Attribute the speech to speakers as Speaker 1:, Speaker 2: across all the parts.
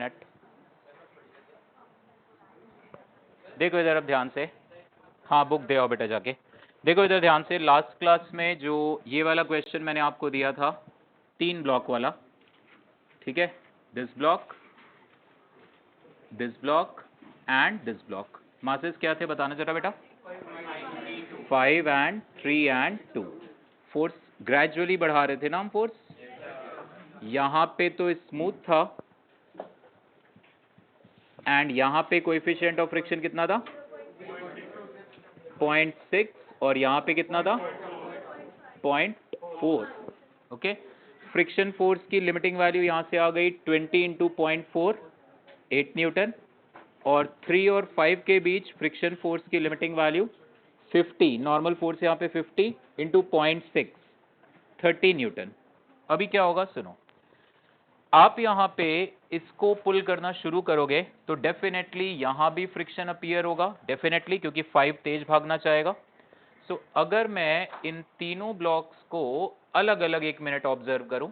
Speaker 1: Minute. देखो इधर अब ध्यान से, हाँ बुक दे आओ बेटा जाके। देखो इधर ध्यान से, लास्ट क्लास में जो ये वाला क्वेश्चन मैंने आपको दिया था 3 ब्लॉक वाला, ठीक है, this block and this block, masses क्या थे बताना जरा बेटा? 5 and 3 and 2। फोर्स ग्रेजुअली बढ़ा रहे थे ना हम फोर्स, यहाँ पे तो स्मूथ था एंड यहाँ पे कोएफिशिएंट ऑफ फ्रिक्शन कितना था? 0.6 और यहाँ पे कितना था? 0.4। ओके, फ्रिक्शन फोर्स की लिमिटिंग वैल्यू यहाँ से आ गई 20 इंटू 0.4, 8 न्यूटन, और 3 और 5 के बीच फ्रिक्शन फोर्स की लिमिटिंग वैल्यू 50, नॉर्मल फोर्स यहाँ पे 50 इंटू 0.6, 30 न्यूटन। अभी क्या होगा सुनो, आप यहाँ पे इसको पुल करना शुरू करोगे तो डेफिनेटली यहाँ भी फ्रिक्शन अपीयर होगा, डेफिनेटली, क्योंकि 5 तेज भागना चाहेगा। सो अगर मैं इन तीनों ब्लॉक्स को अलग अलग 1 मिनट ऑब्जर्व करूं,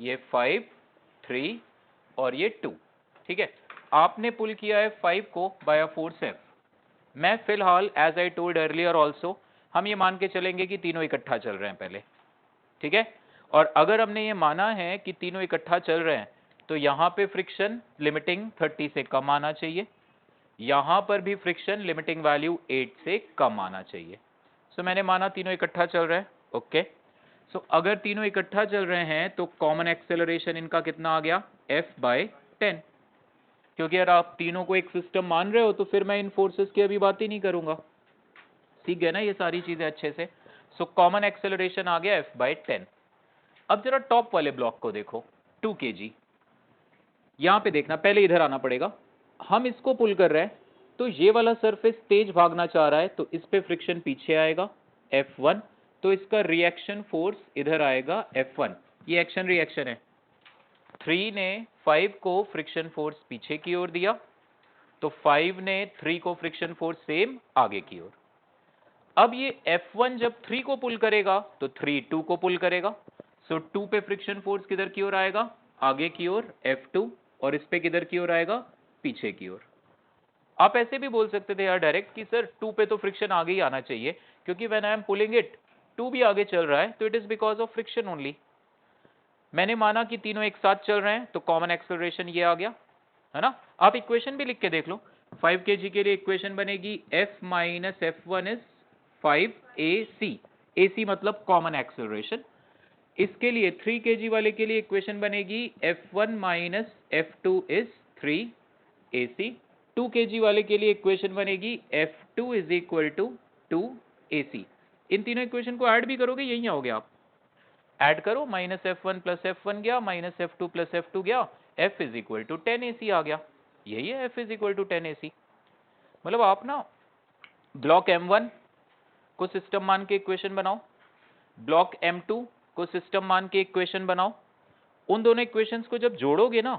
Speaker 1: ये 5, 3 और ये 2, ठीक है, आपने पुल किया है 5 को बाय फोर्स F। मैं फिलहाल as I told earlier also, हम ये मान के चलेंगे कि तीनों इकट्ठा चल रहे हैं पहले, ठीक है, और अगर हमने ये माना है कि तीनों इकट्ठा चल रहे हैं तो यहाँ पे फ्रिक्शन लिमिटिंग 30 से कम आना चाहिए, यहाँ पर भी फ्रिक्शन लिमिटिंग वैल्यू 8 से कम आना चाहिए। सो मैंने माना तीनों इकट्ठा चल रहे हैं, ओके। सो अगर तीनों इकट्ठा चल रहे हैं तो कॉमन एक्सेलरेशन इनका कितना आ गया? F/10। क्योंकि अगर आप तीनों को एक सिस्टम मान रहे हो तो फिर मैं इन फोर्सेस की अभी बात ही नहीं करूंगा, सीख गए ना ये सारी चीजें अच्छे से। सो कॉमन एक्सेलरेशन आ गया F/10। अब जरा टॉप वाले ब्लॉक को देखो, 2 kg। यहां पे देखना, पहले इधर आना पड़ेगा, हम इसको पुल कर रहे हैं तो ये वाला सरफेस तेज भागना चाह रहा है तो इस पे फ्रिक्शन पीछे आएगा F1, तो इसका रिएक्शन फोर्स इधर आएगा F1। ये एक्शन रिएक्शन है। 3 ने 5 को फ्रिक्शन फोर्स पीछे की ओर दिया तो 5 ने 3 को फ्रिक्शन फोर्स सेम आगे की ओर। अब ये F1 जब 3 को पुल करेगा तो 3 2 को पुल करेगा, सो 2 पे फ्रिक्शन फोर्स किधर की ओर आएगा? आगे की ओर F2, और इस पे किधर की ओर आएगा? पीछे की ओर। आप ऐसे भी बोल सकते थे यार डायरेक्ट कि सर 2 पे तो फ्रिक्शन आगे ही आना चाहिए, क्योंकि when I am pulling it 2 भी आगे चल रहा है तो it is because of friction only. मैंने माना कि तीनों एक साथ चल रहे हैं तो कॉमन एक्सेलरेशन ये आ गया, है ना। आप इक्वेशन भी लिख के देख लो, 5 kg के लिए इक्वेशन बनेगी F minus F1 is 5 AC मतलब कॉमन एक्सेलरेशन। इसके लिए 3 kg वाले के लिए इक्वेशन बनेगी F1 minus F2 is 3 AC। 2 kg वाले के लिए इक्वेशन बनेगी F2 is equal to 2 AC। इन तीनों इक्वेशन को ऐड भी करोगे यही आओगे आप, ऐड करो, माइनस F1 प्लस F1 गया, माइनस F2 प्लस F2 गया, F is equal to 10 AC आ गया। यही है F is equal to 10 AC। मतलब आप ना ब्लॉक M1 को सिस्टम मान के इक्वेशन बनाओ, ब्लॉक M2 को सिस्टम मान के इक्वेशन बनाओ, उन दोनों इक्वेशंस को जब जोड़ोगे ना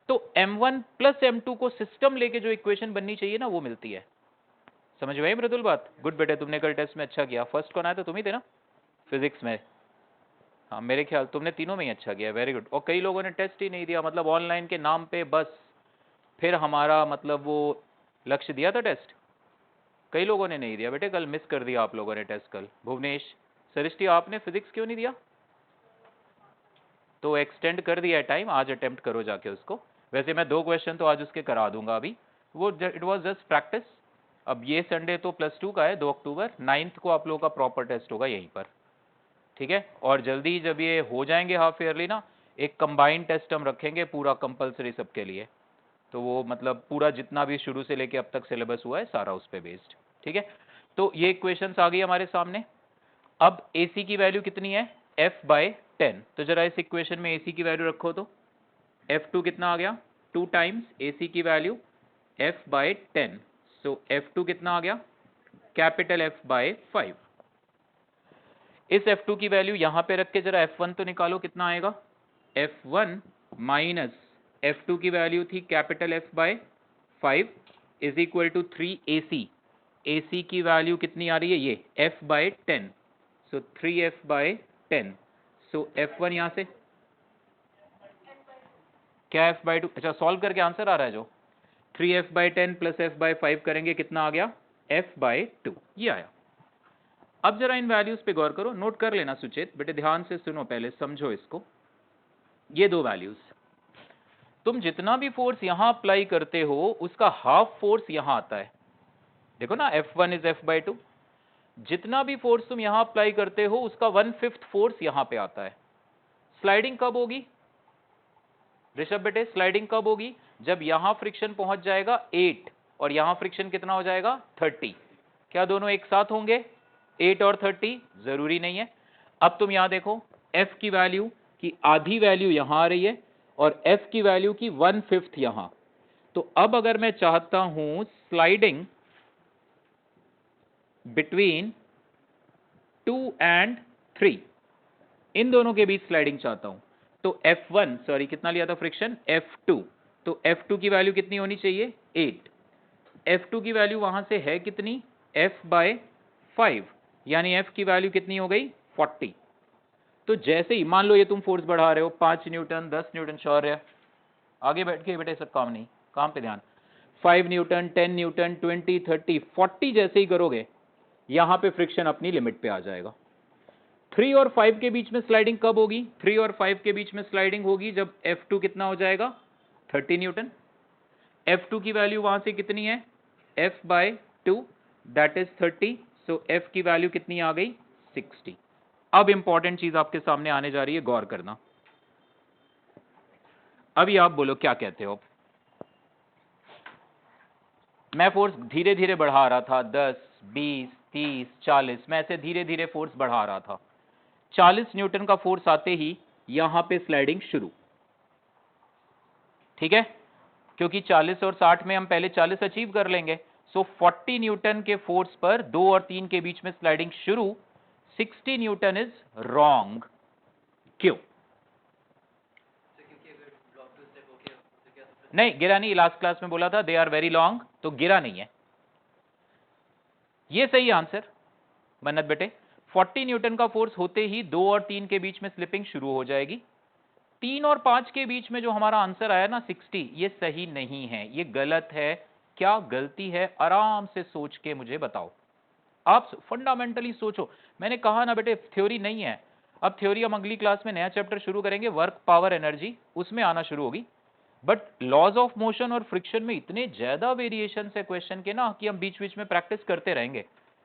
Speaker 1: तो M1 प्लस M2 को सिस्टम लेके जो इक्वेशन बननी चाहिए ना वो मिलती है। समझ में आई मृदुल बात? गुड बेटे, तुमने कल टेस्ट में अच्छा किया। फर्स्ट कौन आया था? तुम ही थे ना फिजिक्स में? हाँ मेरे ख्याल तुमने तीनों में ही अच्छा किया, वेरी गुड। और कई लोगों ने टेस्ट ही नहीं दिया, मतलब ऑनलाइन के नाम पे बस, फिर हमारा मतलब वो लक्ष्य दिया था टेस्ट, कई लोगों ने नहीं दिया बेटे, कल मिस कर दिया आप लोगों ने टेस्ट कल। भुवनेश, सृष्टि, आपने फिजिक्स क्यों नहीं दिया? तो एक्सटेंड कर दिया है टाइम, आज अटेम्प्ट करो जाके उसको। वैसे मैं 2 क्वेश्चन तो आज उसके करा दूंगा अभी, वो इट वाज जस्ट प्रैक्टिस। अब ये संडे तो +2 का है, 2 अक्टूबर, 9th को आप लोगों का प्रॉपर टेस्ट होगा यहीं पर, ठीक है। और जल्दी जब ये हो जाएंगे हाफ ईयरली ना, एक कंबाइंड टेस्ट हम रखेंगे पूरा कंपलसरी सबके लिए, तो वो मतलब पूरा जितना भी शुरू से लेके अब तक सिलेबस हुआ है सारा उस पर बेस्ड, ठीक है। तो ये इक्वेशंस आ गई हमारे सामने। अब AC की वैल्यू कितनी है? F/10। तो जरा इस इक्वेशन में AC की वैल्यू रखो तो F2 कितना आ गया? 2 टाइम्स AC की वैल्यू F/10। सो F2 कितना आ गया? Capital F/5। इस F2 की वैल्यू यहां पे रख के जरा F1 तो निकालो, कितना आएगा? F1 माइनस F2 की वैल्यू थी capital F/5 is equal to 3 AC। AC की वैल्यू कितनी आ रही है? ये F/10, सो 3F/10। सो F1 यहां से क्या f/2, अच्छा सॉल्व करके आंसर आ रहा है जो 3f/10 प्लस f/5 करेंगे कितना आ गया, f/2, ये आया। अब जरा इन वैल्यूज पे गौर करो, नोट कर लेना सुचेत, बेटे ध्यान से सुनो, पहले समझो इसको। ये दो वैल्यूज, तुम जितना भी फोर्स यहां अप्लाई करते हो उसका हाफ फोर्स यहां आता है। देखो ना, F1 इज f/2, जितना भी फोर्स तुम यहां अप्लाई करते हो उसका 1/5 फोर्स यहां पे आता है। स्लाइडिंग कब होगी ऋषभ बेटे, स्लाइडिंग कब होगी, जब यहां फ्रिक्शन पहुंच जाएगा 8 और यहां फ्रिक्शन कितना हो जाएगा 30। क्या दोनों एक साथ होंगे 8 और 30? जरूरी नहीं है। अब तुम यहां देखो, F की वैल्यू की आधी वैल्यू यहां आ रही है और F की वैल्यू की 1/5 यहां। तो अब अगर मैं चाहता हूं स्लाइडिंग बिटवीन 2 एंड 3, इन दोनों के बीच स्लाइडिंग चाहता हूं, तो F1 सॉरी कितना लिया था फ्रिक्शन, F2, तो F2 की वैल्यू कितनी होनी चाहिए 8। F2 की वैल्यू वहां से है कितनी, F/5, यानी F की वैल्यू कितनी हो गई 40। तो जैसे ही मान लो ये तुम फोर्स बढ़ा रहे हो 5 न्यूटन 10 न्यूटन शौर्य, आगे बैठ के बेटे सब काम नहीं, काम पे ध्यान, 5 न्यूटन 10 न्यूटन 20 30 40 जैसे ही करोगे यहां पे फ्रिक्शन अपनी लिमिट पे आ जाएगा। 3 और 5 के बीच में स्लाइडिंग कब होगी, 3 और 5 के बीच में स्लाइडिंग होगी जब F2 कितना हो जाएगा 30 न्यूटन। F2 की वैल्यू वहां से कितनी है, F/2 that is 30, so F की वैल्यू कितनी आ गई 60। अब इंपॉर्टेंट चीज आपके सामने आने जा रही है, गौर करना। अभी आप बोलो क्या कहते हो, मैं फोर्स धीरे धीरे बढ़ा रहा था, 10 20 30 40, मैं ऐसे धीरे धीरे फोर्स बढ़ा रहा था। 40 न्यूटन का फोर्स आते ही यहां पे स्लाइडिंग शुरू, ठीक है, क्योंकि 40 और 60 में हम पहले 40 अचीव कर लेंगे। सो 40 न्यूटन के फोर्स पर 2 और 3 के बीच में स्लाइडिंग शुरू, 60 न्यूटन इज रॉन्ग। क्यों? नहीं गिरा नहीं, लास्ट क्लास में बोला था दे आर वेरी लॉन्ग, तो गिरा नहीं है, ये सही आंसर मन्नत बेटे। 40 न्यूटन का फोर्स होते ही 2 और 3 के बीच में स्लिपिंग शुरू हो जाएगी। 3 और 5 के बीच में जो हमारा आंसर आया ना 60, ये सही नहीं है, ये गलत है। क्या गलती है, आराम से सोच के मुझे बताओ, आप फंडामेंटली सोचो। मैंने कहा ना बेटे थ्योरी नहीं है, अब थ्योरी हम अगली क्लास में नया चैप्टर शुरू करेंगे, वर्क पावर एनर्जी, उसमें आना शुरू होगी। बट लॉज ऑफ मोशन और फ्रिक्शन में इतने ज्यादा वेरिएशन है क्वेश्चन के ना कि हम बीच बीच में प्रैक्टिस करते रहेंगे।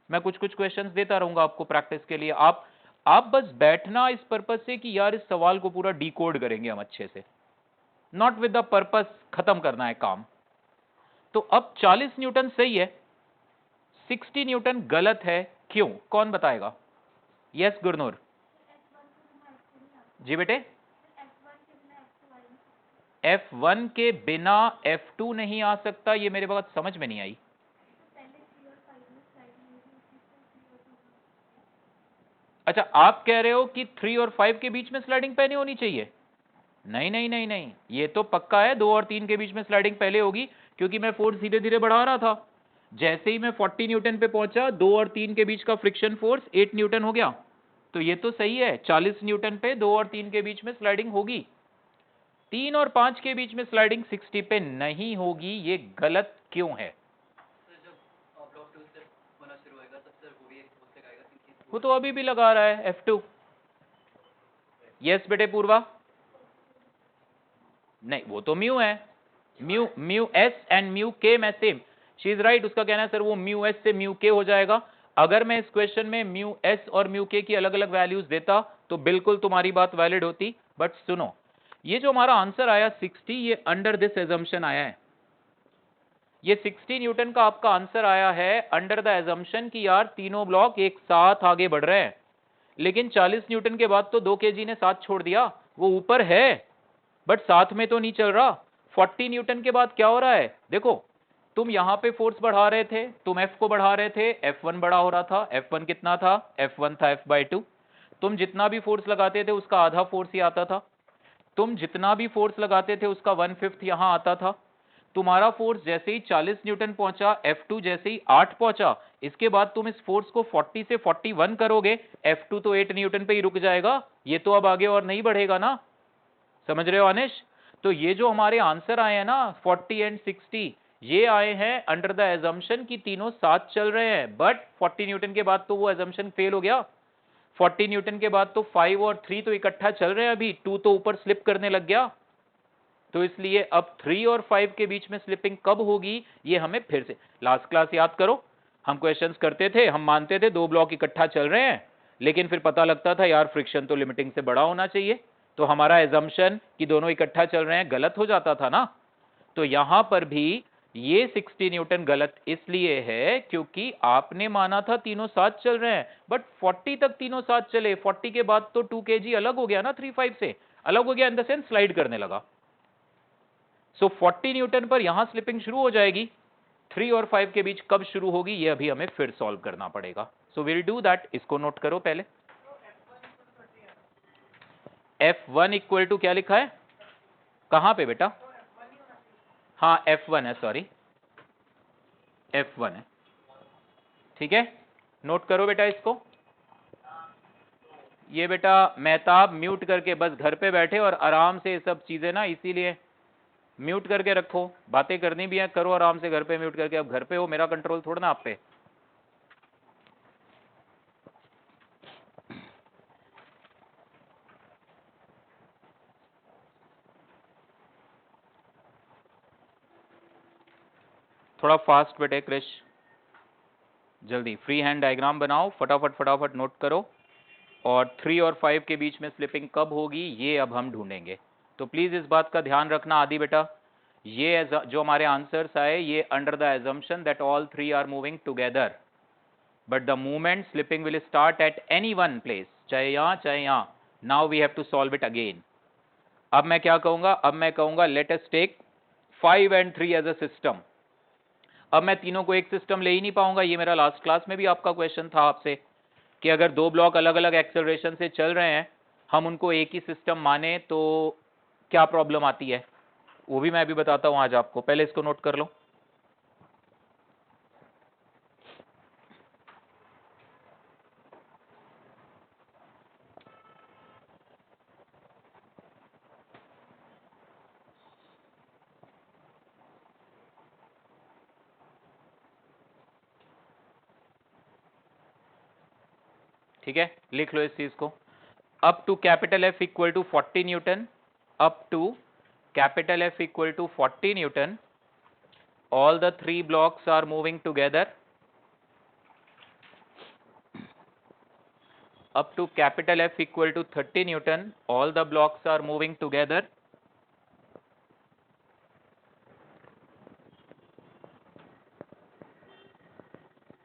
Speaker 1: मैं कुछ कुछ क्वेश्चंस देता रहूंगा आपको प्रैक्टिस के लिए, आप बस बैठना इस पर्पस से कि यार इस सवाल को पूरा डिकोड करेंगे हम अच्छे से, नॉट विद द पर्पस खत्म करना है काम। तो अब 40 न्यूटन सही है, 60 न्यूटन गलत है, क्यों, कौन बताएगा? यस गुरनूर जी बेटे, F1 के बिना F2 नहीं आ सकता, ये मेरे बात समझ में नहीं आई। अच्छा आप कह रहे हो कि 3 और 5 के बीच में स्लाइडिंग पहले होनी चाहिए? नहीं नहीं नहीं नहीं, ये तो पक्का है 2 और 3 के बीच में स्लाइडिंग पहले होगी, क्योंकि मैं फोर्स धीरे धीरे बढ़ा रहा था। जैसे ही मैं 40 न्यूटन पे पहुंचा 2 और 3 के बीच का फ्रिक्शन फोर्स 8 न्यूटन हो गया, तो ये तो सही है, 40 न्यूटन पे 2 और 3 के बीच में स्लाइडिंग होगी। 3 और 5 के बीच में स्लाइडिंग 60 पे नहीं होगी, ये गलत क्यों है? वो तो अभी भी लगा रहा है F2। यस बेटे पूर्वा, नहीं वो तो म्यू है, म्यू एस एंड म्यू के में सेम, शी इज राइट। उसका कहना है सर वो म्यू एस से म्यू के हो जाएगा। अगर मैं इस क्वेश्चन में म्यू एस और म्यू के की अलग अलग वैल्यूज देता तो बिल्कुल तुम्हारी बात वैलिड होती। बट सुनो, ये जो हमारा आंसर आया 60, ये अंडर दिस एजम्पशन आया है, ये 60 न्यूटन का आपका आंसर आया है अंडर द एजम्पशन कि यार तीनों ब्लॉक एक साथ आगे बढ़ रहे हैं। लेकिन 40 न्यूटन के बाद तो 2 kg ने साथ छोड़ दिया, वो ऊपर है बट साथ में तो नहीं चल रहा। 40 न्यूटन के बाद क्या हो रहा है, देखो तुम यहां पे फोर्स बढ़ा रहे थे, तुम F को बढ़ा रहे थे, F1 बड़ा हो रहा था। F1 कितना था, F1 था F/2। तुम जितना भी फोर्स लगाते थे उसका आधा फोर्स ही आता था, तुम जितना भी फोर्स लगाते थे उसका 1/5 यहां आता था। तुम्हारा फोर्स जैसे ही 40 न्यूटन पहुंचा, F2 जैसे ही 8 पहुंचा, इसके बाद तुम इस फोर्स को 40 से 41 करोगे, F2 तो 8 न्यूटन पे ही रुक जाएगा, ये तो अब आगे और नहीं बढ़ेगा ना, समझ रहे हो अनिश? तो ये जो हमारे आंसर आए हैं ना 40 एंड 60, ये आए हैं अंडर द एजम्पशन कि तीनों साथ चल रहे हैं, बट 40 न्यूटन के बाद तो वो एजम्पशन फेल हो गया। 40 न्यूटन के बाद तो 5 और 3 तो इकट्ठा चल रहे हैं, अभी 2 तो ऊपर स्लिप करने लग गया। तो इसलिए अब 3 और 5 के बीच में स्लिपिंग कब होगी, ये हमें फिर से लास्ट क्लास याद करो, हम क्वेश्चंस करते थे, हम मानते थे 2 ब्लॉक इकट्ठा चल रहे हैं, लेकिन फिर पता लगता था यार फ्रिक्शन तो लिमिटिंग से बड़ा होना चाहिए, तो हमारा एजम्पशन कि दोनों इकट्ठा चल रहे हैं गलत हो जाता था ना। तो यहां पर भी ये 60 न्यूटन गलत इसलिए है क्योंकि आपने माना था तीनों साथ चल रहे हैं, बट 40 तक तीनों साथ चले, 40 के बाद तो 2 kg अलग हो गया ना, 3 5 से अलग हो गया, इन द सेंस स्लाइड करने लगा। सो 40 न्यूटन पर यहां स्लिपिंग शुरू हो जाएगी, 3 और 5 के बीच कब शुरू होगी ये अभी हमें फिर सॉल्व करना पड़ेगा। सो विल डू दैट, इसको नोट करो पहले। F1 इक्वल टू क्या लिखा है, कहां पे बेटा, हाँ F1 है, सॉरी F1 है, ठीक है, नोट करो बेटा इसको। ये बेटा मेहताब म्यूट करके बस घर पे बैठे और आराम से ये सब चीजें ना, इसीलिए म्यूट करके रखो, बातें करनी भी है करो आराम से घर पे म्यूट करके, अब घर पे हो, मेरा कंट्रोल थोड़ा ना आप पे। थोड़ा फास्ट बेटे क्रिश, जल्दी फ्री हैंड डायग्राम बनाओ, फटाफट फटाफट नोट करो, और 3 और 5 के बीच में स्लिपिंग कब होगी ये अब हम ढूंढेंगे। तो प्लीज इस बात का ध्यान रखना आदि बेटा, ये जो हमारे आंसर्स आए ये under the assumption that all 3 are moving together, but the movement slipping will start at any one place, चाहे यहां चाहे यहां। Now we have to solve it again. अब मैं क्या कहूंगा, अब मैं कहूंगा let us take 5 and 3 as a system. अब मैं तीनों को एक सिस्टम ले ही नहीं पाऊंगा, ये मेरा लास्ट क्लास में भी आपका क्वेश्चन था आपसे कि अगर 2 ब्लॉक अलग अलग एक्सेलरेशन से चल रहे हैं, हम उनको एक ही सिस्टम माने तो क्या प्रॉब्लम आती है, वो भी मैं अभी बताता हूं आज आपको, पहले इसको नोट कर लो। ठीक है, लिख लो इस चीज को। Up to capital F equal to 40 newton, up to capital F equal to 40 newton, all the 3 blocks are moving together, up to capital F equal to 30 Newton, all the blocks are moving together,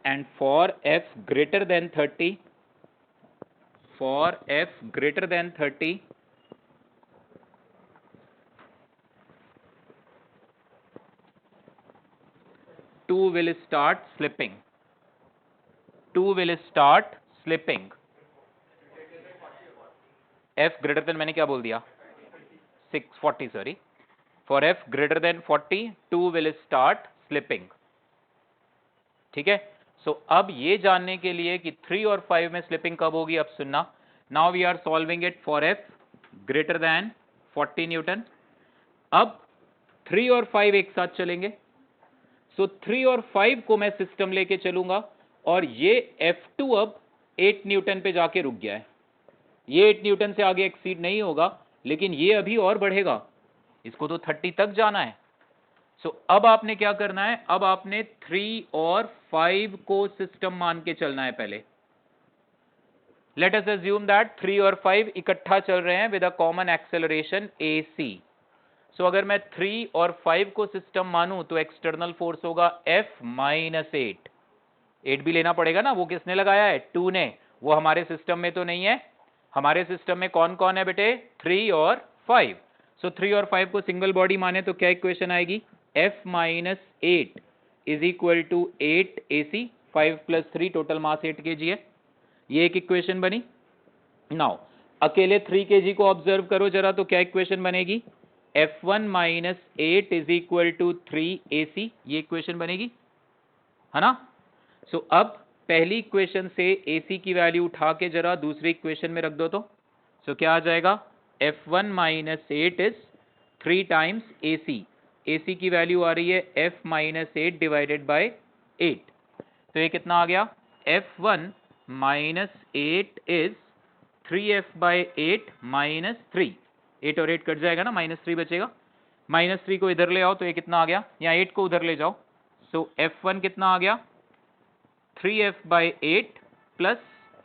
Speaker 1: and for F greater than 30, for F greater than 30, two will start slipping, two will start slipping. F greater than मैंने क्या बोल दिया, 640 sorry, for F greater than 40 two will start slipping, ठीक है। सो अब ये जानने के लिए कि 3 और 5 में स्लिपिंग कब होगी, अब सुनना, now we are solving it for F greater than 40 newton. अब 3 और 5 एक साथ चलेंगे, सो 3 और 5 को मैं सिस्टम लेके चलूंगा, और ये F2 अब 8 न्यूटन पे जाके रुक गया है, ये 8 न्यूटन से आगे एक्सीड नहीं होगा, लेकिन ये अभी और बढ़ेगा, इसको तो 30 तक जाना है। सो अब आपने क्या करना है, अब आपने 3 और 5 को सिस्टम मान के चलना है पहले। लेट अस अज्यूम दैट 3 और 5 इकट्ठा चल रहे हैं with a common acceleration AC। सो अगर मैं 3 और 5 को सिस्टम मानूं तो एक्सटर्नल फोर्स होगा F माइनस 8 भी लेना पड़ेगा ना, वो किसने लगाया है, 2 ने, वो हमारे सिस्टम में तो नहीं है। हमारे सिस्टम में कौन कौन है बेटे, 3 और 5। सो 3 और 5 को सिंगल बॉडी माने तो क्या इक्वेशन आएगी, F minus 8 is equal to 8 AC, 5 plus 3 total mass 8 kg है, ये एक इक्वेशन बनी। नाउ अकेले 3 kg को ऑब्जर्व करो जरा, तो क्या इक्वेशन बनेगी, F1 minus 8 is equal to 3 AC, ये इक्वेशन बनेगी, है ना। सो अब पहली इक्वेशन से AC की वैल्यू उठा के जरा दूसरी इक्वेशन में रख दो, तो क्या आ जाएगा, F1 minus 8 is 3 times AC, AC की वैल्यू आ रही है F माइनस 8 डिवाइडेड बाय 8, तो ये कितना आ गया, F1 minus 8 is 3F bye 8 minus 3, 8 और 8 कट जाएगा ना, माइनस 3 बचेगा, माइनस 3 को इधर ले आओ तो ये कितना आ गया, या 8 को उधर ले जाओ, सो F1 कितना आ गया 3F बाय 8 प्लस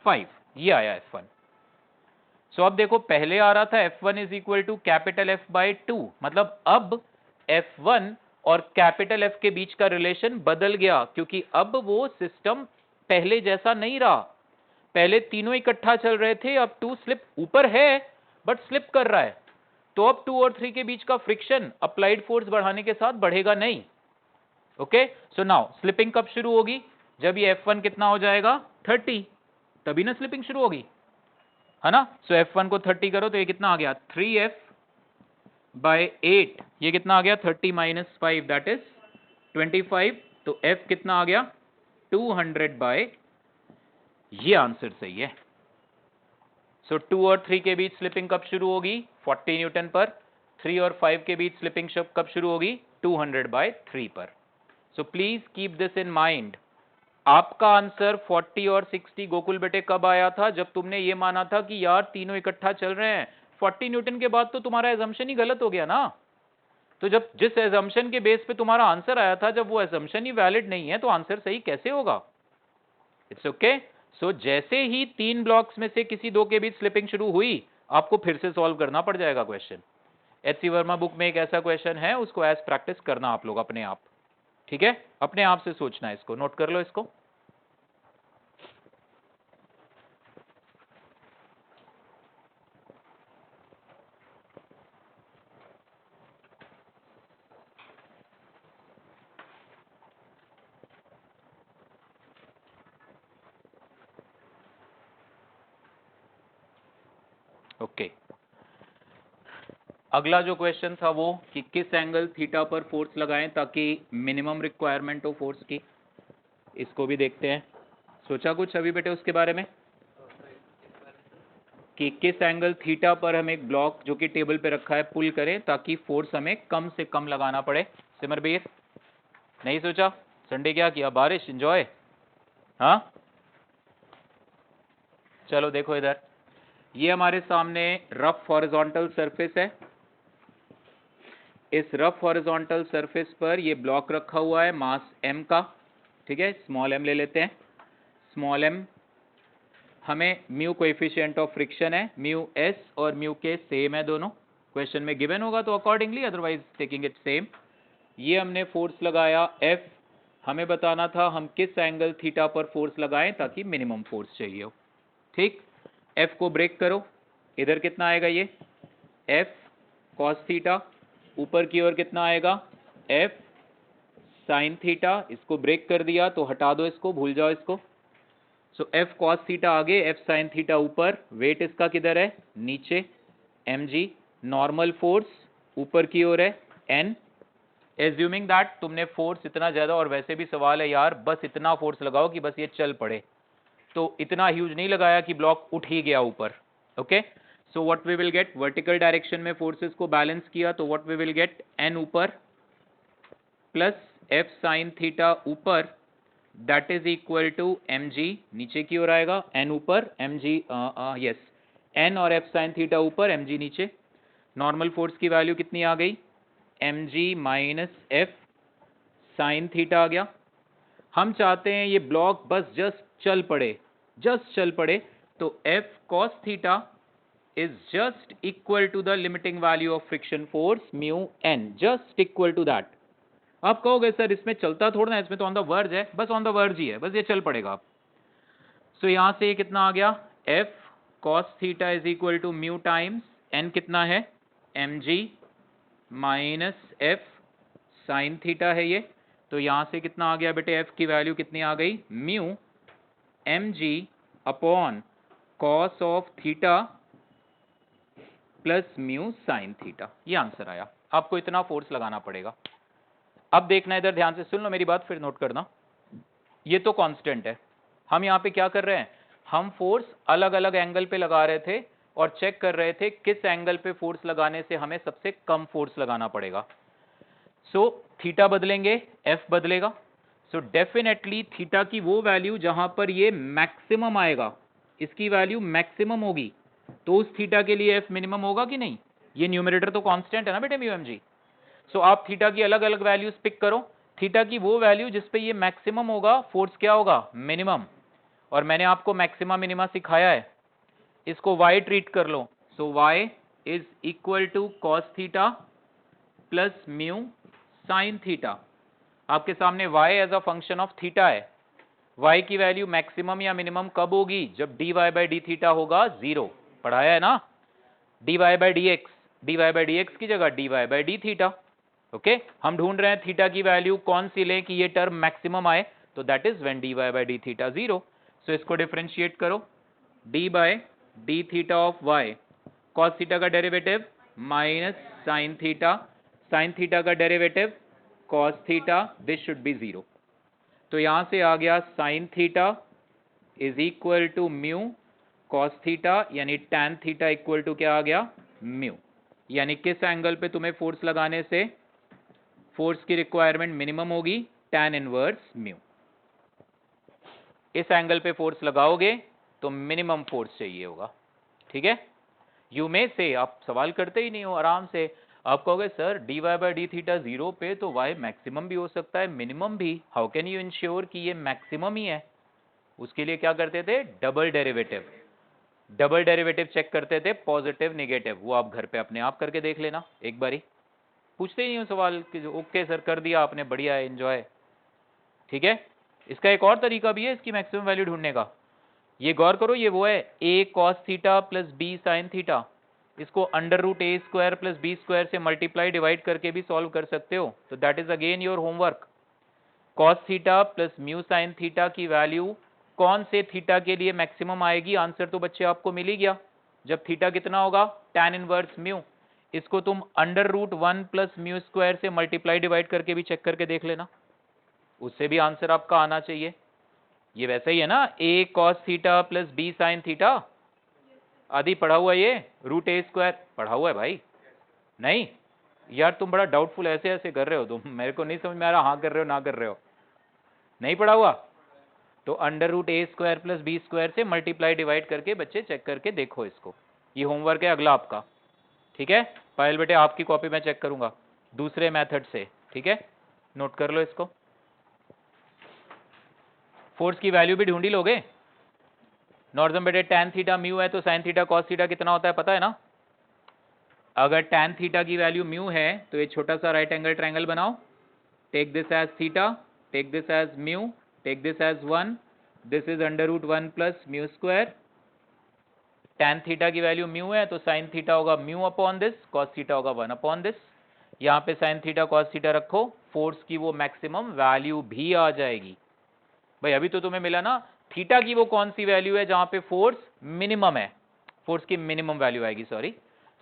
Speaker 1: 5, ये आया F1। सो अब देखो पहले आ रहा था F1 is equal to capital F by 2, मतलब अब F1 और कैपिटल F के बीच का रिलेशन बदल गया, क्योंकि अब वो सिस्टम पहले जैसा नहीं रहा, पहले तीनों इकट्ठा चल रहे थे, अब 2 स्लिप ऊपर है बट स्लिप कर रहा है, तो अब 2 और 3 के बीच का फ्रिक्शन अप्लाइड फोर्स बढ़ाने के साथ बढ़ेगा नहीं। ओके, सो नाउ स्लिपिंग कब शुरू होगी, जब ये F1 कितना हो जाएगा 30, तभी ना स्लिपिंग शुरू होगी, है ना। सो F1 को 30 करो तो ये कितना आ गया 3F बाय 8, ये कितना आ गया 30 माइनस 5 दैट इज 25, तो F कितना आ गया 200 बाय, ये आंसर सही है। सो 2 और 3 के बीच स्लिपिंग कब शुरू होगी 40 न्यूटन पर, 3 और 5 के बीच स्लिपिंग कब शुरू होगी 200 बाय 3 पर। So please keep this in mind. आपका आंसर 40 और 60 गोकुल बेटे कब आया था, जब तुमने ये माना था कि यार तीनों इकट्ठा चल रहे हैं, 40 न्यूटन के बाद तो तुम्हारा एजम्पशन ही गलत हो गया ना, तो जब जिस एजम्पशन के बेस पे तुम्हारा आंसर आया था, जब वो एजम्पशन ही वैलिड नहीं है तो आंसर सही कैसे होगा। It's okay. सो जैसे ही 3 ब्लॉक्स में से किसी 2 के बीच स्लिपिंग शुरू हुई, आपको फिर से सॉल्व करना पड़ जाएगा क्वेश्चन। HC वर्मा बुक में एक ऐसा क्वेश्चन है, उसको एज प्रैक्टिस करना आप लोग अपने आप, ठीक है, अपने आप से सोचना है, इसको नोट कर लो इसको। ओके, अगला जो क्वेश्चन था वो कि किस एंगल थीटा पर फोर्स लगाएं ताकि मिनिमम रिक्वायरमेंट हो फोर्स की, इसको भी देखते हैं। सोचा कुछ अभी बेटे उसके बारे में कि किस एंगल थीटा पर हम एक ब्लॉक जो कि टेबल पे रखा है पुल करें ताकि फोर्स हमें कम से कम लगाना पड़े। सिमरबीर नहीं सोचा, संडे क्या किया, बारिश एंजॉय, हाँ चलो देखो इधर, ये हमारे सामने रफ हॉरिजॉन्टल सरफेस है, इस रफ हॉरिजॉन्टल सरफेस पर ये ब्लॉक रखा हुआ है मास m का, ठीक है, स्मॉल m ले लेते हैं, स्मॉल m, हमें म्यू कोएफिशिएंट ऑफ फ्रिक्शन है, म्यू s और म्यू k सेम है दोनों, क्वेश्चन में गिवन होगा तो accordingly, otherwise taking it same. ये हमने फोर्स लगाया F, हमें बताना था हम किस एंगल थीटा पर फोर्स लगाएं ताकि मिनिमम फोर्स चाहिए हो, ठीक। F को ब्रेक करो, इधर कितना आएगा ये F cos थीटा, ऊपर की ओर कितना आएगा F sin थीटा, इसको ब्रेक कर दिया तो हटा दो इसको, भूल जाओ इसको। सो F cos थीटा आगे, F sin थीटा ऊपर, वेट इसका किधर है नीचे, mg, नॉर्मल फोर्स ऊपर की ओर है n, एज्यूमिंग दैट तुमने फोर्स इतना ज्यादा, और वैसे भी सवाल है यार बस इतना फोर्स लगाओ कि बस ये चल पड़े, तो इतना ह्यूज नहीं लगाया कि ब्लॉक उठ ही गया ऊपर। Okay, so what we will get, vertical direction में फोर्सेस को बैलेंस किया तो what we will get n ऊपर प्लस F sin थीटा ऊपर, that is equal to mg, नीचे की ओर आएगा n ऊपर mg, यस n और F sin थीटा ऊपर mg नीचे, नॉर्मल फोर्स की वैल्यू कितनी आ गई mg minus F sin theta आ गया। हम चाहते हैं ये ब्लॉक बस जस्ट चल पड़े, तो F cos theta is just equal to the limiting value of friction force mu n, just equal to that। आप कहोगे सर इसमें चलता थोड़ा ना, इसमें तो ऑन द वर्ज है, बस ऑन द वर्ज ही है, बस ये चल पड़ेगा आप। सो यहां से ये कितना आ गया F cos theta is equal to mu times n, कितना है mg minus F sin theta है ये, तो यहां से कितना आ गया बेटे F की वैल्यू कितनी आ गई mu mg upon cos of theta plus mu sine theta, ये आंसर आया। आपको इतना फोर्स लगाना पड़ेगा। अब देखना, इधर ध्यान से सुन लो मेरी बात, फिर नोट करना, ये तो कांस्टेंट है, हम यहाँ पे क्या कर रहे हैं, हम फोर्स अलग अलग एंगल पे लगा रहे थे और चेक कर रहे थे किस एंगल पे फोर्स लगाने से हमें सबसे कम फोर्स लगाना पड़ेगा। सो थीटा बदलेंगे, एफ बदलेगा। सो डेफिनेटली थीटा की वो वैल्यू जहां पर ये मैक्सिमम आएगा, इसकी वैल्यू मैक्सिमम होगी, तो उस थीटा के लिए एफ मिनिमम होगा कि नहीं? ये न्यूमरेटर तो कांस्टेंट है ना बेटे म्यू जी। सो आप थीटा की अलग अलग वैल्यूज पिक करो। थीटा की वो वैल्यू जिस पे ये मैक्सिमम होगा, फोर्स क्या होगा? मिनिमम। और मैंने आपको मैक्सिमा मिनिमा सिखाया है, इसको y ट्रीट कर लो। So y is equal to cos theta plus mu sine theta. आपके सामने y as a function of theta है। y की वैल्यू मैक्सिमम या मिनिमम कब होगी? जब dy बाई डी थीटा होगा 0। पढ़ाया है ना? dy बाई डी एक्स की जगह dy by d theta. Okay, हम ढूंढ रहे हैं थीटा की वैल्यू कौन सी लें कि ये टर्म मैक्सिमम आए, तो that is when dy by d theta 0। So इसको डिफरेंशिएट करो, d by d theta of y, cos theta का डेरिवेटिव माइनस साइन थीटा का derivative cos theta, this should be 0। तो यहां से आ गया sine theta is equal to mu cos theta, यानी टैन थीटा इक्वल टू क्या आ गया? म्यू। यानी किस एंगल पे तुम्हें फोर्स लगाने से फोर्स की रिक्वायरमेंट मिनिमम होगी? Tan inverse mu. इस एंगल पे फोर्स लगाओगे तो मिनिमम फोर्स चाहिए होगा। ठीक है, यू में से आप सवाल करते ही नहीं हो आराम से। आप कहोगे sir d y by d theta 0 पे तो y मैक्सिमम भी हो सकता है, मिनिमम भी, हाउ कैन यू इंश्योर कि ये मैक्सिमम ही है? उसके लिए क्या करते थे? डबल डेरिवेटिव चेक करते थे, पॉजिटिव नेगेटिव। वो आप घर पे अपने आप करके देख लेना एक बारी, पूछते ही नहीं हो सवाल कि ओके सर कर दिया आपने, बढ़िया है, एंजॉय। ठीक है, इसका एक और तरीका भी है इसकी मैक्सिमम वैल्यू ढूंढने का। ये गौर करो, ये वो है a cos theta plus b sine theta. इसको अंडर रूट ए स्क्वायर प्लस बी स्क्वायर से मल्टीप्लाई डिवाइड करके भी सॉल्व कर सकते हो, तो that is again your homework. cos theta plus mu sine theta की वैल्यू कौन से थीटा के लिए मैक्सिमम आएगी? आंसर तो बच्चे आपको मिल ही गया, जब थीटा कितना होगा? tan inverse mu. इसको तुम under root 1 plus mu square से मल्टीप्लाई डिवाइड करके भी चेक करके देख लेना, उससे भी आंसर आपका आना चाहिए। ये वैसा ही है ना, a cos theta plus b sine theta. आदि पढ़ा हुआ, ये रूट ए स्क्वायर पढ़ा हुआ है भाई? नहीं यार, तुम बड़ा डाउटफुल ऐसे ऐसे कर रहे हो, तुम मेरे को नहीं समझ में आ रहा, हाँ कर रहे हो ना कर रहे हो। नहीं पढ़ा हुआ तो अंडर रूट ए स्क्वायर प्लस बी स्क्वायर से मल्टीप्लाई डिवाइड करके बच्चे चेक करके देखो इसको। ये होमवर्क है अगला आपका। ठीक है पायल बेटे, आपकी कॉपी मैं चेक करूंगा दूसरे मेथड से। ठीक है, नोट कर लो इसको। फोर्स की वैल्यू भी ढूंढ ही लोगे। नॉर्मल बेटे tan थीटा म्यू है तो sin थीटा cos थीटा कितना होता है पता है ना? अगर tan थीटा की वैल्यू म्यू है तो एक छोटा सा राइट एंगल ट्रायंगल बनाओ, take this as theta, take this as mu, take this as 1, this is under root 1 plus mu square. tan theta की वैल्यू म्यू है तो sin थीटा होगा mu upon this, cos theta होगा 1 upon this. यहाँ पे sin theta cos theta रखो, force की वो मैक्सिमम वैल्यू भी आ जाएगी। भाई अभी तो तुम्हें मिला ना थीटा की वो कौन सी वैल्यू है जहां पे फोर्स मिनिमम है, फोर्स की मिनिमम वैल्यू आएगी, सॉरी।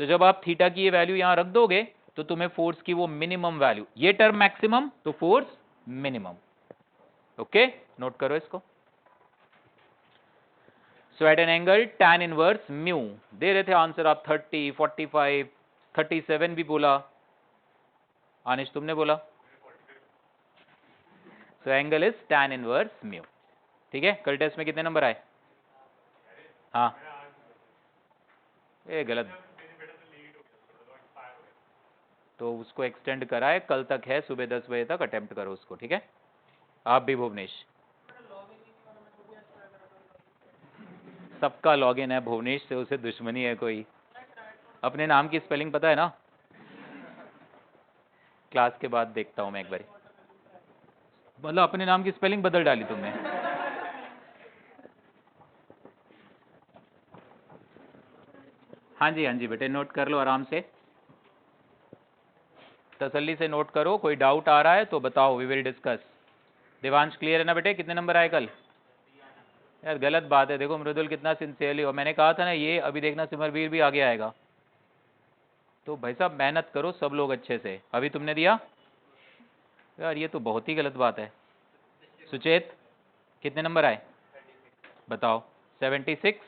Speaker 1: तो जब आप थीटा की ये वैल्यू यहां रख दोगे तो तुम्हें फोर्स की वो मिनिमम वैल्यू, ये टर्म मैक्सिमम तो फोर्स मिनिमम। ओके, नोट करो इसको। So at an angle tan inverse mu, दे रहे थे आंसर आप 30, 45, 37 भी बोला, आनिश तुमने बोला। So angle is tan inverse mu. ठीक है, कल टेस्ट में कितने नंबर आए? हाँ, ये गलत, तो उसको एक्सटेंड कराए, कल तक है, सुबह 10 बजे तक अटेम्प्ट करो उसको। ठीक है, आप भी भुवनेश, सबका लॉगिन है, भुवनेश से उसे दुश्मनी है कोई? अपने नाम की स्पेलिंग पता है ना? क्लास के बाद देखता हूँ मैं एक बार। मतलब अपने नाम की स्पेलिंग बदल डाली तुमने? हाँ जी बेटे, नोट कर लो आराम से, तसल्ली से नोट करो। कोई डाउट आ रहा है तो बताओ, we will discuss. Devansh clear है ना बेटे? कितने नंबर आए कल? यार गलत बात है, देखो मृदुल कितना सिंसियरली हो, मैंने कहा था ना ये, अभी देखना सिमरवीर भी आगे आएगा। तो भाई साहब मेहनत करो सब लोग अच्छे से। अभी तुमने दिया यार, ये तो बहुत ही गलत बात है। सुचेत कितने नंबर आए बताओ? 76,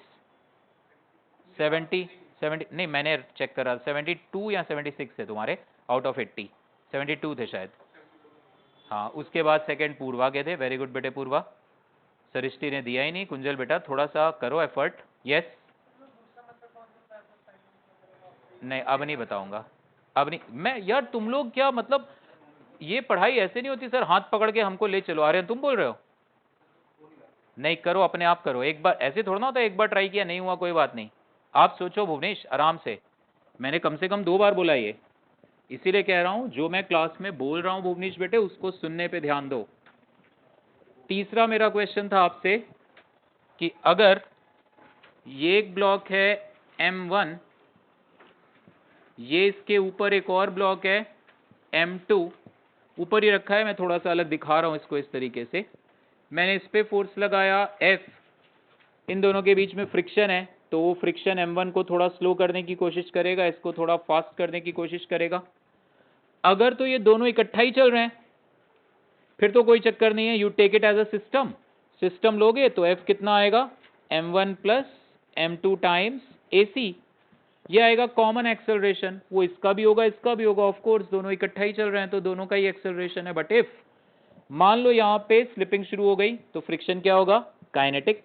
Speaker 1: 70 नहीं, मैंने चेक करा 72 या 76 है तुम्हारे आउट ऑफ 80, 72 थे शायद। हाँ, उसके बाद सेकंड पूर्वा के थे। वेरी गुड बेटे पूर्वा। सृष्टि ने दिया ही नहीं। कुंजल बेटा थोड़ा सा करो एफर्ट। यस, नहीं अब नहीं बताऊंगा, अब नहीं मैं। यार तुम लोग क्या मतलब, ये पढ़ाई ऐसे नहीं होती सर, हाथ पकड़ के हमको ले चलो। आर्यन तुम बोल रहे हो? नहीं करो, अपने आप करो। एक बार ऐसे थोड़ा ना होता है, एक बार ट्राई किया नहीं हुआ कोई बात नहीं। आप सोचो भुवनेश आराम से, मैंने कम से कम 2 बार बोला ये, इसीलिए कह रहा हूं जो मैं क्लास में बोल रहा हूं भुवनेश बेटे उसको सुनने पे ध्यान दो। तीसरा मेरा क्वेश्चन था आपसे कि अगर ये एक ब्लॉक है M1, ये इसके ऊपर एक और ब्लॉक है M2, ऊपर ही रखा है, मैं थोड़ा सा अलग दिखा रहा हूं इसको इस तरीके से। मैंने इस पे फोर्स लगाया F, इन दोनों के बीच में फ्रिक्शन है, तो वो फ्रिक्शन M1 को थोड़ा स्लो करने की कोशिश करेगा, इसको थोड़ा फास्ट करने की कोशिश करेगा। अगर तो ये दोनों इकट्ठा ही चल रहे हैं फिर तो कोई चक्कर नहीं है, you take it as a system. System लोगे तो F कितना आएगा, M1 plus M2 times AC, ये आएगा कॉमन एक्सेलरेशन। वो इसका भी होगा इसका भी होगा, ऑफ कोर्स दोनों इकट्ठा ही चल रहे हैं तो दोनों का ही एक्सेलरेशन है। बट इफ मान लो यहाँ पे स्लिपिंग शुरू हो गई तो फ्रिक्शन क्या होगा, काइनेटिक।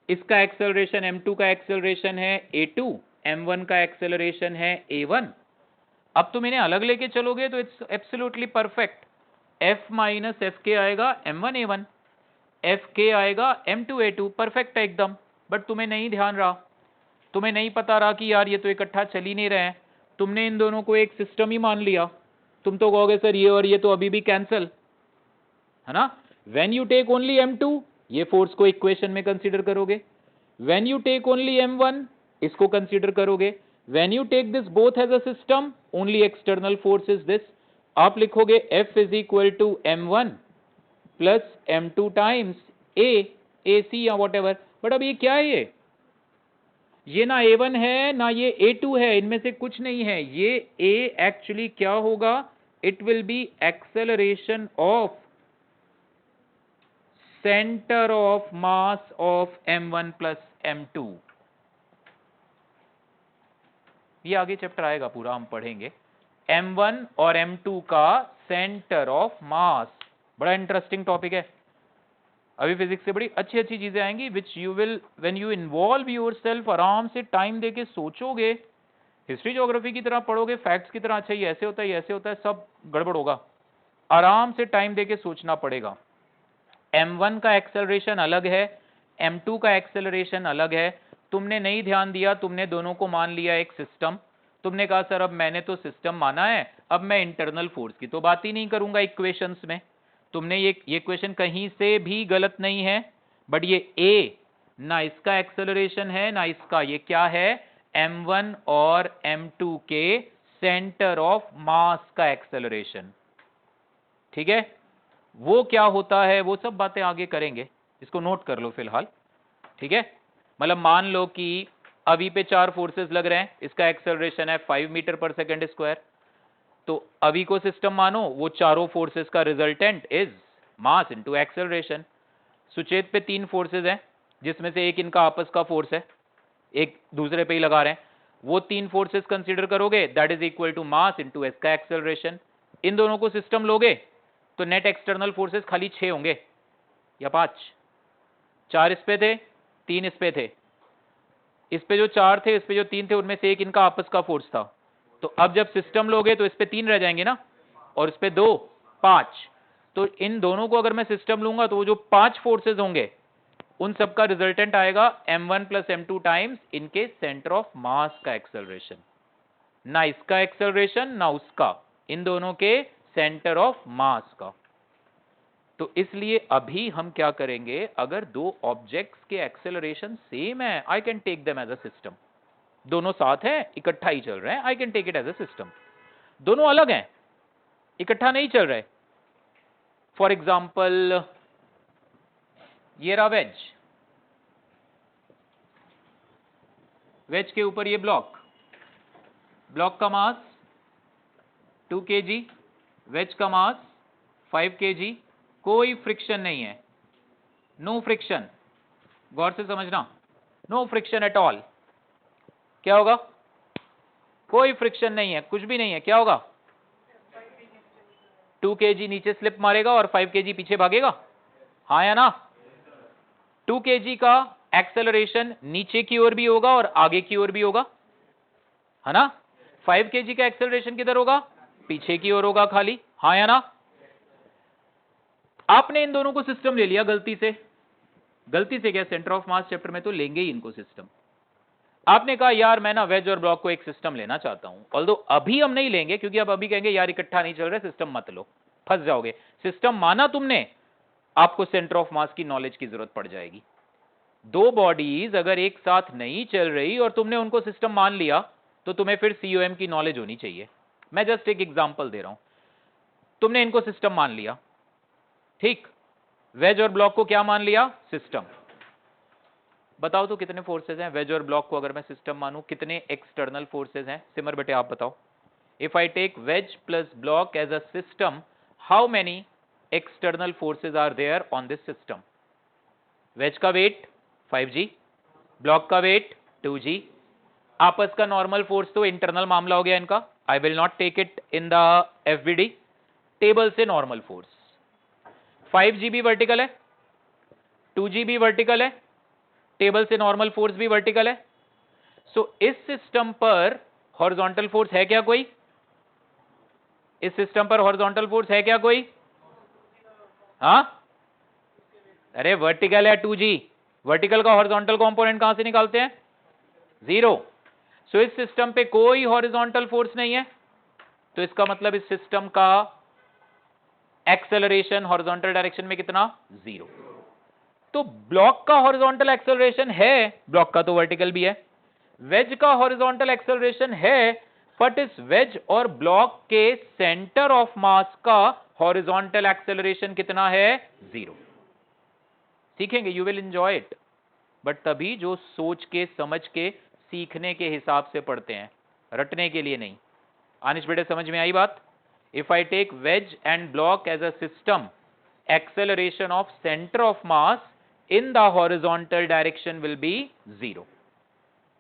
Speaker 1: इसका एक्सेलरेशन M2 का एक्सेलरेशन है A2, M1 का एक्सेलरेशन है A1। अब तुम इन्हें अलग लेके चलोगे तो it's absolutely perfect. F minus F के आएगा M1 A1, एफ के आएगा M2 A2, परफेक्ट है एकदम। बट तुम्हें नहीं ध्यान रहा, तुम्हें नहीं पता रहा कि यार ये तो इकट्ठा चल ही नहीं रहे हैं, तुमने इन दोनों को एक सिस्टम ही मान लिया। तुम तो कहोगे सर ये और ये तो अभी भी कैंसल है ना। When you take only M2, ये फोर्स को इक्वेशन में कंसीडर करोगे। When you take only M1, इसको कंसीडर करोगे। When you take this both as a system, only external force is this. आप लिखोगे F is equal to M1 plus M2 times AC या whatever. But अब ये क्या है, ये ना A1 है ना ये A2 है, इनमें से कुछ नहीं है। ये A एक्चुअली क्या होगा, it will be acceleration of centre of mass of M1 plus M2। ये आगे चैप्टर आएगा पूरा, हम पढ़ेंगे M1 और M2 का सेंटर ऑफ मास। बड़ा इंटरेस्टिंग टॉपिक है। अभी फिजिक्स से बड़ी अच्छी अच्छी चीजें आएंगी which you will when you involve yourself, आराम से टाइम देके सोचोगे, हिस्ट्री ज्योग्राफी की तरह पढ़ोगे, फैक्ट्स की तरह। अच्छा ये ऐसे होता है ये ऐसे होता है, सब गड़बड़ होगा। आराम से टाइम देके सोचना पड़ेगा। M1 का एक्सेलरेशन अलग है, M2 का एक्सेलरेशन अलग है। तुमने नहीं ध्यान दिया, तुमने दोनों को मान लिया एक सिस्टम। तुमने कहा सर अब मैंने तो सिस्टम माना है, अब मैं इंटरनल फोर्स की तो बात ही नहीं करूंगा इक्वेशंस में। तुमने ये इक्वेशन कहीं से भी गलत नहीं है। बट ये A ना इसका एक्सेलरेशन है ना इसका, ये क्या है, M1 और M2 के सेंटर ऑफ मास का एक्सेलरेशन। ठीक है, वो क्या होता है वो सब बातें आगे करेंगे, इसको नोट कर लो फिलहाल। ठीक है, मतलब मान लो कि अभी पे 4 फोर्सेस लग रहे हैं, इसका एक्सेलरेशन है 5 मीटर पर सेकेंड स्क्वायर। तो अभी को सिस्टम मानो, वो चारों फोर्सेस का resultant is mass into acceleration. Suchet पे 3 फोर्सेस हैं जिसमें से एक इनका आपस का फोर्स है, एक दूसरे पे ही लगा रहे हैं। वो 3 फोर्सेस कंसीडर करोगे, that is equal to mass into s का एक्सेलरेशन। इन दोनों को सिस्टम लोगे तो नेट एक्सटर्नल फोर्सेस खाली 6 होंगे या 5। 4 इस पे थे, 3 इस पे थे। इस पे जो 4 थे, इस पे जो 3 थे, उनमें से एक इनका आपस का फोर्स था। तो अब जब सिस्टम लोगे तो इस पे 3 रह जाएंगे ना, और इस पे 2, 5। तो इन दोनों को अगर मैं सिस्टम लूंगा तो वो जो 5 फोर्सेस होंगे उन सबका रिजल्टेंट आएगा M1 प्लस M2 टाइम्स इनके सेंटर ऑफ मास का एक्सेलरेशन। ना इसका एक्सेलरेशन ना उसका, इन दोनों के सेंटर ऑफ मास का। तो इसलिए अभी हम क्या करेंगे, अगर 2 ऑब्जेक्ट्स के एक्सेलरेशन सेम है, I can take them as a system. दोनों साथ हैं, इकट्ठा ही चल रहे हैं, I can take it as a system. दोनों अलग हैं, इकट्ठा नहीं चल रहे। फॉर एग्जाम्पल ये रहा वेज, वेज के ऊपर ये ब्लॉक, ब्लॉक का मास 2 kg, वेज का मास 5 kg। कोई फ्रिक्शन नहीं है, नो फ्रिक्शन, गौर से समझना, नो फ्रिक्शन एट ऑल। क्या होगा? कोई फ्रिक्शन नहीं है, कुछ भी नहीं है, क्या होगा? 2 kg नीचे स्लिप मारेगा और 5 kg पीछे भागेगा, हाँ या ना? 2 kg का एक्सेलरेशन नीचे की ओर भी होगा और आगे की ओर भी होगा, है ना? 5 kg का एक्सेलरेशन किधर होगा? पीछे की ओर होगा खाली, हाँ या ना? आपने इन दोनों को सिस्टम ले लिया गलती से क्या, सेंटर ऑफ मास चैप्टर में तो लेंगे ही इनको सिस्टम। आपने कहा यार मैं ना वेज और ब्लॉक को एक सिस्टम लेना चाहता हूं, ऑल्दो अभी हम नहीं लेंगे क्योंकि अब अभी कहेंगे यार इकट्ठा नहीं चल रहा, सिस्टम मत लो, फंस जाओगे। सिस्टम माना तुमने, आपको सेंटर ऑफ मास की नॉलेज की जरूरत पड़ जाएगी। दो बॉडीज अगर एक साथ नहीं चल रही और तुमने उनको सिस्टम मान लिया तो तुम्हें फिर सीओएम की नॉलेज होनी चाहिए। मैं जस्ट एक एग्जांपल दे रहा हूं, तुमने इनको सिस्टम मान लिया, ठीक, वेज और ब्लॉक को क्या मान लिया? सिस्टम। बताओ तो कितने फोर्सेज हैं? वेज और ब्लॉक को अगर मैं सिस्टम मानूं कितने एक्सटर्नल फोर्सेज हैं? सिमर बेटे आप बताओ। If I take wedge plus block as a system, how many external forces are there on this system? Wedge का वेट 5g, ब्लॉक का वेट 2g। आपस का नॉर्मल फोर्स तो इंटरनल मामला हो गया इनका, I will not take it in the FBD. Table से नॉर्मल फोर्स 5g भी वर्टिकल है, 2g भी वर्टिकल है, टेबल से नॉर्मल फोर्स भी वर्टिकल है। सो इस सिस्टम पर हॉरिजॉन्टल फोर्स है क्या कोई? इस सिस्टम पर हॉरिजॉन्टल फोर्स है क्या कोई? हाँ, अरे वर्टिकल है 2g, वर्टिकल का हॉरिजॉन्टल कंपोनेंट कहां से निकालते हैं? 0। सो इस सिस्टम पे कोई हॉरिजॉन्टल फोर्स नहीं है, तो इसका मतलब इस सिस्टम का एक्सेलरेशन हॉरिजॉन्टल डायरेक्शन में कितना? 0। तो ब्लॉक का हॉरिजॉन्टल एक्सेलरेशन है, ब्लॉक का तो वर्टिकल भी है। वेज का हॉरिजॉन्टल एक्सेलरेशन है, बट इस वेज और ब्लॉक के सेंटर ऑफ मास का हॉरिजॉन्टल एक्सेलरेशन कितना है? 0। सीखेंगे, you will enjoy it, but तभी जो सोच के समझ के सीखने के हिसाब से पढ़ते हैं, रटने के लिए नहीं। आनिश बेटे समझ में आई बात? If I take wedge and block as a system, acceleration of center of mass in the horizontal direction will be 0,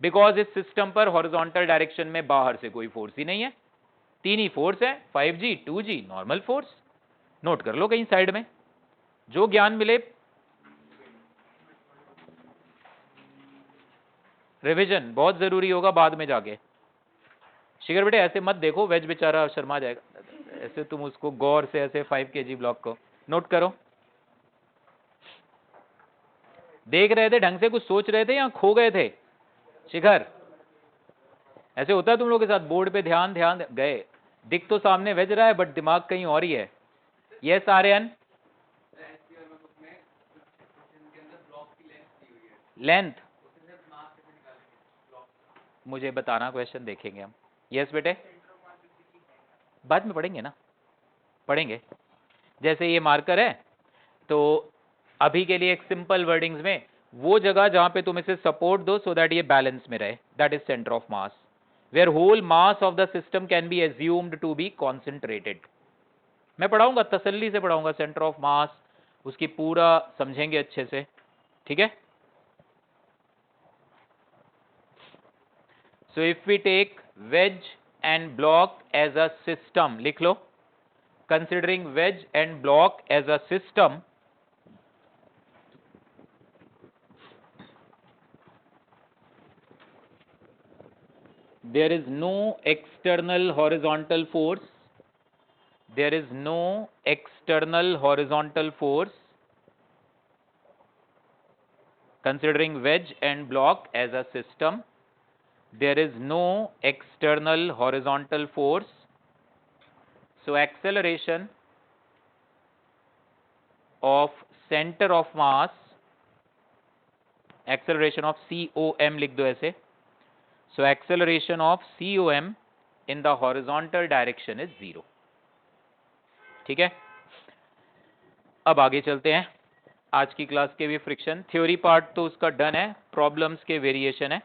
Speaker 1: because इस सिस्टम पर हॉरिजॉन्टल डायरेक्शन में बाहर से कोई फोर्स ही नहीं है, तीन ही फोर्स है, 5g 2g normal force. Note कर लो कहीं साइड में, जो ज्ञान मिले रिवीजन बहुत जरूरी होगा बाद में जाके। शिखर बेटे ऐसे मत देखो, वेज बेचारा शर्मा जाएगा, ऐसे तुम उसको गौर से ऐसे 5 kg ब्लॉक को नोट करो। देख रहे थे ढंग से, कुछ सोच रहे थे या खो गए थे? शिखर ऐसे होता है तुम लोग के साथ, बोर्ड पे ध्यान गए, दिख तो सामने वेज रहा है बट दिमाग कहीं और ही है। यस आर्यन, लेंथ मुझे बताना, क्वेश्चन देखेंगे हम। यस बेटे, बाद में पढ़ेंगे ना, पढ़ेंगे। जैसे ये मार्कर है, तो अभी के लिए एक सिंपल वर्डिंग्स में वो जगह जहां पे तुम इसे सपोर्ट दो सो दैट ये बैलेंस में रहे, that is centre of mass, where whole mass of the system can be assumed to be concentrated. मैं पढ़ाऊंगा, तसल्ली से पढ़ाऊंगा, सेंटर ऑफ मास उसकी पूरा समझेंगे अच्छे से, ठीक है? So if we take wedge and block as a system, लिख लो, considering wedge and block as a system, there is no external horizontal force, there is no external horizontal force, considering wedge and block as a system, there is no external horizontal force, so acceleration of center of mass, acceleration of COM लिख दो ऐसे, so acceleration of COM in the horizontal direction is 0, ठीक है? अब आगे चलते हैं, आज की क्लास के भी फ्रिक्शन थ्योरी पार्ट तो उसका डन है, प्रॉब्लम्स के वेरिएशन है।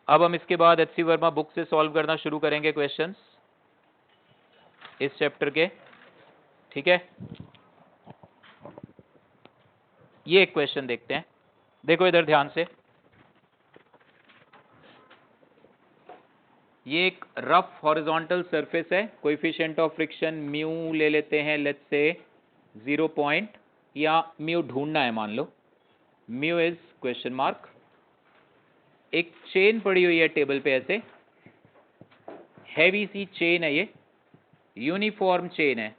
Speaker 1: अब हम इसके बाद एचसी वर्मा बुक से सॉल्व करना शुरू करेंगे क्वेश्चंस इस चैप्टर के, ठीक है? ये एक क्वेश्चन देखते हैं, देखो इधर ध्यान से। ये एक रफ हॉरिजॉन्टल सरफेस है, कोएफिशिएंट ऑफ फ्रिक्शन म्यू ले लेते हैं, लेट्स से 0 पॉइंट, या म्यू ढूंढना है मान लो, म्यू इज क्वेश्चन मार्क। एक चेन पड़ी हुई है टेबल पे, ऐसे हैवी सी चेन है, ये यूनिफॉर्म चेन है।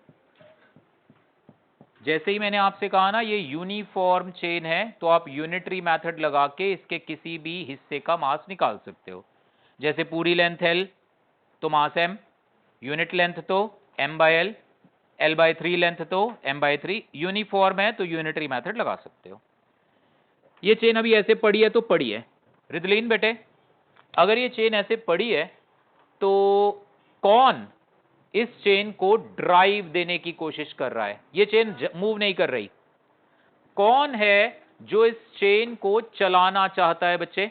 Speaker 1: जैसे ही मैंने आपसे कहा ना ये यूनिफॉर्म चेन है, तो आप यूनिटरी मेथड लगा के इसके किसी भी हिस्से का मास निकाल सकते हो। जैसे पूरी लेंथ L तो मास m, यूनिट लेंथ तो m/l, L/3 लेंथ तो m/3, यूनिफॉर्म है तो यूनिटरी मेथड लगा सकते हो। ये चेन अभी ऐसे पड़ी है तो पड़ी है। रिदलीन बेटे, अगर ये चेन ऐसे पड़ी है तो कौन इस चेन को ड्राइव देने की कोशिश कर रहा है? ये चेन मूव नहीं कर रही, कौन है जो इस चेन को चलाना चाहता है बच्चे?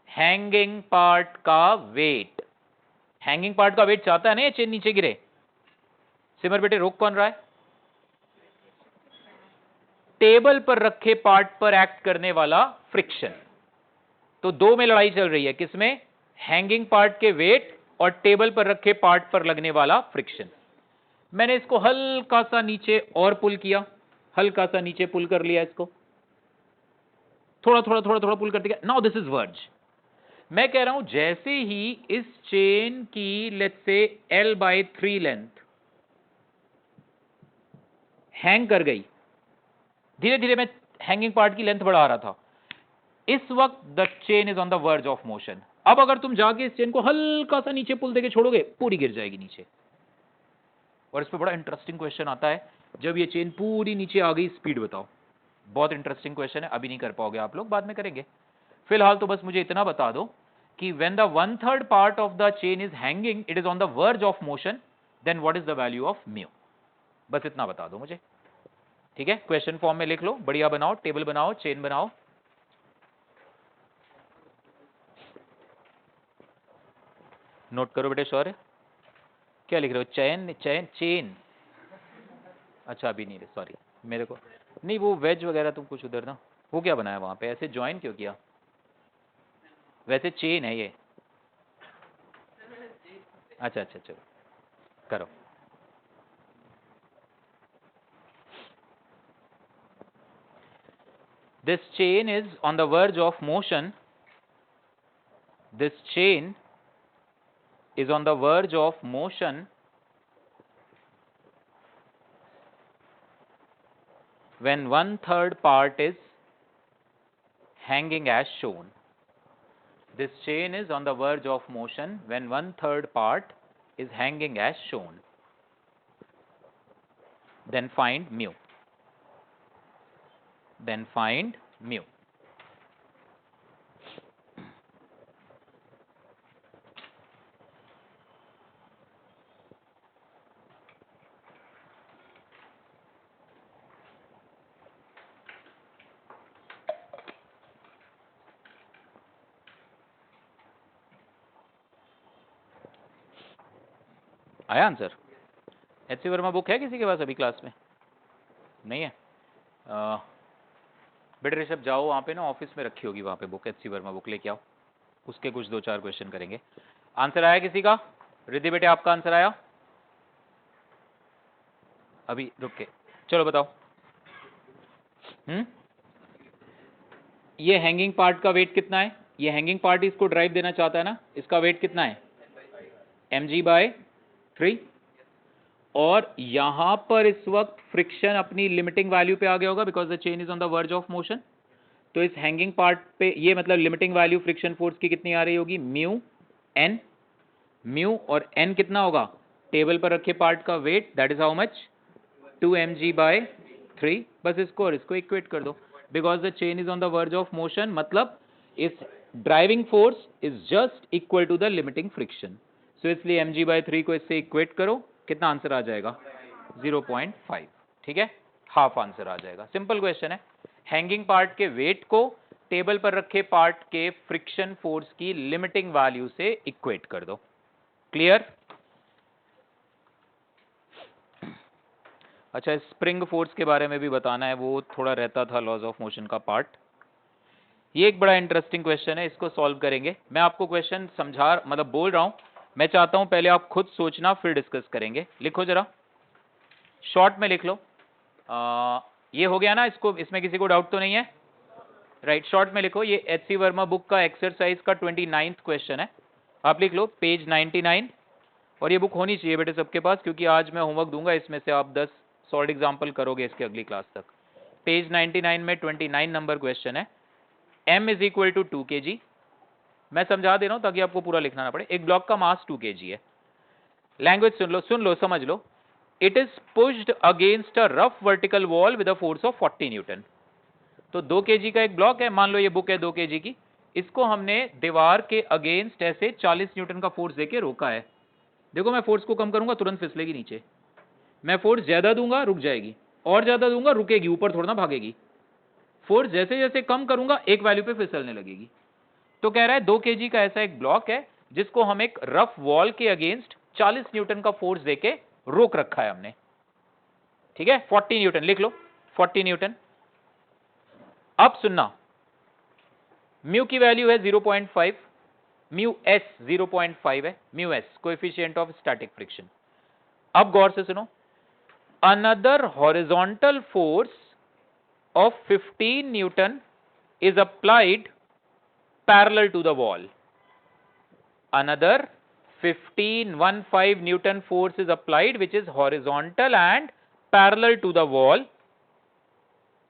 Speaker 1: हैंगिंग पार्ट का वेट। हैंगिंग पार्ट का वेट चाहता है ना ये चेन नीचे गिरे। सिमर बेटे रोक कौन रहा है? टेबल पर रखे पार्ट पर एक्ट करने वाला फ्रिक्शन। तो दो में लड़ाई चल रही है, किसमें? हैंगिंग पार्ट के वेट और टेबल पर रखे पार्ट पर लगने वाला फ्रिक्शन। मैंने इसको हल्का सा नीचे और पुल किया, हल्का सा नीचे पुल कर लिया, इसको थोड़ा थोड़ा थोड़ा थोड़ा पुल कर दिया। Now this is verge. मैं कह रहा हूं जैसे ही इस चेन की let's say L/3 length hang कर गई, धीरे धीरे मैं हैंगिंग पार्ट की लेंथ बढ़ा रहा था, इस वक्त the chain is on the verge of motion. अब अगर तुम जाके इस चेन को हल्का सा नीचे पुल देके छोड़ोगे, पूरी गिर जाएगी नीचे। और इस पे बड़ा इंटरेस्टिंग क्वेश्चन आता है, जब ये चेन पूरी नीचे आ गई स्पीड बताओ। बहुत इंटरेस्टिंग क्वेश्चन है, अभी नहीं कर पाओगे आप लोग, बाद में करेंगे। फिलहाल तो बस मुझे इतना बता दो कि when the 1/3 part of the chain is hanging, it is on the verge of motion, then what is the value of mu? बस इतना बता दो मुझे, ठीक है? क्वेश्चन फॉर्म में लिख लो, बढ़िया बनाओ, टेबल बनाओ, चेन बनाओ। नोट करो बेटे शौर्य, क्या लिख रहे हो? चैन चैन चेन, अच्छा अभी नहीं, सॉरी मेरे को नहीं, वो वेज वगैरह तुम कुछ उधर ना, वो क्या बनाया वहां पे, ऐसे ज्वाइन क्यों किया? वैसे चेन है ये, अच्छा अच्छा चलो करो। This chain is on the verge of motion. This chain is on the verge of motion when 1/3 part is hanging as shown. This chain is on the verge of motion when 1/3 part is hanging as shown. Then find mu. Then find mu. आया answer? एच.सी. Verma book है किसी के पास अभी class में? नहीं है? बेटे ऋषभ जाओ वहाँ पे ना, ऑफिस में रखी होगी वहाँ पे बुक, एच.सी. वर्मा बुक लेके आओ, उसके कुछ 2-4 क्वेश्चन करेंगे। आंसर आया किसी का? रिद्धि बेटे आपका आंसर आया? अभी रुक के, चलो बताओ। ये हैंगिंग पार्ट का वेट कितना है? ये हैंगिंग पार्ट इसको ड्राइव देना चाहता है ना, इसका वेट कितना है? mg/3। और यहां पर इस वक्त फ्रिक्शन अपनी लिमिटिंग वैल्यू पे आ गया होगा, because the chain is on the verge of motion. तो इस हैंगिंग पार्ट पे ये मतलब लिमिटिंग वैल्यू फ्रिक्शन फोर्स की कितनी आ रही होगी? Mu N. म्यू और एन कितना होगा? टेबल पर रखे पार्ट का weight, that is how much? 2mg/3। बस इसको और इसको इक्वेट कर दो, because the chain is on the verge of motion, मतलब इस driving force is just equal to the limiting friction. So इसलिए mg/3 को इससे इक्वेट करो, कितना आंसर आ जाएगा? 0.5। ठीक है, हाफ आंसर आ जाएगा। सिंपल क्वेश्चन है। हैंगिंग पार्ट के वेट को टेबल पर रखे पार्ट के फ्रिक्शन फोर्स की लिमिटिंग वैल्यू से इक्वेट कर दो। क्लियर? अच्छा, स्प्रिंग फोर्स के बारे में भी बताना है, वो थोड़ा रहता था लॉज ऑफ मोशन का पार्ट। ये एक बड़ा इंटरेस्टिंग क्वेश्चन है, इसको सॉल्व करेंगे। मैं आपको क्वेश्चन समझा मतलब बोल रहा हूं, मैं चाहता हूं पहले आप खुद सोचना फिर डिस्कस करेंगे। लिखो जरा, शॉर्ट में लिख लो। ये हो गया ना, इसको इसमें किसी को डाउट तो नहीं है? राइट, शॉर्ट में लिखो। ये एच.सी. वर्मा बुक का एक्सरसाइज का 29th क्वेश्चन है। आप लिख लो पेज 99। और ये बुक होनी चाहिए बेटे सबके पास, क्योंकि आज मैं होमवर्क दूंगा, इसमें से आप 10 सॉल्व एग्जाम्पल करोगे इसके अगली क्लास तक। पेज 99 में 29 नंबर क्वेश्चन है। m is equal to 2 kg। मैं समझा दे रहा हूं ताकि आपको पूरा लिखना ना पड़े। एक ब्लॉक का मास 2 kg है। लैंग्वेज सुन लो समझ लो। It is pushed against a rough vertical wall with a force of 40 newton. तो 2 kg का एक ब्लॉक है, मान लो ये बुक है 2 kg की, इसको हमने दीवार के अगेंस्ट ऐसे 40 न्यूटन का फोर्स देके रोका है। देखो मैं फोर्स को कम करूंगा तुरंत फिसलेगी नीचे, मैं फोर्स ज्यादा दूंगा रुक जाएगी, और ज्यादा दूंगा रुकेगी, ऊपर थोड़ा ना भागेगी। फोर्स जैसे जैसे कम करूंगा एक वैल्यू पे फिसलने लगेगी। तो कह रहा है 2 kg का ऐसा एक ब्लॉक है जिसको हम एक रफ वॉल के अगेंस्ट 40 न्यूटन का फोर्स देके रोक रखा है हमने। ठीक है, 40 न्यूटन लिख लो, 40 न्यूटन। अब सुनना, म्यू की वैल्यू है 0.5, म्यू एस 0.5 है, mu S coefficient of static friction. अब गौर से सुनो, another horizontal force of 15 Newton is applied parallel to the wall. Another 15 Newton force is applied which is horizontal and parallel to the wall.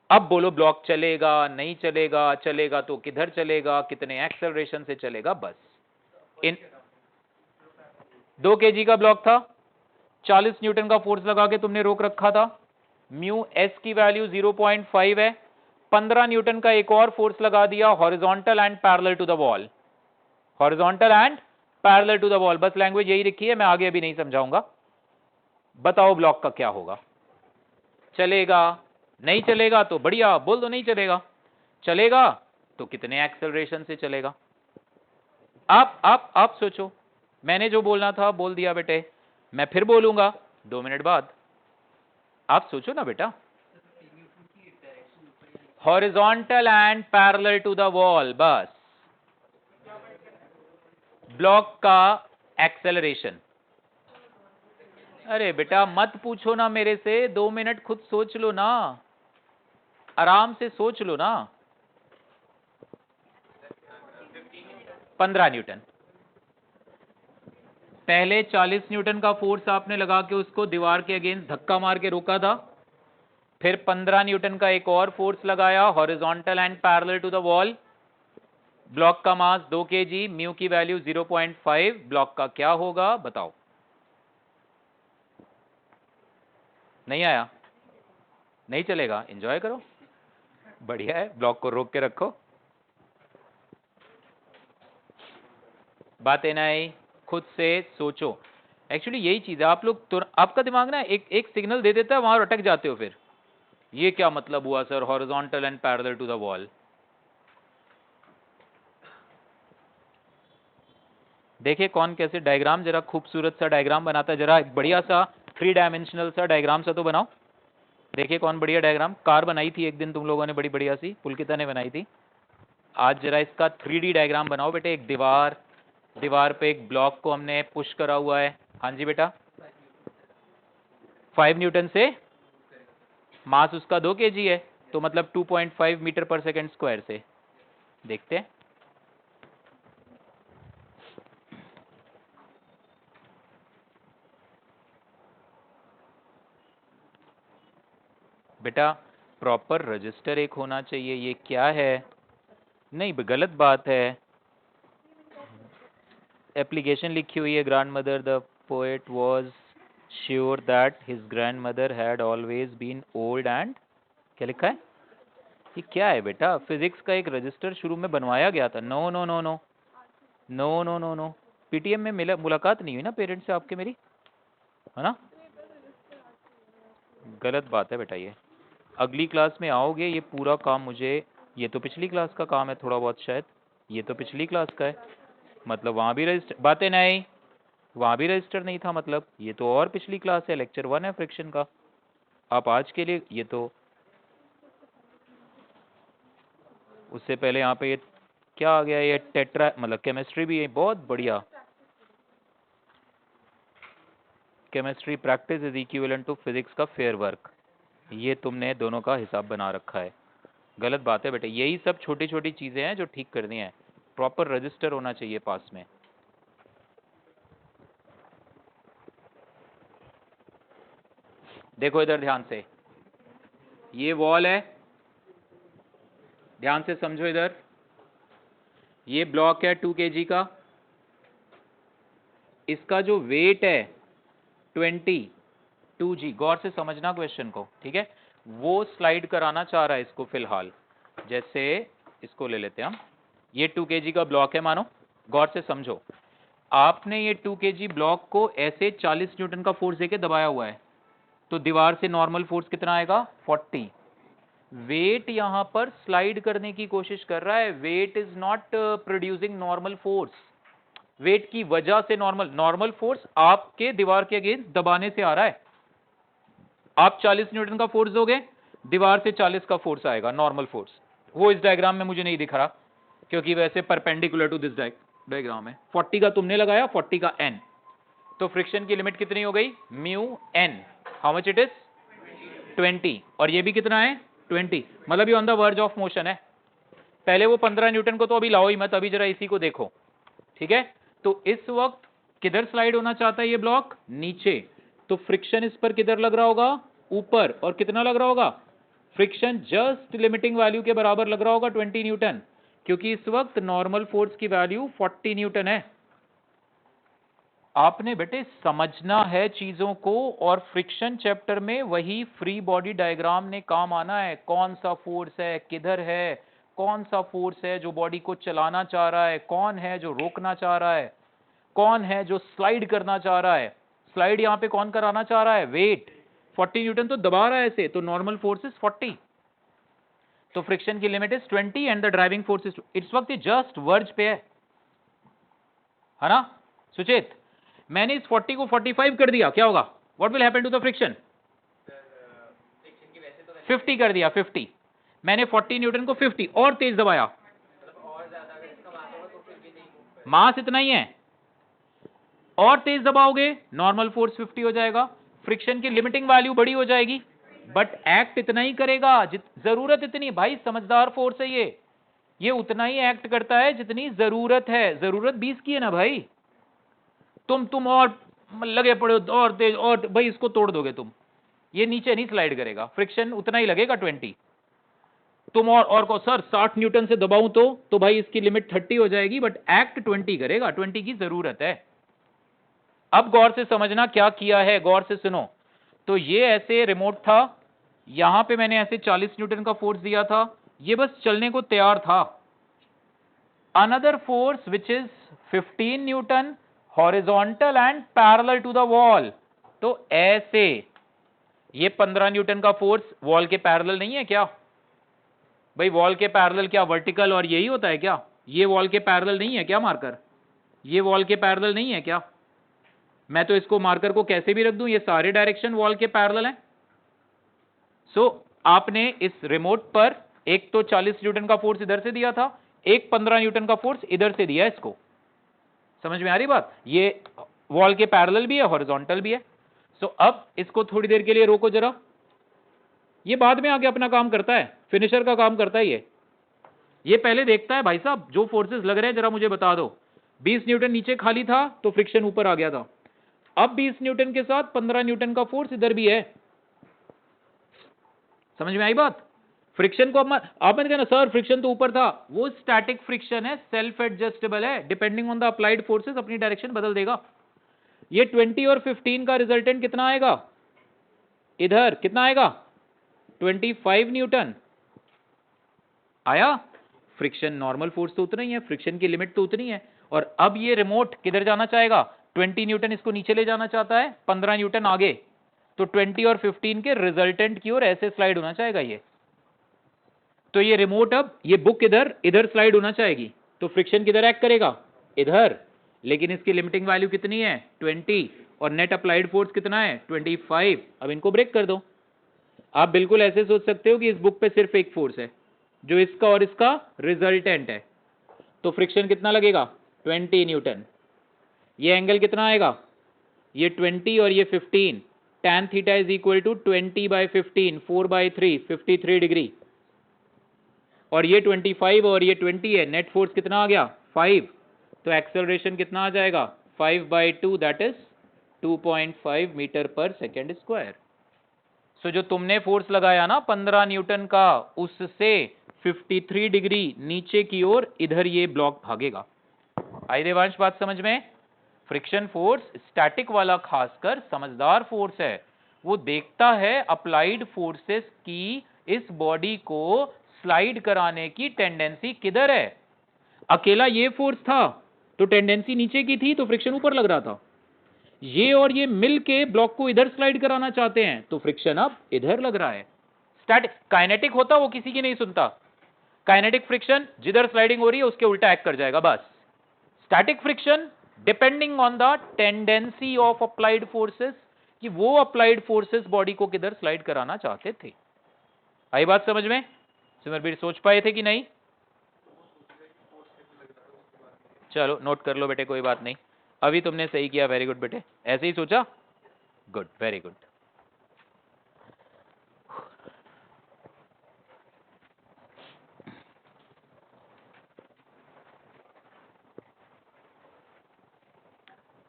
Speaker 1: अब बोलो block चलेगा नहीं चलेगा, चलेगा तो किधर चलेगा, कितने एक्सेलरेशन से चलेगा। बस इन 2 kg का ब्लॉक था, 40 न्यूटन का फोर्स लगा के तुमने रोक रखा था, म्यू एस की वैल्यू 0.5 है, 15 न्यूटन का एक और फोर्स लगा दिया, horizontal and parallel to the wall, horizontal and parallel to the wall. बस लैंग्वेज यही लिखी है, मैं आगे अभी नहीं समझाऊंगा। बताओ ब्लॉक का क्या होगा? चलेगा नहीं चलेगा तो बढ़िया बोल दो नहीं चलेगा, चलेगा तो कितने एक्सेलरेशन से चलेगा। आप सोचो, मैंने जो बोलना था बोल दिया बेटे, मैं फिर बोलूंगा 2 मिनट बाद, आप सोचो ना बेटा। Horizontal and parallel to the wall, बस ब्लॉक का एक्सेलरेशन। अरे बेटा मत पूछो ना मेरे से, 2 मिनट खुद सोच लो ना, आराम से सोच लो ना। 15 न्यूटन, पहले 40 न्यूटन का फोर्स आपने लगा के उसको दीवार के अगेंस्ट धक्का मार के रोका था, फिर 15 न्यूटन का एक और फोर्स लगाया, horizontal and parallel to the wall. Block का मास 2 kg, म्यू की वैल्यू 0.5, ब्लॉक का क्या होगा बताओ? नहीं आया? नहीं चलेगा, एंजॉय करो, बढ़िया है, ब्लॉक को रोक के रखो। बातें नहीं, खुद से सोचो। एक्चुअली यही चीज है, आप लोग तो आपका दिमाग ना एक सिग्नल दे देता है, वहां अटक जाते हो। फिर ये क्या मतलब हुआ sir, horizontal and parallel to the wall? देखिए कौन कैसे डायग्राम, जरा खूबसूरत सा डायग्राम बनाता है, जरा एक बढ़िया सा 3 डायमेंशनल सा डायग्राम सा तो बनाओ। देखिए कौन बढ़िया डायग्राम, कार बनाई थी एक दिन तुम लोगों ने बड़ी बढ़िया सी, पुलकिता ने बनाई थी। आज जरा इसका 3D डायग्राम बनाओ बेटे। एक दीवार पे एक ब्लॉक को हमने पुश करा हुआ है। हाँ जी बेटा, 5 न्यूटन से, मास उसका 2 kg है, तो मतलब 2.5 मीटर पर सेकेंड स्क्वायर से। देखते हैं बेटा, प्रॉपर रजिस्टर एक होना चाहिए। ये क्या है? नहीं गलत बात है, एप्लीकेशन लिखी हुई है, grandmother the poet was sure that his grandmother had always been old and, क्या लिखा है? ये क्या है बेटा? फिजिक्स का एक रजिस्टर शुरू में बनवाया गया था। No no no no no no no no, PTM में मुलाकात नहीं हुई ना पेरेंट्स से आपके मेरी, है ना? गलत बात है बेटा ये। अगली क्लास में आओगे, ये पूरा काम मुझे, ये तो पिछली क्लास का काम है थोड़ा बहुत शायद, ये तो पिछली क्लास का है, मतलब वहाँ भी रजिस्टर, बातें नहीं, वहाँ भी रजिस्टर नहीं था, मतलब ये तो और पिछली क्लास है, लेक्चर 1 है फ्रिक्शन का। आप आज के लिए ये तो उससे पहले यहाँ पे ये क्या आ गया, ये टेट्रा, मतलब केमिस्ट्री भी है, बहुत बढ़िया। Chemistry practice is equivalent to physics का फेयर वर्क, ये तुमने दोनों का हिसाब बना रखा है। गलत बात है बेटे, यही सब छोटी छोटी चीजें हैं जो ठीक करनी है। प्रॉपर रजिस्टर होना चाहिए पास में। देखो इधर ध्यान से, ये वॉल है, ध्यान से समझो इधर, ये ब्लॉक है 2 kg का, इसका जो वेट है 22g, गौर से समझना क्वेश्चन को, ठीक है। वो स्लाइड कराना चाह रहा है इसको फिलहाल, जैसे इसको ले लेते हैं हम, ये 2 kg का ब्लॉक है मानो, गौर से समझो। आपने ये 2 kg ब्लॉक को ऐसे 40 न्यूटन का फोर्स देके दबाया हुआ है, तो दीवार से नॉर्मल फोर्स कितना आएगा 40। वेट यहां पर स्लाइड करने की कोशिश कर रहा है, weight is not producing normal force, weight की वजह से नॉर्मल फोर्स आपके दीवार के अगेंस्ट दबाने से आ रहा है। आप 40 न्यूटन का फोर्स दोगे, दीवार से 40 का फोर्स आएगा, नॉर्मल फोर्स। वो इस डायग्राम में मुझे नहीं दिख रहा, क्योंकि वैसे परपेंडिकुलर टू दिस डायग्राम है। 40 का तुमने लगाया, 40 का n, तो फ्रिक्शन की लिमिट कितनी हो गई, mu n, how much it is 20, और ये भी कितना है 20, मतलब ये on the verge of motion है। पहले वो 15 न्यूटन को तो अभी लाओ ही मत, अभी जरा इसी को देखो, ठीक है। तो इस वक्त किधर स्लाइड होना चाहता है ये ब्लॉक, नीचे, तो फ्रिक्शन इस पर किधर लग रहा होगा, ऊपर, और कितना लग रहा होगा, फ्रिक्शन जस्ट लिमिटिंग वैल्यू के बराबर लग रहा होगा 20 न्यूटन, क्योंकि इस वक्त नॉर्मल फोर्स की वैल्यू 40 न्यूटन है। आपने बेटे समझना है चीजों को, और फ्रिक्शन चैप्टर में वही फ्री बॉडी डायग्राम ने काम आना है, कौन सा फोर्स है, किधर है, कौन सा फोर्स है जो बॉडी को चलाना चाह रहा है, कौन है जो रोकना चाह रहा है, कौन है जो स्लाइड करना चाह रहा है। स्लाइड यहां पे कौन कराना चाह रहा है, वेट 40 न्यूटन तो दबा रहा है ऐसे, तो नॉर्मल फोर्स इज 40, तो फ्रिक्शन की limit is 20 and the driving force is, इस वक्त जस्ट वर्ज पे है ना सुचेत। मैंने इस 40 को 45 कर दिया, क्या होगा, what will happen to the friction, 50 कर दिया, 50, मैंने 40 न्यूटन को 50 और तेज दबाया, मास इतना ही है, और तेज दबाओगे नॉर्मल फोर्स 50 हो जाएगा, फ्रिक्शन की लिमिटिंग वैल्यू बड़ी हो जाएगी, बट एक्ट इतना ही करेगा, जरूरत इतनी, भाई समझदार फोर्स है ये उतना ही एक्ट करता है जितनी जरूरत है, जरूरत 20 की है ना भाई, तुम और लगे पड़े हो और तेज, और भाई इसको तोड़ दोगे तुम, ये नीचे नहीं स्लाइड करेगा, फ्रिक्शन उतना ही लगेगा 20, तुम और को सर 60 न्यूटन से दबाऊं तो भाई इसकी लिमिट 30 हो जाएगी, बट एक्ट 20 करेगा, 20 की जरूरत है। अब गौर से समझना क्या किया है, गौर से सुनो। तो ये ऐसे रिमोट था, यहां पे मैंने ऐसे 40 न्यूटन का फोर्स दिया था, ये बस चलने को तैयार था। Another force which is 15 newton horizontal and parallel to the wall, तो ऐसे ये 15 न्यूटन का फोर्स वॉल के पैरेलल नहीं है क्या भाई, वॉल के पैरेलल क्या वर्टिकल और यही होता है क्या, ये वॉल के पैरेलल नहीं है क्या मार्कर, ये वॉल के पैरेलल नहीं है क्या, मैं तो इसको मार्कर को कैसे भी रख दूं, ये सारे डायरेक्शन वॉल के पैरेलल हैं। सो आपने इस रिमोट पर एक तो 40 न्यूटन का फोर्स इधर से दिया था, एक 15 न्यूटन का फोर्स इधर से दिया, इसको समझ में आ रही बात, ये वॉल के पैरेलल भी है, हॉरिजॉन्टल भी है। सो अब इसको थोड़ी देर के लिए रोको जरा, ये बाद में आके अपना काम करता है, फिनिशर का काम करता है ये पहले देखता है भाई साहब जो फोर्सेस लग रहे हैं जरा मुझे बता दो। 20 न्यूटन नीचे खाली था तो फ्रिक्शन ऊपर आ गया था, अब 20 न्यूटन के साथ 15 न्यूटन का फोर्स इधर भी है, समझ में आई बात। फ्रिक्शन को आप मैंने कहना सर फ्रिक्शन तो ऊपर था, वो स्टैटिक फ्रिक्शन है, सेल्फ एडजस्टेबल है, depending on the applied forces अपनी डायरेक्शन बदल देगा। ये 20 और 15 का रिजल्टेंट कितना आएगा, इधर कितना आएगा 25 न्यूटन आया। फ्रिक्शन नॉर्मल फोर्स तो उतना ही है, फ्रिक्शन की लिमिट तो उतनी है, और अब ये रिमोट किधर जाना चाहेगा, 20 न्यूटन इसको नीचे ले जाना चाहता है, 15 न्यूटन आगे, तो 20 और 15 के रिजल्टेंट की ओर ऐसे स्लाइड होना चाहेगा ये। तो ये रिमोट अब ये बुक इधर स्लाइड होना चाहेगी, तो फ्रिक्शन किधर एक्ट करेगा, इधर, लेकिन इसकी लिमिटिंग वैल्यू कितनी है 20, और नेट अप्लाइड फोर्स कितना है 25। अब इनको ब्रेक कर दो, आप बिल्कुल ऐसे सोच सकते हो कि इस बुक पे सिर्फ एक फोर्स है, जो इसका और इसका रिजल्टेंट है। तो फ्रिक्शन कितना लगेगा 20 न्यूटन। ये एंगल कितना आएगा, ये 20 और ये 15, tan theta is equal to 20/15, 4/3, 53 degree. और ये 25 और ये 20 है, नेट फोर्स कितना आ गया 5, तो एक्सेलरेशन कितना आ जाएगा 5/2, दैट इज 2.5 मीटर पर सेकेंड स्क्वायर। सो जो तुमने फोर्स लगाया ना 15 न्यूटन का, उससे 53 डिग्री नीचे की ओर इधर ये ब्लॉक भागेगा। आई देवांश बात समझ में? फ्रिक्शन फोर्स स्टैटिक वाला खासकर समझदार फोर्स है, वो देखता है अप्लाइड फोर्सेस की इस बॉडी को स्लाइड कराने की टेंडेंसी किधर है। अकेला ये फोर्स था तो टेंडेंसी नीचे की थी, तो फ्रिक्शन ऊपर लग रहा था। ये और ये मिल के ब्लॉक को इधर स्लाइड कराना चाहते हैं, तो फ्रिक्शन अब इधर लग रहा है। स्टैटिक काइनेटिक होता वो किसी की नहीं सुनता। काइनेटिक फ्रिक्शन जिधर स्लाइडिंग हो रही है उसके उल्टा एक्ट कर जाएगा बस। Static friction depending on the tendency of applied forces, कि वो अप्लाइड फोर्सेस बॉडी को किधर स्लाइड कराना चाहते थे। आई बात समझ में? सिमरबीर सोच पाए थे कि नहीं? चलो नोट कर लो बेटे, कोई बात नहीं। अभी तुमने सही किया, वेरी गुड बेटे। ऐसे ही सोचा, गुड, वेरी गुड।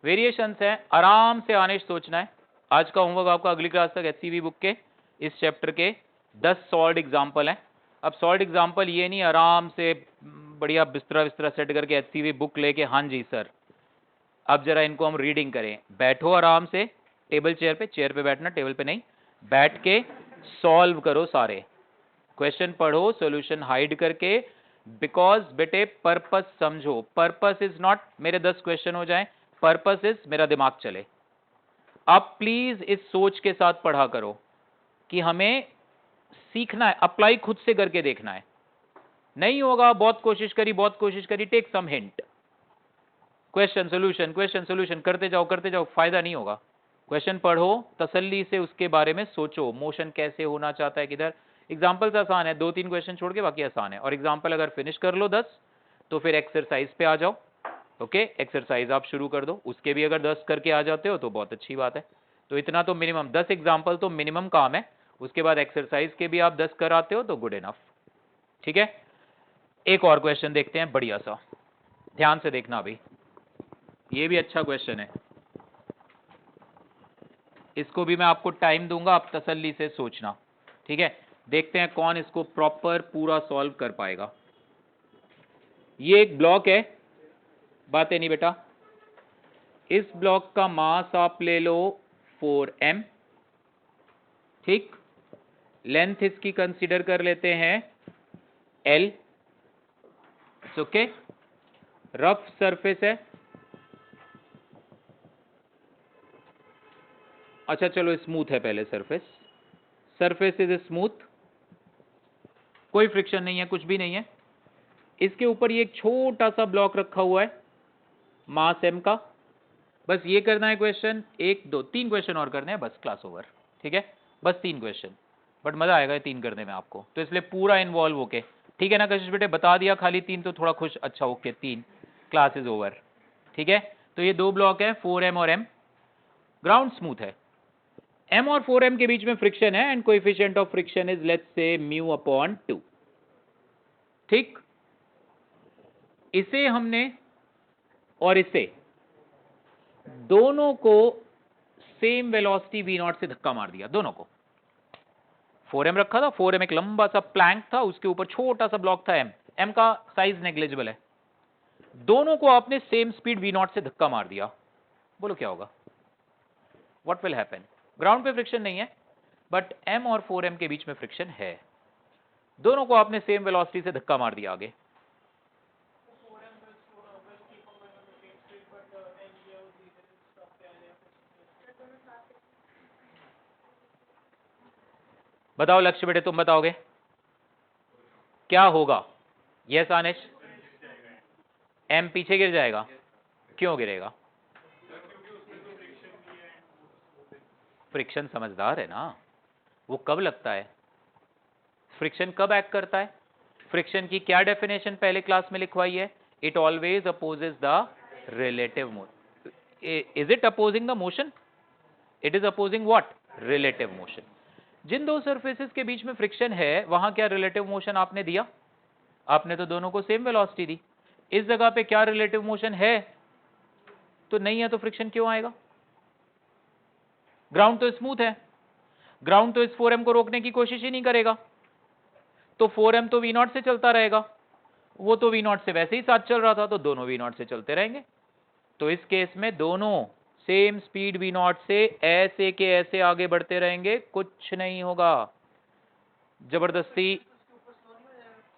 Speaker 1: वेरिएशंस है, आराम से आने सोचना है। आज का होमवर्क आपका अगली क्लास तक एचसीवी बुक के इस चैप्टर के 10 सॉल्व्ड एग्जाम्पल हैं। अब सॉल्व्ड एग्जाम्पल ये नहीं आराम से बढ़िया बिस्तरा सेट करके एचसीवी बुक लेके हाँ जी सर अब जरा इनको हम रीडिंग करें। बैठो आराम से टेबल चेयर पे बैठना, टेबल पे नहीं। बैठ के सॉल्व करो सारे क्वेश्चन, पढ़ो सॉल्यूशन हाइड करके। बिकॉज बेटे पर्पस समझो, पर्पस इज नॉट मेरे 10 क्वेश्चन हो जाएं, पर्पस इज मेरा दिमाग चले। आप प्लीज इस सोच के साथ पढ़ा करो कि हमें सीखना है, अप्लाई खुद से करके देखना है। नहीं होगा, बहुत कोशिश करी, take some hint. Question solution करते जाओ, फायदा नहीं होगा। क्वेश्चन पढ़ो, तसल्ली से उसके बारे में सोचो, मोशन कैसे होना चाहता है किधर। एग्जाम्पल्स आसान है, 2-3 क्वेश्चन छोड़ के बाकी आसान है। और एग्जाम्पल अगर फिनिश कर लो 10 तो फिर एक्सरसाइज पे आ जाओ। ओके, एक्सरसाइज आप शुरू कर दो, उसके भी अगर 10 करके आ जाते हो तो बहुत अच्छी बात है। तो इतना तो मिनिमम 10 एग्जाम्पल तो मिनिमम काम है। उसके बाद एक्सरसाइज के भी आप 10 कराते हो तो गुड इनफ। ठीक है, एक और क्वेश्चन देखते हैं बढ़िया सा, ध्यान से देखना। अभी ये भी अच्छा क्वेश्चन है, इसको भी मैं आपको टाइम दूंगा, आप तसल्ली से सोचना। ठीक है, देखते हैं कौन इसको प्रॉपर पूरा सॉल्व कर पाएगा। ये एक ब्लॉक है, बातें नहीं बेटा। इस ब्लॉक का मास आप ले लो 4m। ठीक, लेंथ इसकी कंसीडर कर लेते हैं l। ओके, रफ सरफेस है। अच्छा चलो स्मूथ है पहले सरफेस इज स्मूथ, कोई फ्रिक्शन नहीं है, कुछ भी नहीं है। इसके ऊपर ये एक छोटा सा ब्लॉक रखा हुआ है मास m का। बस ये करना है क्वेश्चन, 1 2 3 क्वेश्चन और करने हैं, बस क्लास ओवर। ठीक है, बस 3 क्वेश्चन, बट मजा आएगा 3 करने में आपको, तो इसलिए पूरा इन्वॉल्व होके। ठीक है ना कशिश बेटे, बता दिया खाली 3 तो थोड़ा खुश, अच्छा ओके 3, क्लास इज ओवर। ठीक है, तो ये 2 ब्लॉक है 4m और m, ग्राउंड स्मूथ है। m और 4m के बीच में फ्रिक्शन है and coefficient of friction is let's say μ/2। ठीक, इसे हमने और इसे दोनों को सेम वेलोसिटी v0 से धक्का मार दिया, दोनों को। 4m रखा था, 4m एक लंबा सा प्लैंक था, उसके ऊपर छोटा सा ब्लॉक था m का साइज नेग्लिजिबल है। दोनों को आपने सेम स्पीड v0 से धक्का मार दिया, बोलो क्या होगा? What will happen? ग्राउंड पे फ्रिक्शन नहीं है, बट m और 4m के बीच में फ्रिक्शन है। दोनों को आपने सेम वेलोसिटी से धक्का मार दिया आगे। बताओ लक्ष्य बेटे, तुम बताओगे क्या होगा? यस आनिश, m पीछे गिर जाएगा। क्यों गिरेगा? फ्रिक्शन समझदार है ना, वो कब लगता है, फ्रिक्शन कब एक्ट करता है? फ्रिक्शन की क्या डेफिनेशन पहले क्लास में लिखवाई है? It always opposes the relative motion. Is it opposing the motion? It is opposing what? Relative motion. जिन दो सरफेसेस के बीच में फ्रिक्शन है वहां क्या रिलेटिव मोशन आपने दिया? आपने तो दोनों को सेम वेलोसिटी दी. इस जगह पे क्या रिलेटिव मोशन है? तो नहीं है, तो फ्रिक्शन क्यों आएगा? ग्राउंड तो स्मूथ है, ग्राउंड तो इस 4m को रोकने की कोशिश ही नहीं करेगा, तो 4m तो V0 से चलता रहेगा. वो तो V0 से वैसे ही साथ चल रहा था, तो दोनों V0 से चलते रहेंगे. तो इस केस में दोनों सेम स्पीड V0 से ऐसे के ऐसे आगे बढ़ते रहेंगे, कुछ नहीं होगा. जबरदस्ती,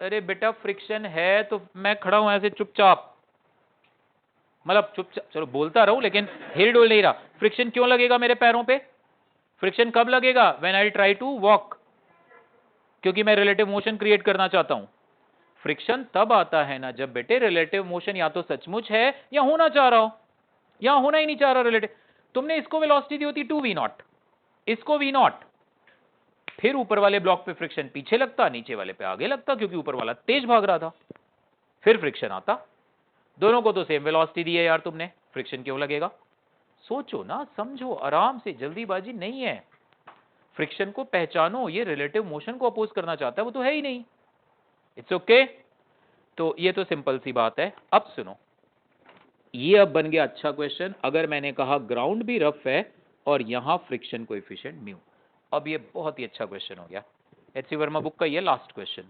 Speaker 1: अरे बेटा फ्रिक्शन है तो मैं खड़ा हूं ऐसे चुपचाप, मतलब चुपचाप, चलो बोलता रहूं लेकिन हिल डुल नहीं रहा. फ्रिक्शन क्यों लगेगा मेरे पैरों पे? फ्रिक्शन कब लगेगा? When I try to walk, क्योंकि मैं रिलेटिव मोशन क्रिएट करना चाहता हूं. फ्रिक्शन तब आता है ना जब बेटे रिलेटिव मोशन या तो सचमुच है या होना चाह रहा हो, या होना ही नहीं चाह रहा रिलेटिव. तुमने इसको वेलोसिटी दी होती 2v0, इसको v0, फिर ऊपर वाले ब्लॉक पे फ्रिक्शन पीछे लगता, नीचे वाले पे आगे लगता, क्योंकि ऊपर वाला तेज भाग रहा था. फिर फ्रिक्शन आता. दोनों को तो सेम वेलोसिटी दी है यार तुमने, फ्रिक्शन क्यों लगेगा? सोचो ना, समझो आराम से, जल्दीबाजी नहीं है. फ्रिक्शन को पहचानो, ये रिलेटिव मोशन को अपोज करना चाहता है, वो तो है ही नहीं. It's okay. तो ये तो सिंपल सी बात है. अब सुनो, ये अब बन गया अच्छा क्वेश्चन. अगर मैंने कहा ग्राउंड भी रफ है और यहां फ्रिक्शन कोएफिशिएंट म्यू, अब ये बहुत ही अच्छा क्वेश्चन हो गया. एच.सी. वर्मा बुक का ये लास्ट क्वेश्चन.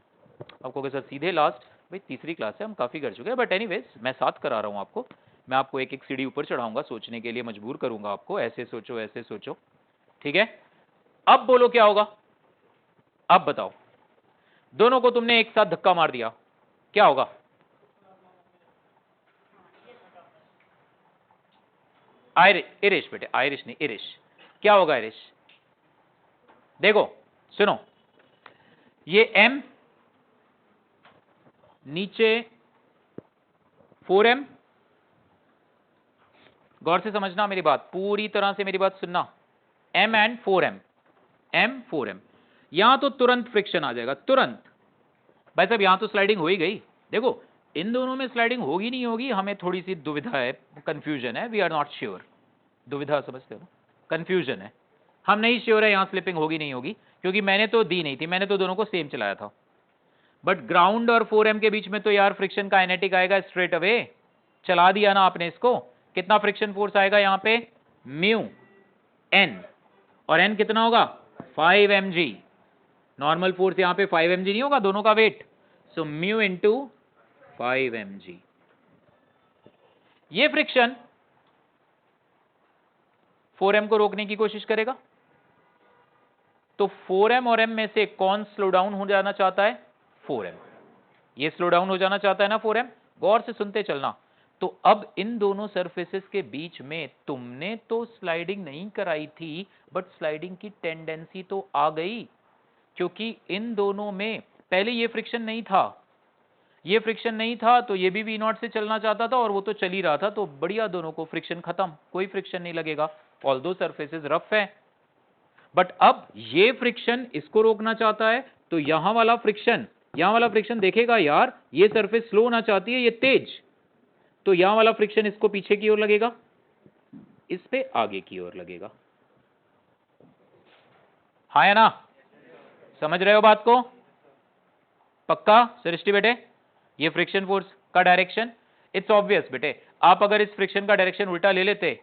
Speaker 1: आपको कहोगे सर सीधे लास्ट? भाई तीसरी क्लास है, हम काफी कर चुके हैं, बट एनीवेज मैं साथ करा रहा हूं आपको. मैं आपको एक एक सीढ़ी ऊपर चढ़ाऊंगा, सोचने के लिए मजबूर करूंगा आपको, ऐसे सोचो ऐसे सोचो. ठीक है, अब बोलो क्या होगा? अब बताओ, दोनों को तुमने एक साथ धक्का मार दिया, क्या होगा? इरिश बेटे, आयरिश नहीं, इरिश. क्या होगा इरिश? देखो सुनो, ये m नीचे 4m, गौर से समझना मेरी बात, पूरी तरह से मेरी बात सुनना. m and 4m, m 4m, यहां तो तुरंत फ्रिक्शन आ जाएगा, तुरंत. भाई साहब यहां तो स्लाइडिंग हो ही गई. देखो इन दोनों में स्लाइडिंग होगी नहीं होगी, हमें थोड़ी सी दुविधा है, कंफ्यूजन है, वी आर नॉट श्योर. दुविधा समझते हो, कंफ्यूजन है, हम नहीं श्योर है यहां स्लिपिंग होगी नहीं होगी, क्योंकि मैंने तो दी नहीं थी, मैंने तो दोनों को सेम चलाया था. बट ग्राउंड और 4m के बीच में तो यार फ्रिक्शन काइनेटिक आएगा स्ट्रेट अवे. चला दिया ना आपने इसको, कितना फ्रिक्शन फोर्स आएगा यहाँ पे? म्यू n, और n कितना होगा? 5 mg. नॉर्मल फोर्स यहाँ पे 5 mg नहीं होगा, दोनों का weight, so mu into 5 mg. ये फ्रिक्शन 4m को रोकने की कोशिश करेगा. तो 4m और m में से कौन स्लो डाउन हो जाना चाहता है? 4m. ये स्लो डाउन हो जाना चाहता है ना 4m. गौर से सुनते चलना. तो अब इन दोनों सरफेसेस के बीच में तुमने तो स्लाइडिंग नहीं कराई थी, बट स्लाइडिंग की टेंडेंसी तो आ गई, क्योंकि इन दोनों में पहले ये फ्रिक्शन नहीं था. ये फ्रिक्शन नहीं था तो ये भी V0 से चलना चाहता था और वो तो चल ही रहा था, तो बढ़िया, दोनों को फ्रिक्शन खत्म, कोई फ्रिक्शन नहीं लगेगा. ऑल दो सरफेसेस रफ है. बट अब ये फ्रिक्शन इसको रोकना चाहता है, तो यहां वाला फ्रिक्शन देखेगा यार ये सरफेस स्लो होना चाहती है, ये तेज, तो यहां वाला फ्रिक्शन इसको पीछे की ओर लगेगा, इस पे आगे की ओर लगेगा. हाँ या ना? समझ रहे हो बात को? पक्का सृष्टि बेटे? ये फ्रिक्शन फोर्स का डायरेक्शन, इट्स ऑब्वियस बेटे. आप अगर इस फ्रिक्शन का डायरेक्शन उल्टा ले लेते,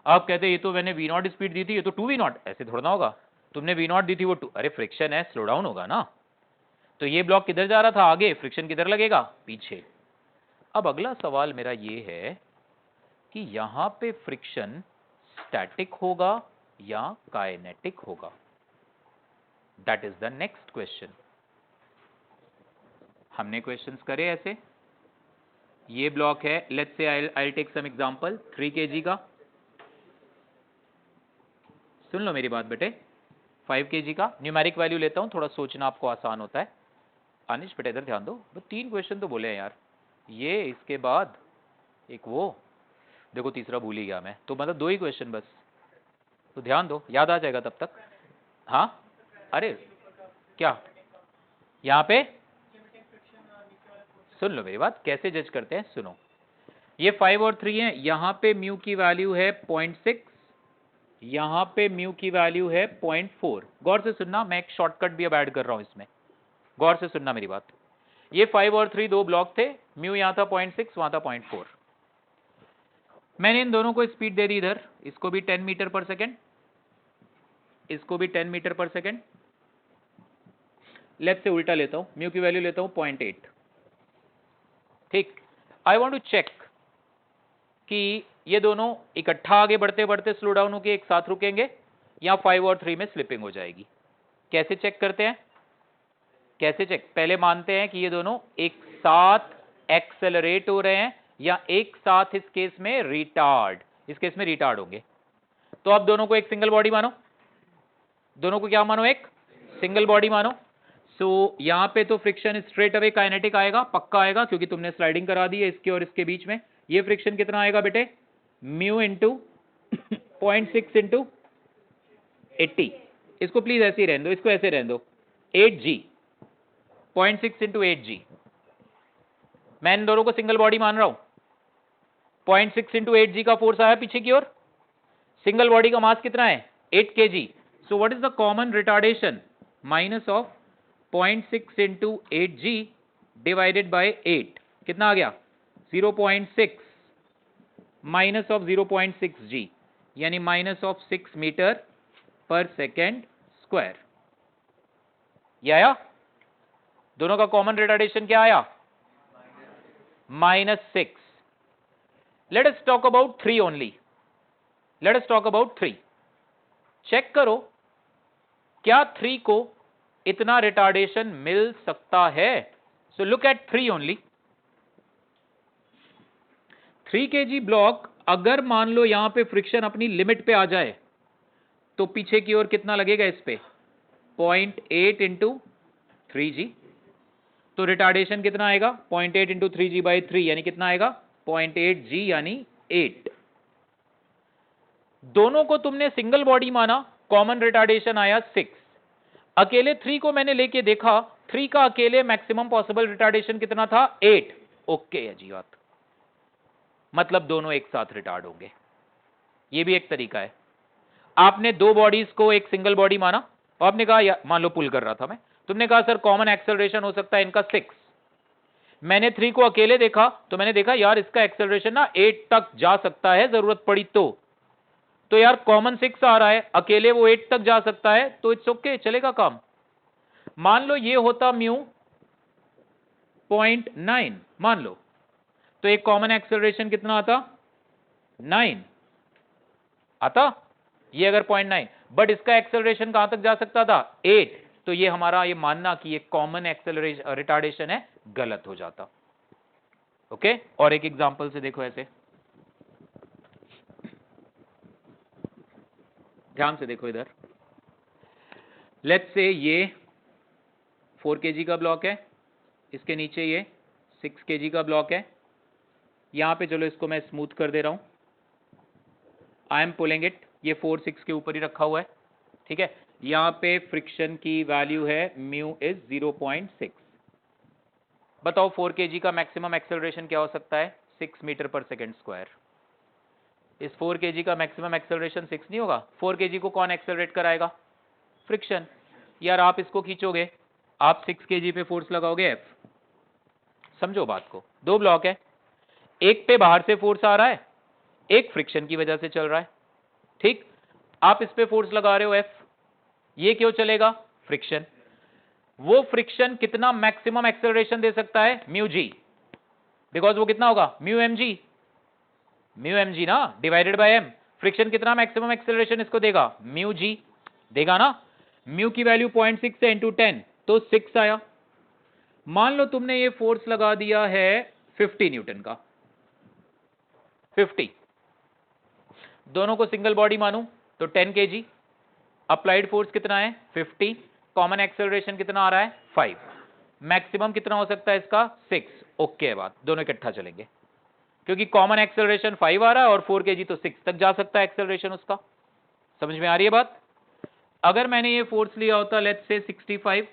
Speaker 1: आप कहते ये तो मैंने V0 स्पीड दी थी, ये तो 2v0, ऐसे थोड़ा ना होगा. तुमने V0 दी थी, वो 2, अरे फ्रिक्शन है, स्लो डाउन होगा ना. तो ये ब्लॉक किधर जा रहा था? आगे. फ्रिक्शन किधर लगेगा? पीछे. अब अगला सवाल मेरा ये है कि यहां पे फ्रिक्शन स्टैटिक होगा या काइनेटिक होगा? That is the next question. हमने क्वेश्चंस करे ऐसे, ये ब्लॉक है, let's say I take some example, 3 kg का. सुन लो मेरी बात बेटे, 5 kg का न्यूमेरिक वैल्यू लेता हूं, थोड़ा सोचना आपको आसान होता है. अनिश बेटे इधर ध्यान दो, 3 क्वेश्चन तो बोले हैं यार. ये इसके बाद एक वो, देखो तीसरा भूल ही गया मैं, तो मतलब 2 ही क्वेश्चन बस, तो ध्यान दो, याद आ जाएगा तब तक. हाँ, अरे क्या यहाँ पे सुन लो मेरी बात, कैसे जज करते हैं सुनो। ये 5 और 3 है, यहां पे म्यू की वैल्यू है 0.6, यहां पे म्यू की वैल्यू है 0.4। गौर से सुनना, मैं एक शॉर्टकट भी अब ऐड कर रहा हूं इसमें, गौर से सुनना मेरी बात। ये 5 और 3 दो ब्लॉक थे, म्यू यहां था 0.6, वहां था 0.4। मैंने इन दोनों को स्पीड दे दी इधर, इसको भी 10 मीटर पर सेकेंड, इसको भी 10 मीटर पर सेकेंड। लेफ्ट से उल्टा लेता हूं, म्यू की वैल्यू लेता हूं 0.8। ठीक, आई वांट टू चेक कि ये दोनों इकट्ठा आगे बढ़ते बढ़ते स्लो डाउन होकर एक साथ रुकेंगे या 5 और 3 में स्लिपिंग हो जाएगी। कैसे चेक करते हैं, कैसे चेक, पहले मानते हैं कि ये दोनों एक साथ एक्सेलरेट हो रहे हैं या एक साथ इस केस में रिटार्ड, इस केस में रिटार्ड होंगे। तो अब दोनों को एक सिंगल बॉडी मानो, दोनों को क्या मानो, एक सिंगल बॉडी मानो। सो यहां पे तो फ्रिक्शन स्ट्रेट अवे काइनेटिक आएगा, पक्का आएगा, क्योंकि तुमने स्लाइडिंग करा दी है इसके और इसके बीच में। ये फ्रिक्शन कितना आएगा बेटे, म्यू इंटू 0.6 इंटू 80। इसको प्लीज ऐसे ही रहने दो, इसको ऐसे रहने दो, 8g, 0.6 इंटू 8g। मैं इन दोनों को सिंगल बॉडी मान रहा हूं। 0.6 इंटू 8g का फोर्स आया पीछे की ओर, सिंगल बॉडी का मास कितना है 8 kg। So what is the common retardation, minus of 0.6 into 8g divided by 8, कितना आ गया 0.6 माइनस ऑफ 0.6g, यानी माइनस ऑफ 6 मीटर पर सेकेंड स्क्वायर। ये आया, दोनों का कॉमन रिटार्डेशन क्या आया, -6। Let us talk about 3 only, let us talk about 3। Check करो क्या 3 को इतना रिटार्डेशन मिल सकता है। So look at 3 only. 3 kg block, अगर मान लो यहां पे फ्रिक्शन अपनी लिमिट पे आ जाए तो पीछे की ओर कितना लगेगा इस पे, 0.8 इंटू 3g। तो रिटार्डेशन कितना आएगा, 0.8 इंटू 3g बाई 3, यानी कितना आएगा 0.8g, यानी 8। दोनों को तुमने सिंगल बॉडी माना, कॉमन रिटार्डेशन आया 6। अकेले 3 को मैंने लेके देखा, 3 का अकेले मैक्सिमम पॉसिबल रिटार्डेशन कितना था, 8। ओके अजी बात, मतलब दोनों एक साथ रिटार्ड होंगे। ये भी एक तरीका है। आपने दो बॉडीज को एक सिंगल बॉडी माना और आपने कहा, मान लो पुल कर रहा था मैं, तुमने कहा सर कॉमन एक्सेलरेशन हो सकता है इनका 6। मैंने 3 को अकेले देखा तो मैंने देखा यार इसका एक्सेलरेशन ना 8 तक जा सकता है जरूरत पड़ी तो यार कॉमन 6 आ रहा है, अकेले वो 8 तक जा सकता है, तो इट्स ओके, चलेगा काम। मान लो ये होता म्यू 0.9 मान लो, तो एक कॉमन एक्सेलरेशन कितना आता, 9 आता, ये अगर 0.9, बट इसका एक्सेलरेशन कहां तक जा सकता था, 8। तो ये हमारा ये मानना कि ये कॉमन एक्सेलरेशन रिटार्डेशन है गलत हो जाता। ओके, और एक एग्जांपल से देखो ऐसे, ध्यान से देखो इधर। लेट्स से ये 4 kg का ब्लॉक है, इसके नीचे ये 6 kg का ब्लॉक है। यहां पे चलो इसको मैं स्मूथ कर दे रहा हूं, आई एम पुलिंग इट, ये 4 6 के ऊपर ही रखा हुआ है, ठीक है। यहां पे फ्रिक्शन की वैल्यू है म्यू इज 0.6। बताओ 4 kg का मैक्सिमम एक्सेलरेशन क्या हो सकता है, 6 मीटर पर सेकेंड स्क्वायर। इस 4 kg का मैक्सिमम एक्सेलरेशन 6 नहीं होगा। 4 kg को कौन एक्सेलरेट कराएगा, फ्रिक्शन। यार आप इसको खींचोगे, आप 6 kg पे फोर्स लगाओगे F। समझो बात को, दो ब्लॉक है, एक पे बाहर से फोर्स आ रहा है, एक फ्रिक्शन की वजह से चल रहा है, ठीक। आप इस पे फोर्स लगा रहे हो F, ये क्यों चलेगा, फ्रिक्शन। वो फ्रिक्शन कितना मैक्सिमम एक्सेलरेशन दे सकता है, म्यू जी, बिकॉज वो कितना होगा, म्यू एम जी ना, डिवाइडेड बाय एम। फ्रिक्शन कितना मैक्सिमम एक्सेलरेशन इसको देगा, म्यू जी देगा ना। म्यू की वैल्यू 0.6 है इंटू 10, तो 6 आया। मान लो तुमने ये फोर्स लगा दिया है 50 न्यूटन का, 50। दोनों को सिंगल बॉडी मानूं तो 10 kg, अप्लाइड फोर्स कितना है 50, कॉमन एक्सेलरेशन कितना आ रहा है 5, मैक्सिमम कितना हो सकता है इसका 6। ओके बात, दोनों इकट्ठा चलेंगे क्योंकि कॉमन एक्सेलरेशन 5 आ रहा है और 4 kg तो 6 तक जा सकता है एक्सेलरेशन उसका। समझ में आ रही है बात। अगर मैंने ये फोर्स लिया होता लेट्स से 65,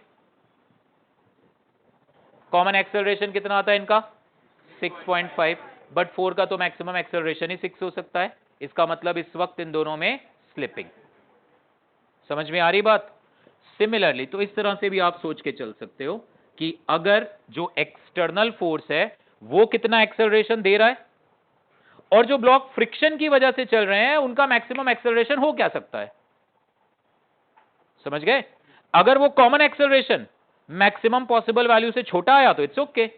Speaker 1: कॉमन एक्सेलरेशन कितना आता है इनका 6.5, बट 4 का तो मैक्सिमम एक्सेलरेशन ही 6 हो सकता है, इसका मतलब इस वक्त इन दोनों में स्लिपिंग। समझ में आ रही बात? सिमिलरली तो इस तरह से भी आप सोच के चल सकते हो कि अगर जो एक्सटर्नल फोर्स है वो कितना एक्सेलरेशन दे रहा है और जो ब्लॉक फ्रिक्शन की वजह से चल रहे हैं उनका मैक्सिमम एक्सेलरेशन हो क्या सकता है। समझ गए? अगर वो common acceleration maximum possible value से छोटा आया तो इट्स ओके,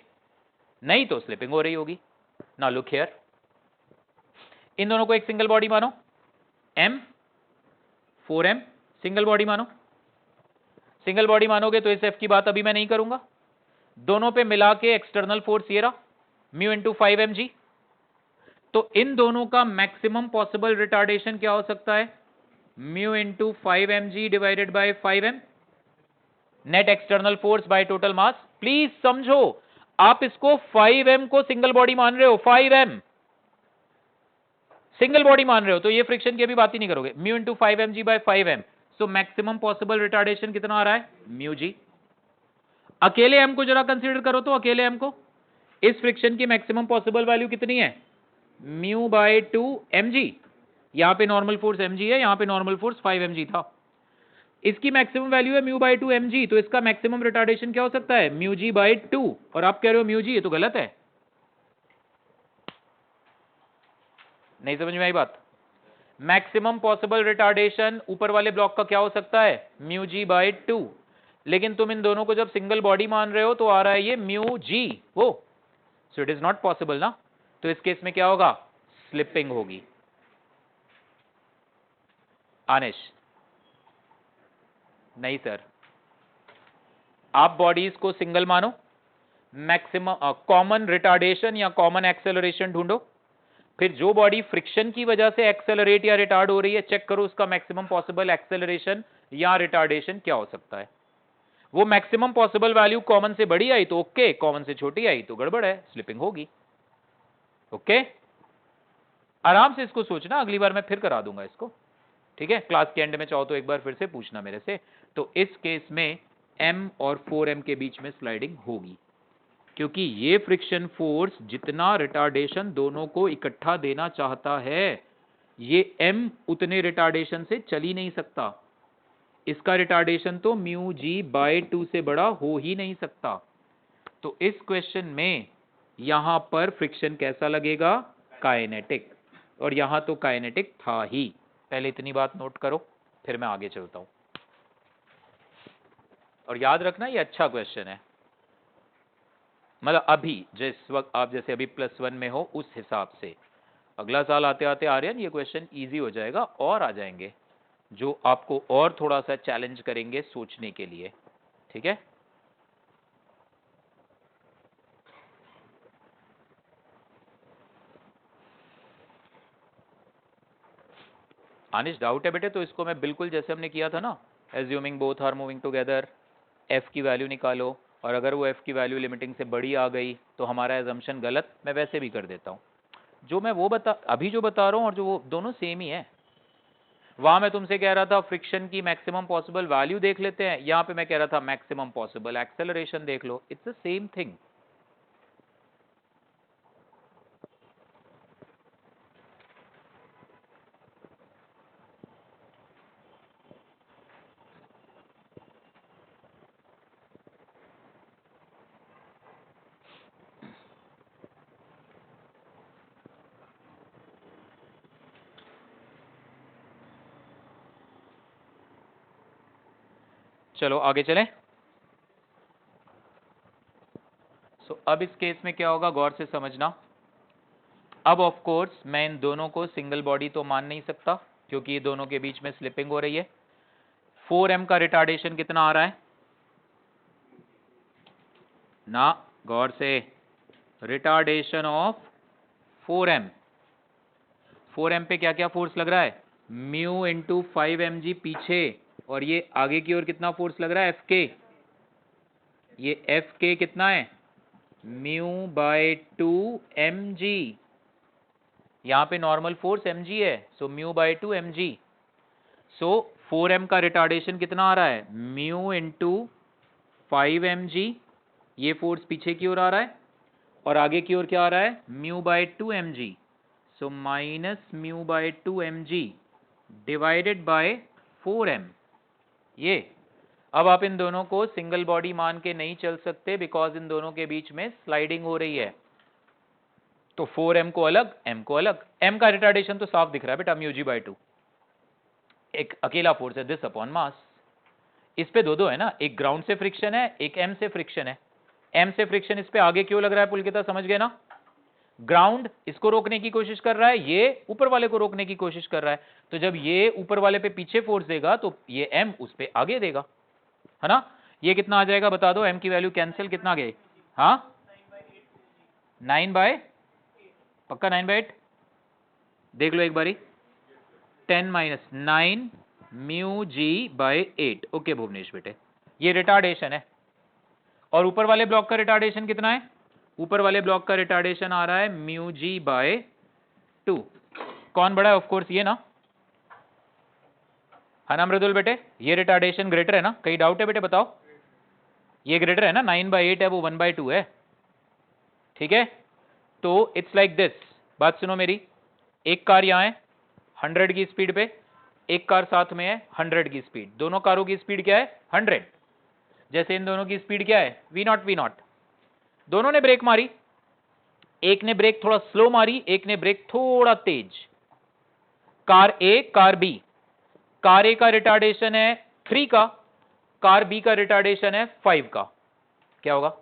Speaker 1: नहीं तो स्लिपिंग हो रही होगी। ना लुक हियर, इन दोनों को एक सिंगल बॉडी मानो, m 4m सिंगल बॉडी मानो। सिंगल बॉडी मानोगे तो इस f की बात अभी मैं नहीं करूंगा। दोनों पे मिला के एक्सटर्नल फोर्स ये रहा म्यू इंटू 5mg। तो इन दोनों का मैक्सिमम पॉसिबल रिटार्डेशन क्या हो सकता है, mu into 5mg divided by 5m, net external force by total mass. Please समझो, आप इसको 5m को सिंगल बॉडी मान रहे हो, 5m सिंगल बॉडी मान रहे हो, तो ये फ्रिक्शन की अभी बात ही नहीं करोगे। Mu into 5mg by 5m, so maximum possible retardation कितना आ रहा है, म्यू जी। अकेले m को जरा कंसीडर करो, तो अकेले m को, इस फ्रिक्शन की मैक्सिमम पॉसिबल वैल्यू कितनी है, म्यू बाय 2mg। यहां पे नॉर्मल फोर्स mg है, यहां पे नॉर्मल फोर्स 5mg था, इसकी मैक्सिमम वैल्यू है म्यू बाय 2mg, तो इसका मैक्सिमम रिटार्डेशन क्या हो सकता है, म्यू जी बाय 2, और आप कह रहे हो म्यू जी, ये तो गलत है। नहीं समझ में आई बात? मैक्सिमम पॉसिबल रिटार्डेशन ऊपर वाले ब्लॉक का क्या हो सकता है, म्यू जी बाय 2, लेकिन तुम इन दोनों को जब सिंगल बॉडी मान रहे हो तो आ रहा है ये म्यू जी वो, so it is not possible ना। तो इस केस में क्या होगा, स्लिपिंग होगी। आनिश नहीं सर, आप बॉडीज को सिंगल मानो, मैक्सिमम कॉमन रिटार्डेशन या कॉमन एक्सेलरेशन ढूंढो, फिर जो बॉडी फ्रिक्शन की वजह से एक्सेलरेट या रिटार्ड हो रही है चेक करो उसका मैक्सिमम पॉसिबल एक्सेलरेशन या रिटार्डेशन क्या हो सकता है। वो मैक्सिमम पॉसिबल वैल्यू कॉमन से बड़ी आई तो ओके, कॉमन से छोटी आई तो गड़बड़ है, स्लिपिंग होगी। ओके, आराम से इसको सोचना, अगली बार मैं फिर करा दूंगा इसको, ठीक है? क्लास के एंड में चाहो तो एक बार फिर से पूछना मेरे से। तो इस केस में m और 4m के बीच में स्लाइडिंग होगी, क्योंकि ये फ्रिक्शन फोर्स जितना रिटार्डेशन दोनों को इकट्ठा देना चाहता है, ये m उतने रिटार्डेशन से चल ही नहीं सकता। इसका रिटार्डेशन तो म्यू जी बाय 2 से बड़ा हो ही नहीं सकता। तो इस क्वेश्चन में यहां पर फ्रिक्शन कैसा लगेगा, काइनेटिक, और यहां तो काइनेटिक था ही। पहले इतनी बात नोट करो, फिर मैं आगे चलता हूं। और याद रखना ये अच्छा क्वेश्चन है, मतलब अभी जिस वक्त आप जैसे अभी +1 में हो उस हिसाब से, अगला साल आते आते आर्यन ये क्वेश्चन इजी हो जाएगा और आ जाएंगे जो आपको और थोड़ा सा चैलेंज करेंगे सोचने के लिए, ठीक है? आनिश डाउट है बेटे, तो इसको मैं बिल्कुल जैसे हमने किया था ना, assuming both are moving together, f की वैल्यू निकालो, और अगर वो f की वैल्यू लिमिटिंग से बड़ी आ गई तो हमारा एजम्पशन गलत, मैं वैसे भी कर देता हूँ। जो मैं वो अभी जो बता रहा हूँ और जो वो दोनों सेम ही है। वहां मैं तुमसे कह रहा था फ्रिक्शन की मैक्सिमम पॉसिबल वैल्यू देख लेते हैं, यहाँ पे मैं कह रहा था मैक्सिमम पॉसिबल एक्सेलरेशन देख लो, इट्स द सेम थिंग। चलो आगे चलें। अब इस केस में क्या होगा, गौर से समझना। अब ऑफ कोर्स मैं इन दोनों को सिंगल बॉडी तो मान नहीं सकता, क्योंकि ये दोनों के बीच में स्लिपिंग हो रही है। 4m का रिटार्डेशन कितना आ रहा है ना, गौर से, रिटार्डेशन ऑफ 4m। 4m पे क्या क्या फोर्स लग रहा है, म्यू इंटू 5mg पीछे, और ये आगे की ओर कितना फोर्स लग रहा है, fk। ये fk कितना है, म्यू बाय 2mg। यहां पे नॉर्मल फोर्स mg है, so mu by 2mg। So 4m का रिटार्डेशन कितना आ रहा है, म्यू इंटू 5mg ये फोर्स पीछे की ओर आ रहा है और आगे की ओर क्या आ रहा है, μ/2mg। So minus μ/2mg divided by 4m। ये अब आप इन दोनों को सिंगल बॉडी मान के नहीं चल सकते, बिकॉज इन दोनों के बीच में स्लाइडिंग हो रही है। तो 4m को अलग, m को अलग। m का रिटार्डेशन तो साफ दिख रहा है बेटा, μg/2। एक अकेला फोर्स है, दिस अपॉन मास। इस पे दो है ना, एक ग्राउंड से फ्रिक्शन है, एक m से फ्रिक्शन है। m से फ्रिक्शन इस पे आगे क्यों लग रहा है पुलकिता, समझ गए ना? ग्राउंड इसको रोकने की कोशिश कर रहा है, ये ऊपर वाले को रोकने की कोशिश कर रहा है। तो जब ये ऊपर वाले पे पीछे फोर्स देगा तो ये m उस पे आगे देगा, है ना? ये कितना आ जाएगा बता दो, m की वैल्यू कैंसिल, कितना आ गए? हाँ 9/8, पक्का 9/8? देख लो एक बारी, 10 - 9 μg/8। ओके भुवनेश बेटे, ये रिटार्डेशन है। और ऊपर वाले ब्लॉक का रिटार्डेशन कितना है? ऊपर वाले ब्लॉक का रिटार्डेशन आ रहा है μg/2। कौन बड़ा है? ऑफकोर्स ये ना, है ना मृदुल बेटे? ये रिटार्डेशन ग्रेटर है ना? कहीं डाउट है बेटे बताओ? ये ग्रेटर है ना, 9/8 है, वो 1/2 है। ठीक है, तो इट्स लाइक दिस। बात सुनो मेरी, एक कार यहाँ है 100 की स्पीड पे, एक कार साथ में है 100 की स्पीड। दोनों कारों की स्पीड क्या है? 100। जैसे इन दोनों की स्पीड क्या है? v0। दोनों ने ब्रेक मारी, एक ने ब्रेक थोड़ा स्लो मारी, एक ने ब्रेक थोड़ा तेज। कार ए, कार बी। कार ए का रिटार्डेशन है 3 का, कार बी का रिटार्डेशन है 5 का। क्या होगा?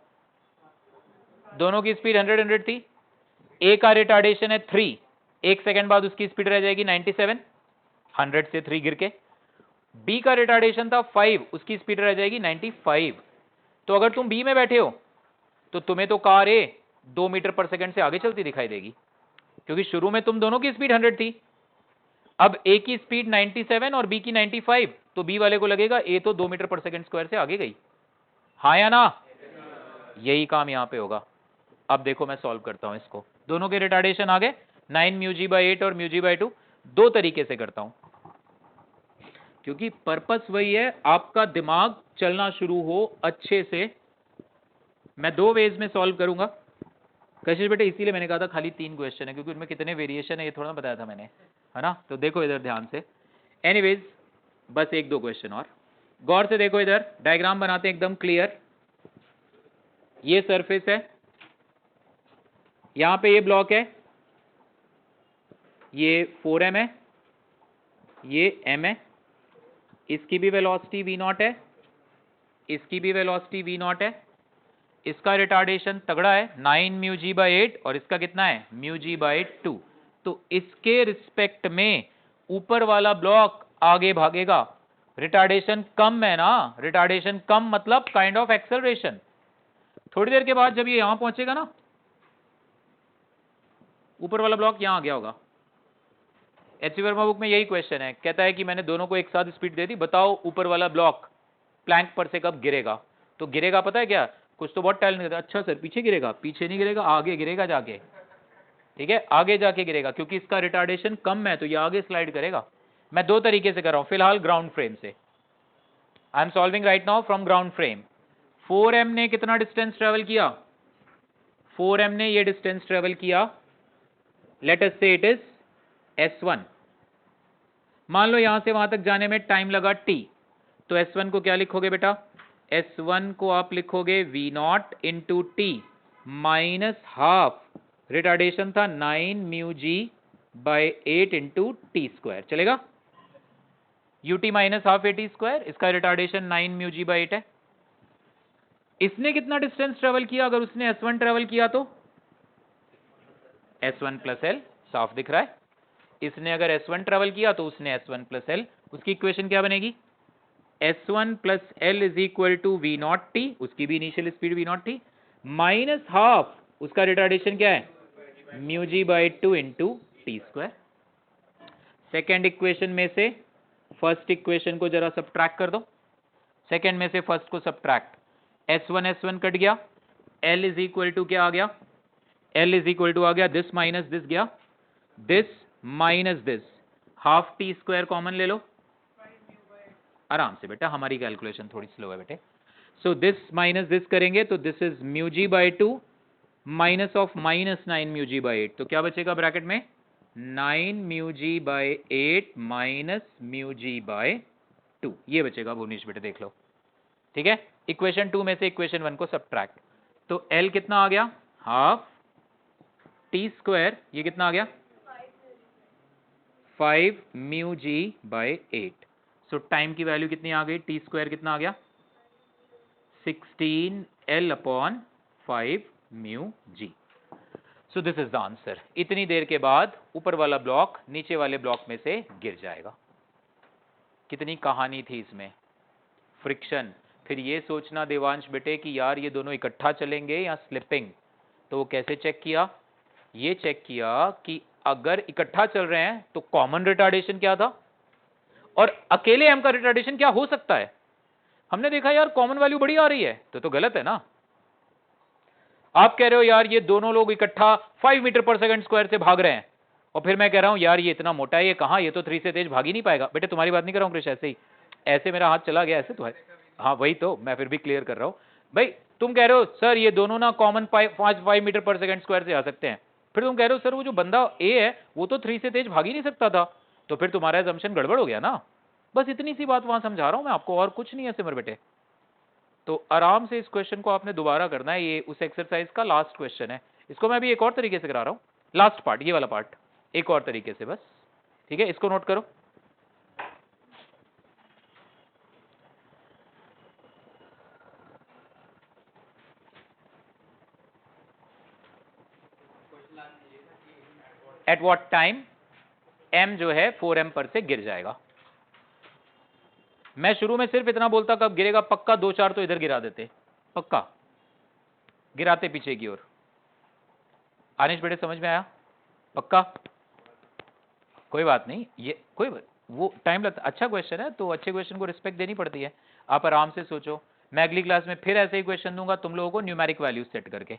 Speaker 1: दोनों की स्पीड 100 थी। ए का रिटार्डेशन है 3, एक सेकंड बाद उसकी स्पीड रह जाएगी 97, 100 से 3 गिर के। बी का रिटार्डेशन था 5, उसकी स्पीड रह जाएगी 95। तो अगर तुम बी में बैठे हो तो तुम्हें तो कार ए 2 मीटर पर सेकंड से आगे चलती दिखाई देगी, क्योंकि शुरू में तुम दोनों की स्पीड 100 थी। अब ए की स्पीड 97 और बी की 95, तो बी वाले को लगेगा ए तो 2 मीटर पर सेकंड स्क्वायर से आगे गई। हाँ या ना? यही काम यहां पे होगा। अब देखो मैं सॉल्व करता हूं इसको। दोनों के रिटार्डेशन आ गए 9 μg/8 और μg/2। दो तरीके से करता हूं, क्योंकि पर्पस वही है, आपका दिमाग चलना शुरू हो अच्छे से। मैं 2 वेज में सॉल्व करूंगा कशिश बेटे, इसीलिए मैंने कहा था खाली 3 क्वेश्चन है, क्योंकि उनमें कितने वेरिएशन है ये थोड़ा बताया था मैंने, है ना? तो देखो इधर ध्यान से। एनीवेज बस 1-2 क्वेश्चन और गौर से देखो। इधर डायग्राम बनाते हैं एकदम क्लियर। ये सरफेस है, यहां पे ये ब्लॉक है, ये 4m है, ये m है, इसकी भी वेलोसिटी v0 है, इसकी भी वेलोसिटी v0 है। इसका रिटार्डेशन तगड़ा है 9 μg/8 और इसका कितना है? μg/2। तो इसके रिस्पेक्ट में ऊपर वाला ब्लॉक आगे भागेगा। रिटार्डेशन कम है ना, रिटार्डेशन कम मतलब काइंड ऑफ एक्सेलरेशन। थोड़ी देर के बाद जब ये यहां पहुंचेगा ना, ऊपर वाला ब्लॉक यहां आ गया होगा। एच वर्मा बुक में यही क्वेश्चन है, कहता है कि मैंने दोनों को एक साथ स्पीड दे दी, बताओ ऊपर वाला ब्लॉक प्लैंक पर से कब गिरेगा? तो गिरेगा पता है क्या? कुछ तो बहुत टाइम नहीं देता। अच्छा सर पीछे गिरेगा? पीछे नहीं गिरेगा, आगे गिरेगा जाके। ठीक है, आगे जाके गिरेगा, क्योंकि इसका रिटार्डेशन कम है तो ये आगे स्लाइड करेगा। मैं 2 तरीके से कर रहा हूं फिलहाल, ग्राउंड फ्रेम से। I am solving right now from ground frame. 4m ने कितना डिस्टेंस ट्रेवल किया? 4m ने ये डिस्टेंस ट्रेवल किया, लेट अस से इट इज s1। मान लो यहां से वहां तक जाने में टाइम लगा t, तो s1 को क्या लिखोगे बेटा? s1 को आप लिखोगे v0 into T minus half, retardation था 9 μg/8 इंटू टी स्क्वायर। चलेगा? ut minus half at square, इसका रिटार्डेशन 9 μg/8 है। इसने कितना डिस्टेंस ट्रेवल किया? अगर उसने s1 ट्रेवल किया तो s1 प्लस l, साफ दिख रहा है। इसने अगर s1 ट्रेवल किया तो उसने s1 प्लस l। उसकी इक्वेशन क्या बनेगी? s1 plus l is equal to v0 t, उसकी भी इनिशियल स्पीड v0 थी, माइनस हाफ, उसका रिटार्डेशन क्या है? μg/2 into T square. Second equation में से फर्स्ट इक्वेशन को जरा सब्ट्रैक्ट कर दो, सेकेंड में से फर्स्ट को सब्ट्रैक्ट। s1 कट गया, l इज इक्वल टू क्या आ गया? l इज इक्वल टू आ गया दिस माइनस दिस गया, this minus this, half t square common ले लो। आराम से बेटा, हमारी कैलकुलेशन थोड़ी स्लो है बेटे। सो दिस माइनस दिस करेंगे तो this is mu g by 2 minus of -9 mu g by 8, तो क्या बचेगा ब्रैकेट में 9 mu g by 8 minus mu g by 2, ये बचेगा भुवनेश बेटे, देख लो। ठीक है, इक्वेशन 2 में से इक्वेशन 1 को सब्ट्रैक्ट, तो L कितना आ गया, हाफ टी स्क्वायर, ये कितना आ गया 5 mu g by 8। So time की वैल्यू कितनी आ गई, टी स्क्वायर कितना आ गया 16 L upon 5 mu g. So this is the answer. इतनी देर के बाद ऊपर वाला ब्लॉक नीचे वाले ब्लॉक में से गिर जाएगा। कितनी कहानी थी इसमें, फ्रिक्शन। फिर ये सोचना देवांश बेटे कि यार ये दोनों इकट्ठा चलेंगे या स्लिपिंग, तो वो कैसे चेक किया, ये चेक किया कि अगर इकट्ठा चल रहे हैं तो कॉमन रिटार्डेशन क्या था और अकेले एम का रिटार्डेशन क्या हो सकता है। हमने देखा यार कॉमन वैल्यू बड़ी आ रही है, तो गलत है ना। आप कह रहे हो यार ये दोनों लोग इकट्ठा 5 मीटर पर सेकंड स्क्वायर से भाग रहे हैं, और फिर मैं कह रहा हूं यार ये इतना मोटा है, ये कहां, ये तो 3 से तेज भाग ही नहीं पाएगा। बेटे तुम्हारी बात नहीं कर रहा हूं कृष्ण, ऐसे ही ऐसे मेरा हाथ चला गया ऐसे, तो हाँ वही तो मैं फिर भी क्लियर कर रहा हूं भाई। तुम कह रहे हो सर ये दोनों ना कॉमन 5 मीटर पर सेकंड स्क्वायर से आ सकते हैं, फिर तुम कह रहे हो सर वो जो बंदा ए है वो तो 3 से तेज भाग ही नहीं सकता था, तो फिर तुम्हारा असम्पशन गड़बड़ हो गया ना। बस इतनी सी बात वहां समझा रहा हूं मैं आपको, और कुछ नहीं है सिमर बेटे। तो आराम से इस क्वेश्चन को आपने दोबारा करना है, ये उस एक्सरसाइज का लास्ट क्वेश्चन है। इसको मैं अभी एक और तरीके से करा रहा हूं, लास्ट पार्ट, ये वाला पार्ट एक और तरीके से बस, ठीक है। इसको नोट करो। एट व्हाट टाइम m जो है 4m पर से गिर जाएगा। मैं शुरू में सिर्फ इतना बोलता कब गिरेगा, पक्का 2-4 तो इधर गिरा देते, पक्का गिराते पीछे की ओर। आनिश बेटे समझ में आया, पक्का, कोई बात नहीं, ये कोई वो टाइम लगता। अच्छा क्वेश्चन है तो अच्छे क्वेश्चन को रिस्पेक्ट देनी पड़ती है। आप आराम से सोचो, मैं अगली क्लास में फिर ऐसे ही क्वेश्चन दूंगा तुम लोगों को न्यूमेरिक वैल्यूज सेट करके,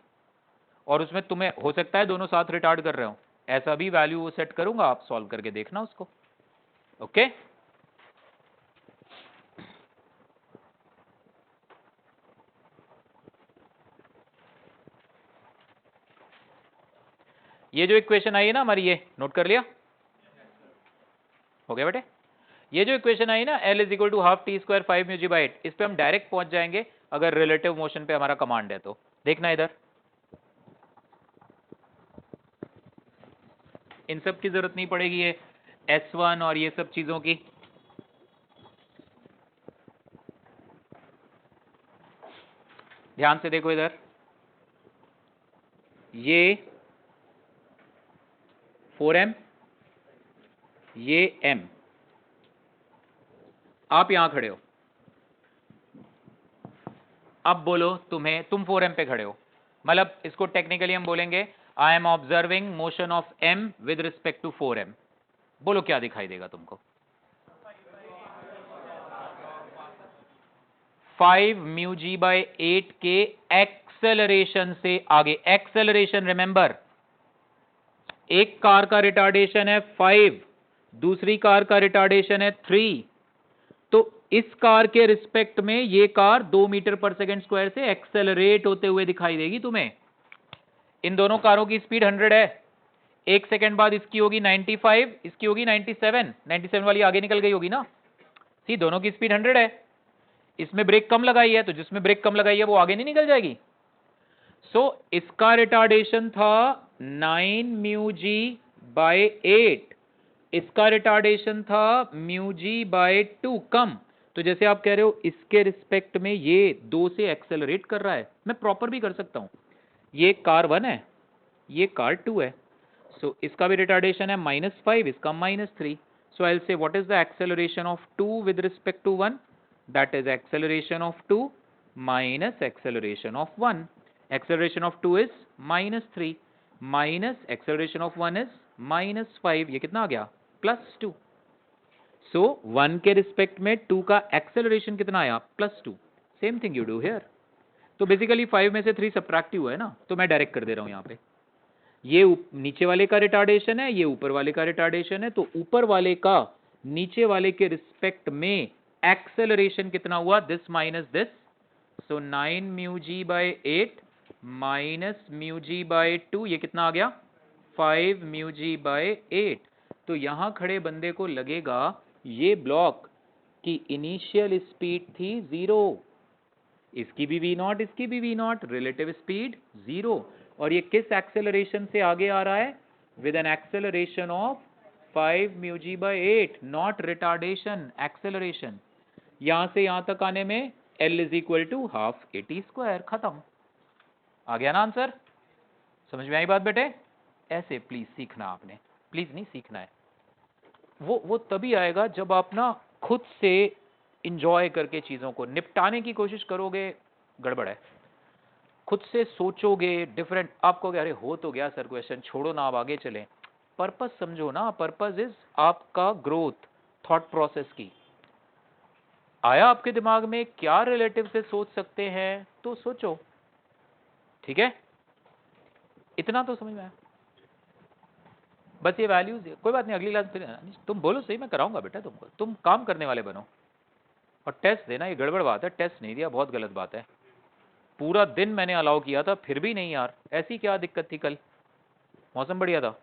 Speaker 1: और उसमें तुम्हें हो सकता है दोनों साथ रिटार्ड कर रहे हो, ऐसा भी वैल्यू सेट करूंगा, आप सॉल्व करके देखना उसको। ओके ये जो इक्वेशन आई है ना हमारी, ये नोट कर लिया, हो गया बेटे। ये जो इक्वेशन आई ना L is equal to half t square 5 mu g by 8, इस पे हम डायरेक्ट पहुंच जाएंगे अगर रिलेटिव मोशन पे हमारा कमांड है तो। देखना इधर, इन सब की जरूरत नहीं पड़ेगी, ये S1 और ये सब चीजों की। ध्यान से देखो इधर, ये 4m, ये m, आप यहां खड़े हो, अब बोलो तुम्हें, तुम 4m पे खड़े हो, मतलब इसको टेक्निकली हम बोलेंगे I am observing motion of m with respect to 4m। बोलो क्या दिखाई देगा तुमको, 5 म्यू जी बाई 8 के एक्सेलरेशन से आगे। एक्सेलरेशन रिमेंबर, एक कार का रिटार्डेशन है 5, दूसरी कार का रिटार्डेशन है 3, तो इस कार के रिस्पेक्ट में ये कार 2 मीटर पर सेकंड स्क्वायर से एक्सेलरेट होते हुए दिखाई देगी तुम्हें। इन दोनों कारों की स्पीड 100 है, एक सेकंड बाद इसकी होगी 95, इसकी होगी 97, 97 वाली आगे निकल गई होगी ना। सी दोनों की स्पीड 100 है, इसमें ब्रेक कम लगाई है, तो जिसमें ब्रेक कम लगाई है वो आगे नहीं निकल जाएगी। सो इसका रिटार्डेशन था 9 म्यू जी बाई 8, इसका रिटार्डेशन था म्यू जी बाई 2 कम। तो जैसे आप कह रहे हो इसके रिस्पेक्ट में ये 2 से एक्सेलरेट कर रहा है, मैं प्रॉपर भी कर सकता हूं, ये कार 1 है, ये कार 2 है, सो इसका भी रिटार्डेशन है -5, इसका -3। So I will say what is the acceleration of 2 with respect to 1, that is acceleration of 2 minus acceleration of 1। Acceleration of 2 is -3 minus acceleration of 1 is -5, ये कितना आ गया +2। सो 1 के रिस्पेक्ट में 2 का एक्सेलरेशन कितना आया +2। Same thing you do here. तो बेसिकली 5 में से 3 सब्ट्रैक्ट हुआ है ना, तो मैं डायरेक्ट कर दे रहा हूं यहां पे। ये नीचे वाले का रिटार्डेशन है, ये ऊपर वाले का रिटार्डेशन है, तो ऊपर वाले का नीचे वाले के रिस्पेक्ट में एक्सेलरेशन कितना हुआ, this minus this, so 9 mu g by 8 minus mu g by 2, ये कितना आ गया 5 म्यू जी बाय 8। तो यहां खड़े बंदे को लगेगा ये ब्लॉक की इनिशियल स्पीड थी 0, इसकी भी वी नॉट, इसकी भी वी नॉट, रिलेटिव स्पीड 0, और ये किस एक्सेलरेशन से आगे आ रहा है, with an acceleration of 5 mu g by 8, not retardation, acceleration. यहां से यहां तक आने में L is equal to half AT², खत्म। आ गया ना आंसर? समझ में आई बात बेटे? ऐसे प्लीज सीखना, आपने प्लीज नहीं सीखना है, वो तभी आएगा जब आप ना खुद से इंजॉय करके चीजों को निपटाने की कोशिश करोगे, गड़बड़ है। खुद से सोचोगे डिफरेंट, आपको अरे हो तो गया सर क्वेश्चन, छोड़ो ना, आप आगे चलें। पर्पस समझो ना, पर्पस इज आपका ग्रोथ, थॉट प्रोसेस की। आया आपके दिमाग में क्या रिलेटिव से सोच सकते हैं, तो सोचो, ठीक है? इतना तो समझ में आया, बस ये वैल्यूज, कोई बात नहीं, अगली क्लास फिर तुम बोलो सही, मैं कराऊंगा बेटा तुमको, तुम काम करने वाले बनो और टेस्ट देना। ये गड़बड़ बात है, टेस्ट नहीं दिया, बहुत गलत बात है। पूरा दिन मैंने अलाउ किया था, फिर भी नहीं यार, ऐसी क्या दिक्कत थी? कल मौसम बढ़िया था,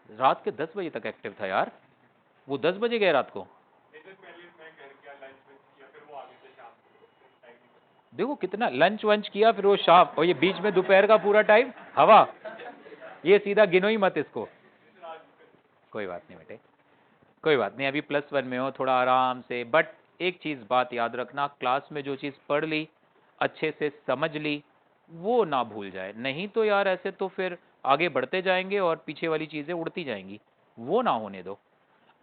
Speaker 1: रात के 10 बजे तक एक्टिव था यार, वो 10 बजे गए रात को। देखो कितना लंच वंच किया, फिर वो शाम, और ये बीच में दोपहर का पूरा टाइम हवा, ये सीधा गिनो ही मत इसको। कोई बात नहीं बेटे, कोई बात नहीं, अभी +1 में हो, थोड़ा आराम से। बट एक चीज बात याद रखना, क्लास में जो चीज पढ़ ली, अच्छे से समझ ली, वो ना भूल जाए, नहीं तो यार ऐसे तो फिर आगे बढ़ते जाएंगे और पीछे वाली चीजें उड़ती जाएंगी, वो ना होने दो।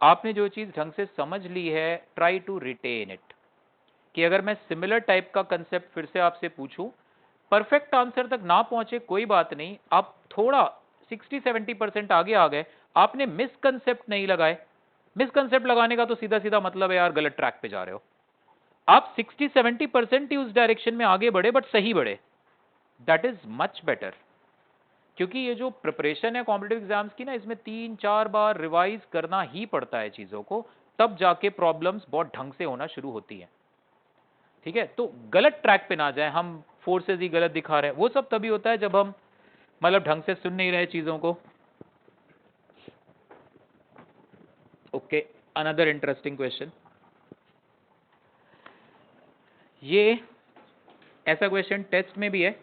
Speaker 1: आपने जो चीज ढंग से समझ ली है, ट्राई टू रिटेन इट। कि अगर मैं सिमिलर टाइप का कंसेप्ट फिर से आपसे पूछूं, परफेक्ट आंसर तक ना पहुंचे कोई बात नहीं, आप थोड़ा 60-70% आगे आ गए, आपने मिसकंसेप्ट नहीं लगाए। मिसकंसेप्ट लगाने का तो सीधा सीधा मतलब है यार गलत ट्रैक पे जा रहे हो। आप 60-70% ही उस डायरेक्शन में आगे बढ़े, बट सही बढ़े, दैट इज मच बेटर। क्योंकि ये जो प्रिपरेशन है कॉम्पिटिटिव एग्जाम्स की ना, इसमें 3-4 बार रिवाइज करना ही पड़ता है चीजों को, तब जाके प्रॉब्लम्स बहुत ढंग से होना शुरू होती है। ठीक है, तो गलत ट्रैक पे ना जाए, हम फोर्सेस ही गलत दिखा रहे हैं, वो सब तभी होता है जब हम मतलब ढंग से सुन नहीं रहे चीजों को। ओके, अनदर इंटरेस्टिंग क्वेश्चन, ये ऐसा क्वेश्चन टेस्ट में भी है,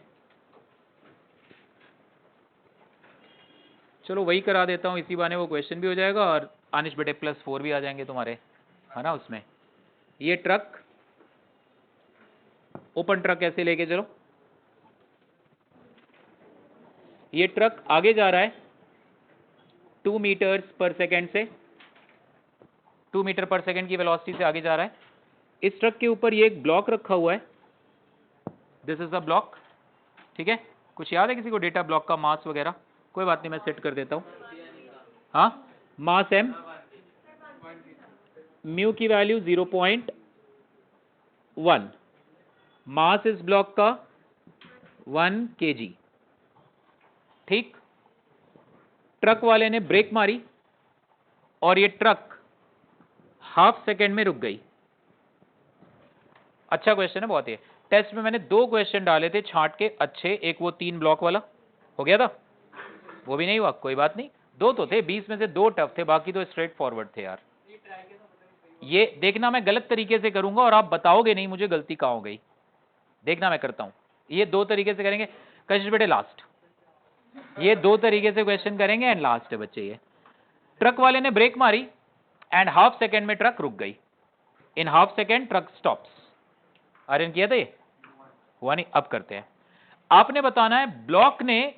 Speaker 1: चलो वही करा देता हूं, इसी बहाने वो क्वेश्चन भी हो जाएगा और आनिश बेटे +4 भी आ जाएंगे तुम्हारे, है ना। उसमें ये ट्रक, ओपन ट्रक ऐसे लेके चलो, ये ट्रक आगे जा रहा है 2 मीटर्स पर सेकेंड से, 2 मीटर पर सेकेंड की वेलोसिटी से आगे जा रहा है। इस ट्रक के ऊपर ये एक ब्लॉक रखा हुआ है, दिस इज द ब्लॉक, ठीक है। कुछ याद है किसी को डेटा ब्लॉक का मास वगैरह? कोई बात नहीं, मैं सेट कर देता हूं। हाँ, मास m, म्यू की वैल्यू 0.1, मास इस ब्लॉक का 1 kg, ठीक। ट्रक वाले ने ब्रेक मारी और ये ट्रक हाफ सेकेंड में रुक गई। अच्छा क्वेश्चन है बहुत। ये टेस्ट में मैंने 2 क्वेश्चन डाले थे छांट के अच्छे, एक वो 3 ब्लॉक वाला हो गया था, वो भी नहीं हुआ, कोई बात नहीं, 2 तो थे, 20 में से 2 टफ थे, बाकी तो स्ट्रेट फॉरवर्ड थे यार। ये देखना मैं गलत तरीके से करूंगा और आप बताओगे नहीं मुझे गलती कहां हो गई, देखना मैं करता हूं। ये 2 तरीके से करेंगे कशिश बेटे, लास्ट ये 2 तरीके से क्वेश्चन करेंगे एंड लास्ट है बच्चे। ये ट्रक वाले ने ब्रेक मारी एंड हाफ सेकेंड में ट्रक रुक गई, in half second truck stops. Aryan किया था ये? हुआ नहीं, अब करते हैं। आपने बताना है ब्लॉक ने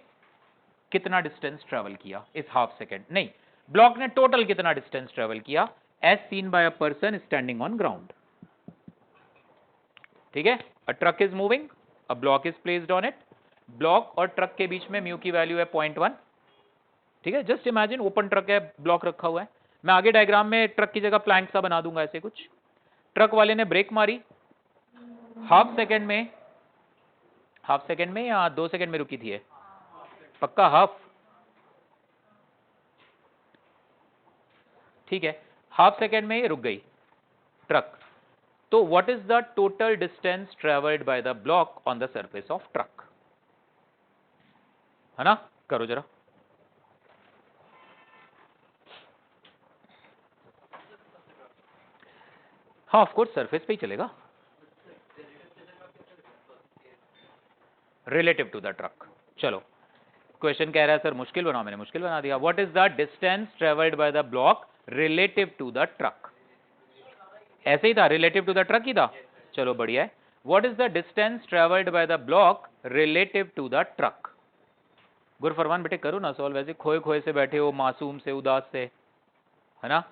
Speaker 1: कितना डिस्टेंस ट्रेवल किया इस हाफ सेकेंड, नहीं, ब्लॉक ने टोटल कितना डिस्टेंस ट्रेवल किया as seen by a person standing on ground. ठीक है, a truck is moving, a block is placed on it, block और ट्रक के बीच में म्यू की वैल्यू है 0.1। ठीक है, जस्ट इमेजिन ओपन ट्रक है, ब्लॉक रखा हुआ है, मैं आगे डायग्राम में ट्रक की जगह प्लैंक सा बना दूंगा ऐसे कुछ। ट्रक वाले ने ब्रेक मारी, हाफ सेकेंड में या 2 सेकेंड में रुकी थी? पक्का हाफ? ठीक है, हाफ सेकेंड में ये रुक गई ट्रक। तो what is the total distance travelled by the block on the surface of truck, है ना? करो जरा। हाँ ऑफ कोर्स सरफेस पे ही चलेगा, रिलेटिव टू द ट्रक। चलो क्वेश्चन कह रहा है सर मुश्किल बनाओ, मैंने मुश्किल बना दिया। What is the distance travelled by the block relative to the truck? ऐसे ही था, रिलेटिव टू द ट्रक ही था। चलो बढ़िया है। What is the distance travelled by the block relative to the truck? Gurfarman बेटे करो ना सॉल्व, वैसे खोए खोए से बैठे हो, मासूम से, उदास से, है ना?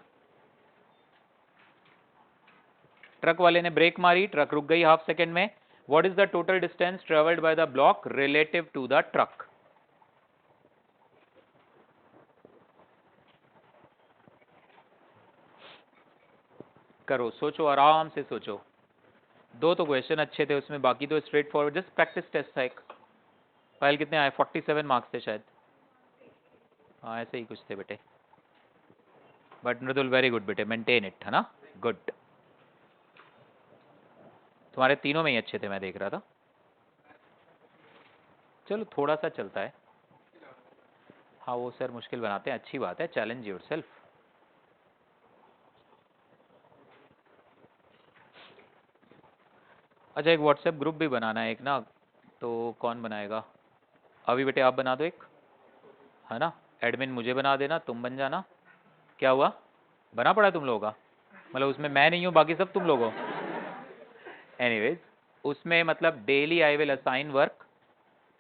Speaker 1: ट्रक वाले ने ब्रेक मारी, ट्रक रुक गई हाफ सेकेंड में। What is the total distance travelled by the block relative to the truck? करो, सोचो, आराम से सोचो। दो तो क्वेश्चन अच्छे थे उसमें, बाकी तो straight forward, just practice test था एक। फाइल कितने आए? 47 मार्क्स थे शायद, हाँ ऐसे ही कुछ थे बेटे। बट मृदुल वेरी गुड बेटे, मेंटेन इट, है ना? गुड। तुम्हारे तीनों में ही अच्छे थे, मैं देख रहा था। चलो थोड़ा सा चलता है। हाँ वो सर मुश्किल बनाते हैं, अच्छी बात है, चैलेंज योरसेल्फ। अच्छा एक व्हाट्सएप ग्रुप भी बनाना है एक ना, तो कौन बनाएगा? अभी बेटे आप बना दो एक, है ना? एडमिन मुझे बना देना, तुम बन जाना। क्या हुआ, बना पड़ा तुम लोगों का? मतलब उसमें मैं नहीं हूँ, बाकी सब तुम लोग हो। एनीवेज उसमें मतलब daily I will assign work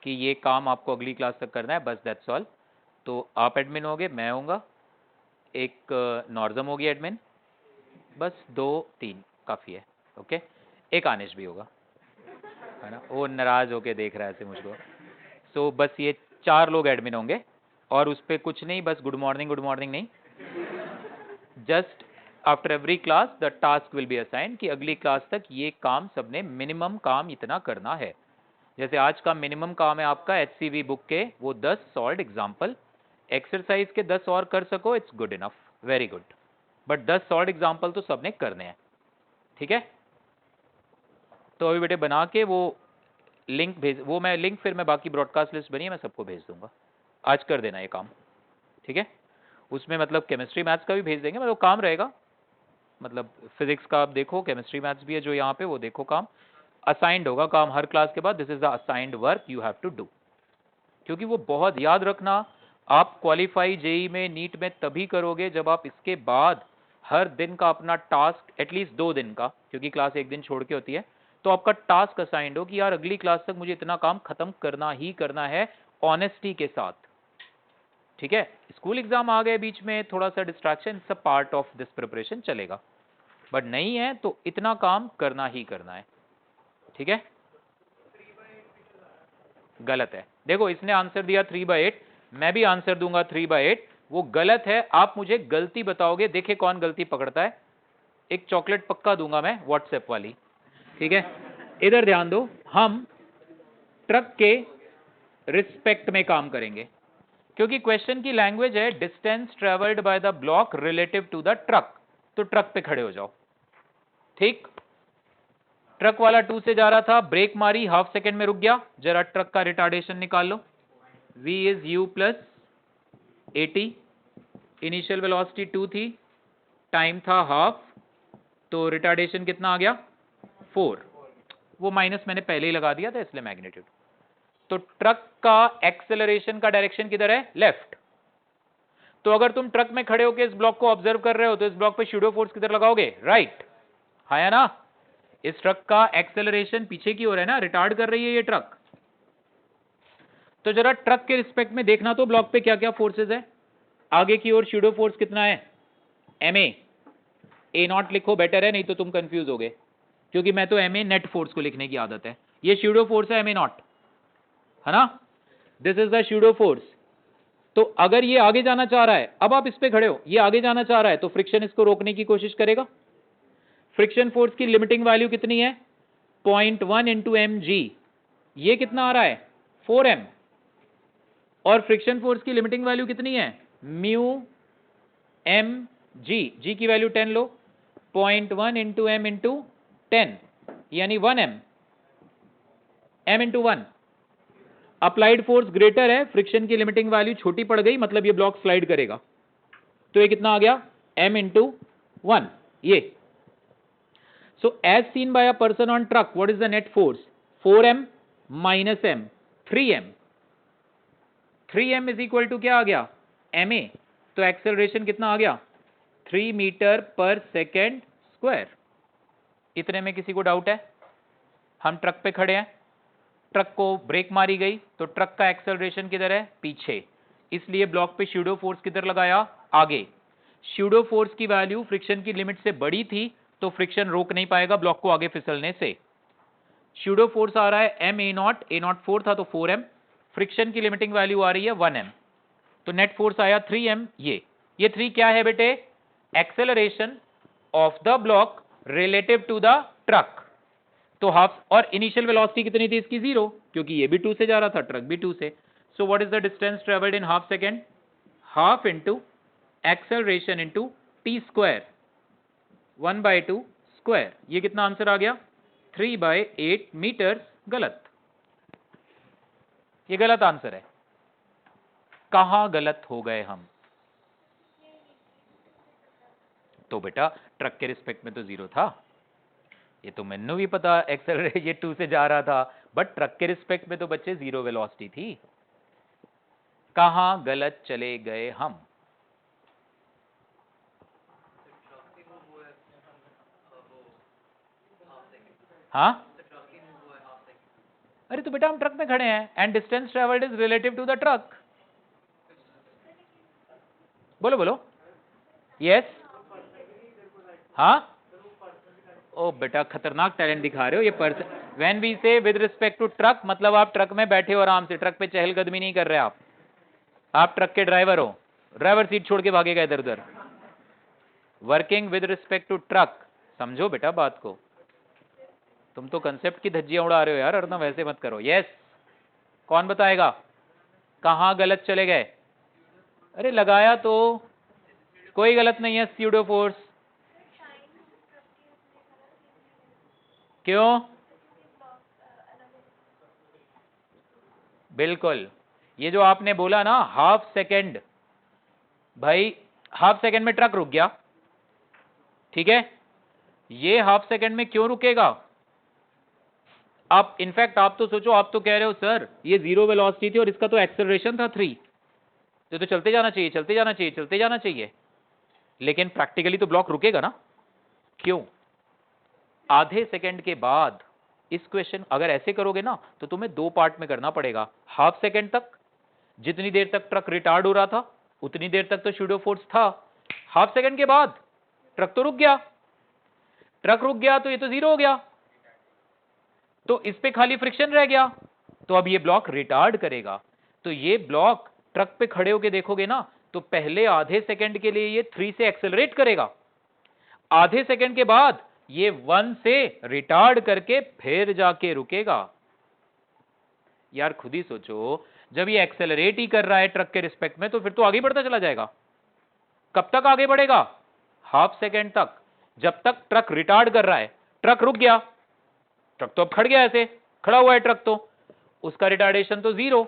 Speaker 1: कि ये काम आपको अगली क्लास तक करना है, बस दैट्स ऑल। तो आप एडमिन होगे, मैं होऊंगा, एक नॉर्जम होगी एडमिन, बस 2-3 काफ़ी है। ओके, एक आनिश भी होगा, है ना? वो नाराज होके देख रहा है ऐसे मुझको। सो बस ये 4 लोग एडमिन होंगे, और उस पर कुछ नहीं, बस गुड मॉर्निंग नहीं, just after every class the task will be assign कि अगली क्लास तक ये काम सबने मिनिमम काम इतना करना है। जैसे आज का मिनिमम काम है आपका HCV बुक के वो 10 सॉल्व्ड एग्जाम्पल, एक्सरसाइज के 10 और कर सको, it's good enough, very good, but 10 solved example तो सबने करने हैं, ठीक है? तो अभी बेटे बना के वो लिंक भेज, वो मैं लिंक फिर मैं बाकी ब्रॉडकास्ट लिस्ट बनी है मैं सबको भेज दूंगा, आज कर देना ये काम, ठीक है? उसमें मतलब केमिस्ट्री मैथ्स का भी भेज देंगे, मतलब काम रहेगा, मतलब फिजिक्स का आप देखो, केमिस्ट्री मैथ्स भी है जो यहाँ पे, वो देखो काम असाइंड होगा, काम हर क्लास के बाद, this is the assigned work you have to do. क्योंकि वो बहुत याद रखना, आप क्वालिफाई जेई में, नीट में तभी करोगे जब आप इसके बाद हर दिन का अपना टास्क, एटलीस्ट 2 दिन का, क्योंकि क्लास एक दिन छोड़ के होती है, तो आपका टास्क असाइंड हो कि यार अगली क्लास तक मुझे इतना काम खत्म करना ही करना है, ऑनेस्टी के साथ, ठीक है? स्कूल एग्जाम आ गए बीच में, थोड़ा सा डिस्ट्रैक्शन, सब पार्ट ऑफ दिस प्रिपरेशन चलेगा, बट नहीं है तो इतना काम करना ही करना है, ठीक है? गलत है, देखो इसने आंसर दिया 3/8, मैं भी आंसर दूंगा 3/8, वो गलत है। आप मुझे गलती बताओगे, देखे कौन गलती पकड़ता है। एक चॉकलेट पक्का दूंगा मैं, व्हाट्सएप वाली, ठीक है? इधर ध्यान दो, हम ट्रक के रिस्पेक्ट में काम करेंगे, क्योंकि क्वेश्चन की लैंग्वेज है distance travelled by the block relative to the truck, तो ट्रक पे खड़े हो जाओ, ठीक? ट्रक वाला 2 से जा रहा था, ब्रेक मारी, हाफ सेकेंड में रुक गया, जरा ट्रक का रिटार्डेशन निकाल लो। v is u plus 80, initial velocity 2 थी, टाइम था हाफ, तो रिटार्डेशन कितना आ गया? 4, वो माइनस मैंने पहले ही लगा दिया था इसलिए मैग्नीट्यूड। तो ट्रक का एक्सेलरेशन का डायरेक्शन किधर है? लेफ्ट। तो अगर तुम ट्रक में खड़े होकर इस ब्लॉक को ऑब्जर्व कर रहे हो तो इस ब्लॉक पे शूडो फोर्स किधर लगाओगे? राइट, है ना? इस ट्रक का एक्सेलरेशन पीछे की ओर है ना, रिटार्ड कर रही है ये ट्रक। तो जरा ट्रक के रिस्पेक्ट में देखना तो ब्लॉक पे क्या क्या फोर्सेस है। आगे की ओर शूडो फोर्स कितना है? MA, A0 लिखो बेटर है, नहीं तो तुम कंफ्यूज होगे, क्योंकि मैं तो MA नेट फोर्स को लिखने की आदत है, ये शूडो फोर्स है MA0, है ना? This is the pseudo force. तो अगर ये आगे जाना चाह रहा है, अब आप इस पे खड़े हो, ये आगे जाना चाह रहा है तो फ्रिक्शन इसको रोकने की कोशिश करेगा। फ्रिक्शन फोर्स की लिमिटिंग वैल्यू कितनी है? 0.1 इंटू mg, ये कितना आ रहा है? 4m। और फ्रिक्शन फोर्स की लिमिटिंग वैल्यू कितनी है? म्यू m जी की वैल्यू 10 लो, 0.1 इंटू एम इंटू 10 यानी 1 m into 1। Applied force greater है, फ्रिक्शन की लिमिटिंग वैल्यू छोटी पड़ गई, मतलब ये ब्लॉक स्लाइड करेगा। तो ये कितना आ गया, m इंटू 1 ये। So as seen by a person on truck, what is the net force? 4m minus m, 3m। 3m is equal to क्या आ गया, ma। तो एक्सेलरेशन कितना आ गया, 3 मीटर पर सेकेंड स्क्वायर। इतने में किसी को डाउट है? हम ट्रक पे खड़े हैं, ट्रक को ब्रेक मारी गई तो ट्रक का एक्सेलरेशन किधर है, पीछे, इसलिए ब्लॉक पे स्यूडो फोर्स किधर लगाया, आगे। स्यूडो फोर्स की वैल्यू फ्रिक्शन की लिमिट से बड़ी थी तो फ्रिक्शन रोक नहीं पाएगा ब्लॉक को आगे फिसलने से। स्यूडो फोर्स आ रहा है m a not, a not 4 था तो 4m, फ्रिक्शन की लिमिटिंग वैल्यू आ रही है 1m, तो नेट फोर्स आया 3m। ये 3 क्या है बेटे, acceleration of the block relative to the truck. तो हाफ, और इनिशियल वेलोसिटी कितनी थी इसकी, 0, क्योंकि ये भी 2 से जा रहा था, ट्रक भी 2 से। सो what is the distance travelled in half second, half into acceleration into T square, 1/2 square. ये कितना आंसर आ गया, 3/8 मीटर। गलत, ये गलत आंसर है। कहां गलत हो गए हम? तो बेटा ट्रक के रिस्पेक्ट में तो 0 था, ये तो मैंने भी पता, एक्सेलरेट ये 2 से जा रहा था, बट ट्रक के रिस्पेक्ट में तो बच्चे 0 वेलोसिटी थी। कहां गलत चले गए हम? हाँ, अरे तो बेटा हम ट्रक में खड़े हैं and distance travelled is relative to the truck. बोलो बोलो, यस। हाँ, ओ बेटा खतरनाक टैलेंट दिखा रहे हो। ये पर्सन, व्हेन वी से विद रिस्पेक्ट टू ट्रक, मतलब आप ट्रक में बैठे हो आराम से, ट्रक पे चहलकदमी नहीं कर रहे आप ट्रक के ड्राइवर हो, ड्राइवर सीट छोड़ के भागेगा इधर उधर। Working with respect to truck, समझो बेटा बात को। तुम तो कंसेप्ट की धज्जियां उड़ा रहे हो यार, अर्नव वैसे मत करो। यस, कौन बताएगा कहां गलत चले गए? अरे लगाया तो कोई गलत नहीं है, स्यूडो फोर्स। क्यों? बिल्कुल, ये जो आपने बोला ना हाफ सेकेंड, भाई हाफ सेकेंड में ट्रक रुक गया, ठीक है, ये हाफ सेकेंड में क्यों रुकेगा? आप इनफैक्ट आप तो सोचो, आप तो कह रहे हो सर ये 0 वेलोसिटी थी और इसका तो एक्सेलरेशन था 3, तो चलते जाना चाहिए, चलते जाना चाहिए, चलते जाना चाहिए। लेकिन प्रैक्टिकली तो ब्लॉक रुकेगा ना, क्यों? आधे सेकंड के बाद इस क्वेश्चन अगर ऐसे करोगे ना तो तुम्हें 2 पार्ट में करना पड़ेगा। हाफ सेकंड तक, जितनी देर तक ट्रक रिटार्ड हो रहा था उतनी देर तक तो स्यूडो फोर्स था। हाफ सेकंड के बाद ट्रक तो रुक गया, ट्रक रुक गया तो ये तो 0 हो गया, तो इस पे खाली फ्रिक्शन रह गया, तो अब ये ब्लॉक रिटार्ड करेगा। तो ये ब्लॉक ट्रक पे खड़े होके देखोगे ना तो पहले आधे सेकंड के लिए ये 3 से एक्सेलरेट करेगा, आधे सेकंड के बाद ये 1 से रिटार्ड करके फिर जाके रुकेगा। यार खुद ही सोचो, जब ये एक्सेलरेट ही कर रहा है ट्रक के रिस्पेक्ट में तो फिर तो आगे बढ़ता चला जाएगा। कब तक आगे बढ़ेगा? हाफ सेकंड तक, जब तक ट्रक रिटार्ड कर रहा है। ट्रक रुक गया, ट्रक तो अब खड़ गया, ऐसे खड़ा हुआ है ट्रक, तो उसका रिटार्डेशन तो 0,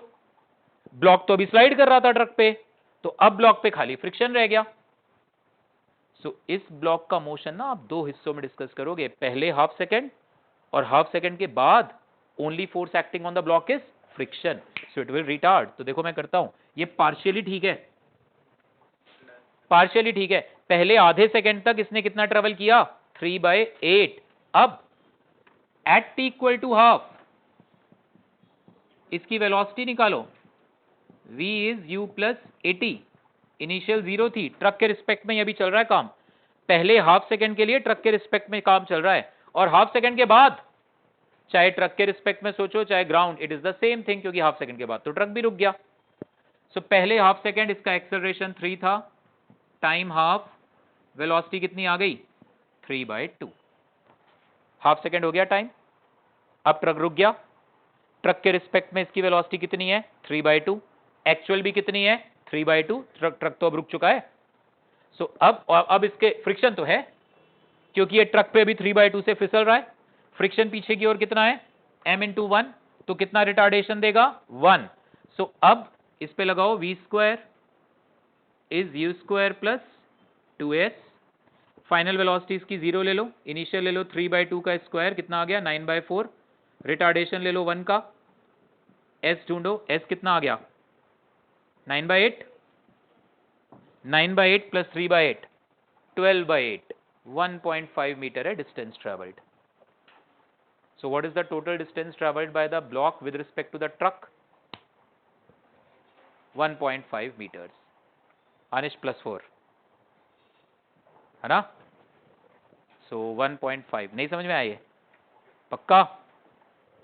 Speaker 1: ब्लॉक तो अभी स्लाइड कर रहा था ट्रक पे, तो अब ब्लॉक पे खाली फ्रिक्शन रह गया। सो इस ब्लॉक का मोशन ना आप 2 हिस्सों में डिस्कस करोगे, पहले हाफ सेकंड और हाफ सेकंड के बाद only force acting on the block is friction, so it will retard. तो देखो मैं करता हूं, ये पार्शियली ठीक है, पार्शियली ठीक है। पहले आधे सेकंड तक इसने कितना ट्रेवल किया, 3/8। अब at t equal to half इसकी वेलोसिटी निकालो, v is u plus 80। Initial 0 थी, ट्रक के रिस्पेक्ट में अभी चल रहा है काम। पहले हाफ सेकंड के लिए ट्रक के रिस्पेक्ट में काम चल रहा है, और हाफ सेकंड के बाद चाहे ट्रक के रिस्पेक्ट में सोचो चाहे ground, it is the same thing, क्योंकि हाफ सेकंड के बाद तो ट्रक भी रुक गया। सो पहले हाफ सेकंड इसका एक्सेलरेशन 3 था, टाइम हाफ, वेलोसिटी कितनी आ गई, 3/2। हाफ सेकंड हो गया टाइम, अब ट्रक रुक गया, ट्रक के रिस्पेक्ट में इसकी वेलोसिटी कितनी है, 3/2, एक्चुअल भी कितनी है, 3/2, ट्रक तो अब रुक चुका है। सो अब इसके फ्रिक्शन तो है, क्योंकि ये ट्रक पे भी 3/2 से फिसल रहा है। फ्रिक्शन पीछे की ओर कितना है, m इंटू 1, तो कितना रिटार्डेशन देगा, 1। सो अब इस पे लगाओ v square is u square plus 2s। Final velocity इसकी 0 ले लो, इनिशियल ले लो 3/2 का स्क्वायर, कितना आ गया 9/4। रिटार्डेशन ले लो 1 का, s ढूंढो, s कितना आ गया 9/8, 9/8 प्लस 3/8 12/8, 1.5 मीटर है distance travelled. So what is the total distance traveled by the block with respect to the truck? 1.5 meters. Anish plus 4 है ना? So 1.5 नहीं समझ में आई है पक्का?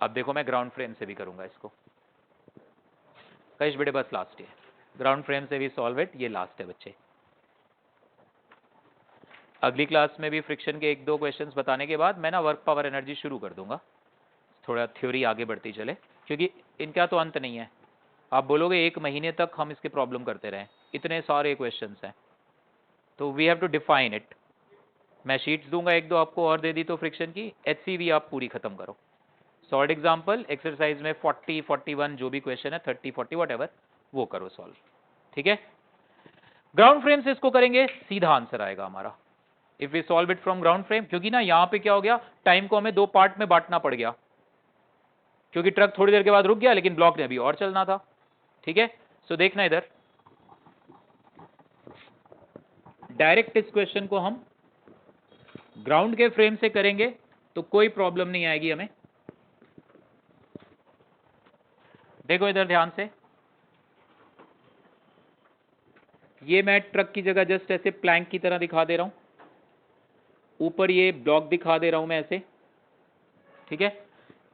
Speaker 1: अब देखो मैं ग्राउंड फ्रेम से भी करूंगा इसको। कहिश बेटे बस लास्ट है, ग्राउंड फ्रेम से भी सॉल्व इट, ये लास्ट है बच्चे। अगली क्लास में भी फ्रिक्शन के 1-2 क्वेश्चंस बताने के बाद मैं ना वर्क पावर एनर्जी शुरू कर दूंगा, थोड़ा थ्योरी आगे बढ़ती चले, क्योंकि इनका तो अंत नहीं है। आप बोलोगे 1 महीने तक हम इसके प्रॉब्लम करते रहें, इतने सारे क्वेश्चंस हैं, तो we have to define it. मैं शीट्स दूंगा 1-2 आपको और दे दी तो फ्रिक्शन की, HCV आप पूरी खत्म करो। सॉल्व एग्जाम्पल एक्सरसाइज में 40, 41 जो भी क्वेश्चन है, 30, 40 व्हाटएवर, वो करो सॉल्व, ठीक है। ग्राउंड फ्रेम से इसको करेंगे, सीधा आंसर आएगा हमारा if we solve it from ground frame. क्योंकि ना यहाँ पे क्या हो गया, टाइम को हमें 2 पार्ट में बांटना पड़ गया, क्योंकि ट्रक थोड़ी देर के बाद रुक गया, लेकिन ब्लॉक ने अभी और चलना था, ठीक है। सो देखना इधर, डायरेक्ट इस क्वेश्चन को हम ग्राउंड के फ्रेम से करेंगे तो कोई प्रॉब्लम नहीं आएगी हमें। देखो इधर ध्यान से, ये मैं ट्रक की जगह जस्ट ऐसे प्लैंक की तरह दिखा दे रहा हूं, ऊपर ये ब्लॉक दिखा दे रहा हूं मैं ऐसे, ठीक है।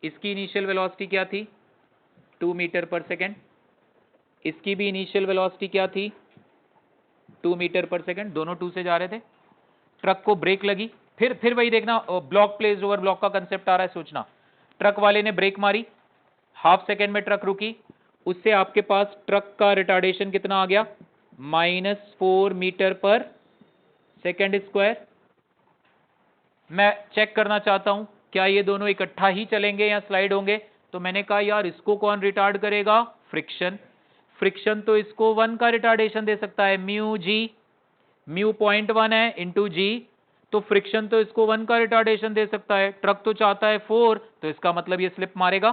Speaker 1: इसकी इनिशियल वेलोसिटी क्या थी, 2 मीटर पर सेकेंड। इसकी भी इनिशियल वेलोसिटी क्या थी, 2 मीटर पर सेकेंड, दोनों 2 से जा रहे थे। ट्रक को ब्रेक लगी, फिर वही देखना, ब्लॉक प्लेस्ड ओवर ब्लॉक का कंसेप्ट आ रहा है, सोचना। ट्रक वाले ने ब्रेक मारी, हाफ सेकेंड में ट्रक रुकी, उससे आपके पास ट्रक का रिटार्डेशन कितना आ गया, -4 मीटर पर सेकेंड स्क्वायर। मैं चेक करना चाहता हूं क्या ये दोनों इकट्ठा ही चलेंगे या स्लाइड होंगे, तो मैंने कहा यार इसको कौन रिटार्ड करेगा, फ्रिक्शन। फ्रिक्शन तो इसको 1 का रिटार्डेशन दे सकता है, म्यू जी, म्यू 0.1 है इंटू जी, तो फ्रिक्शन तो इसको 1 का रिटार्डेशन दे सकता है। ट्रक तो चाहता है 4, तो इसका मतलब ये स्लिप मारेगा,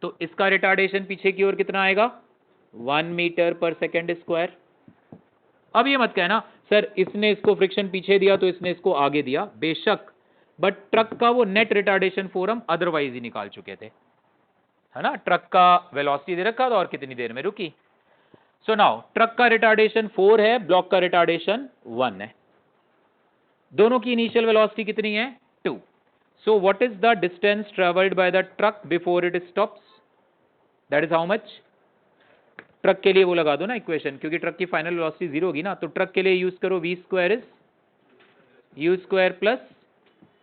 Speaker 1: तो इसका रिटार्डेशन पीछे की ओर कितना आएगा, 1 मीटर पर सेकेंड स्क्वायर। अब ये मत कहना सर इसने इसको फ्रिक्शन पीछे दिया तो इसने इसको आगे दिया, बेशक, बट ट्रक का वो नेट रिटार्डेशन फोर हम अदरवाइज ही निकाल चुके थे, है ना। ट्रक का वेलोसिटी दे रखा था और कितनी देर में रुकी। सो नाउ ट्रक का रिटार्डेशन 4 है, ब्लॉक का रिटार्डेशन 1 है, दोनों की इनिशियल वेलोसिटी कितनी है, 2। सो what is the distance travelled by the truck before it stops, that is how much. Truck के लिए वो लगा दो ना इक्वेशन, क्योंकि ट्रक की फाइनल वेलोसिटी 0 होगी ना, तो ट्रक के लिए यूज करो v square is u square plus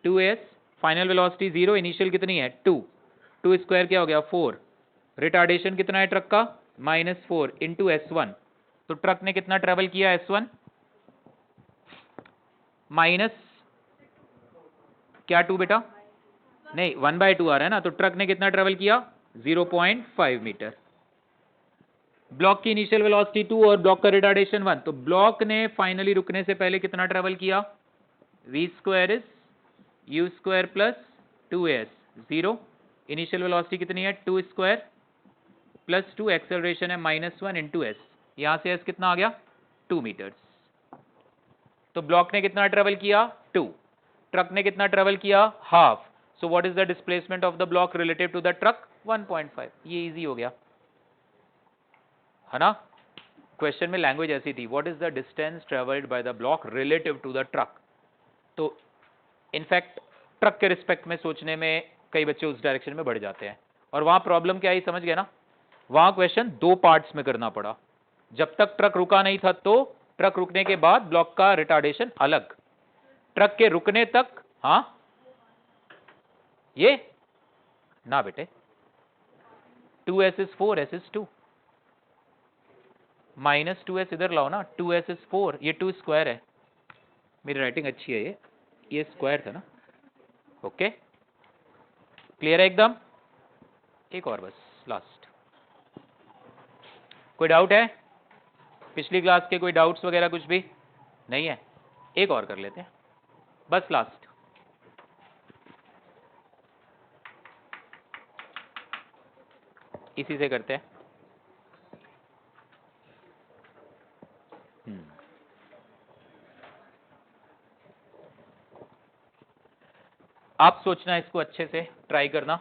Speaker 1: 2s। Final velocity 0, initial कितनी है 2, 2 स्क्वायर क्या हो गया 4। रिटार्डेशन कितना है ट्रक का, -4 इंटू s1। तो ट्रक ने कितना ट्रेवल किया, s1 माइनस क्या 2 बेटा, नहीं 1/2 आ रहा है ना, तो ट्रक ने कितना ट्रेवल किया 0.5 मीटर। ब्लॉक की इनिशियल वेलोसिटी 2 और ब्लॉक का रिटार्डेशन 1, तो ब्लॉक ने फाइनली रुकने से पहले कितना ट्रेवल किया, v square is u square plus 2s, 0। Initial velocity कितनी है 2 स्क्वायर प्लस 2, एक्सेलरेशन है -1 इंटू s, यहां से s कितना आ गया 2 मीटर्स। तो ब्लॉक ने कितना ट्रेवल किया 2, ट्रक ने कितना ट्रेवल किया half. So what is the displacement of the block relative to the truck, 1.5। ये इजी हो गया, है ना। क्वेश्चन में लैंग्वेज ऐसी थी, what is the distance travelled by the block relative to the truck. तो इनफैक्ट ट्रक के रिस्पेक्ट में सोचने में कई बच्चे उस डायरेक्शन में बढ़ जाते हैं, और वहां प्रॉब्लम क्या आई समझ गए ना, वहां क्वेश्चन 2 पार्ट्स में करना पड़ा। जब तक ट्रक रुका नहीं था, तो ट्रक रुकने के बाद ब्लॉक का रिटार्डेशन अलग, ट्रक के रुकने तक, हाँ ये ना बेटे, 2s is 4, s is 2, -2s इधर लाओ ना, 2s इज 4, ये 2 स्क्वायर है, मेरी राइटिंग अच्छी है ये स्क्वायर था ना, ओके क्लियर है एकदम। एक और बस लास्ट, कोई डाउट है पिछली क्लास के, कोई डाउट्स वगैरह कुछ भी नहीं है? एक और कर लेते हैं बस लास्ट। इसी से करते हैं। आप सोचना इसको अच्छे से, ट्राई करना।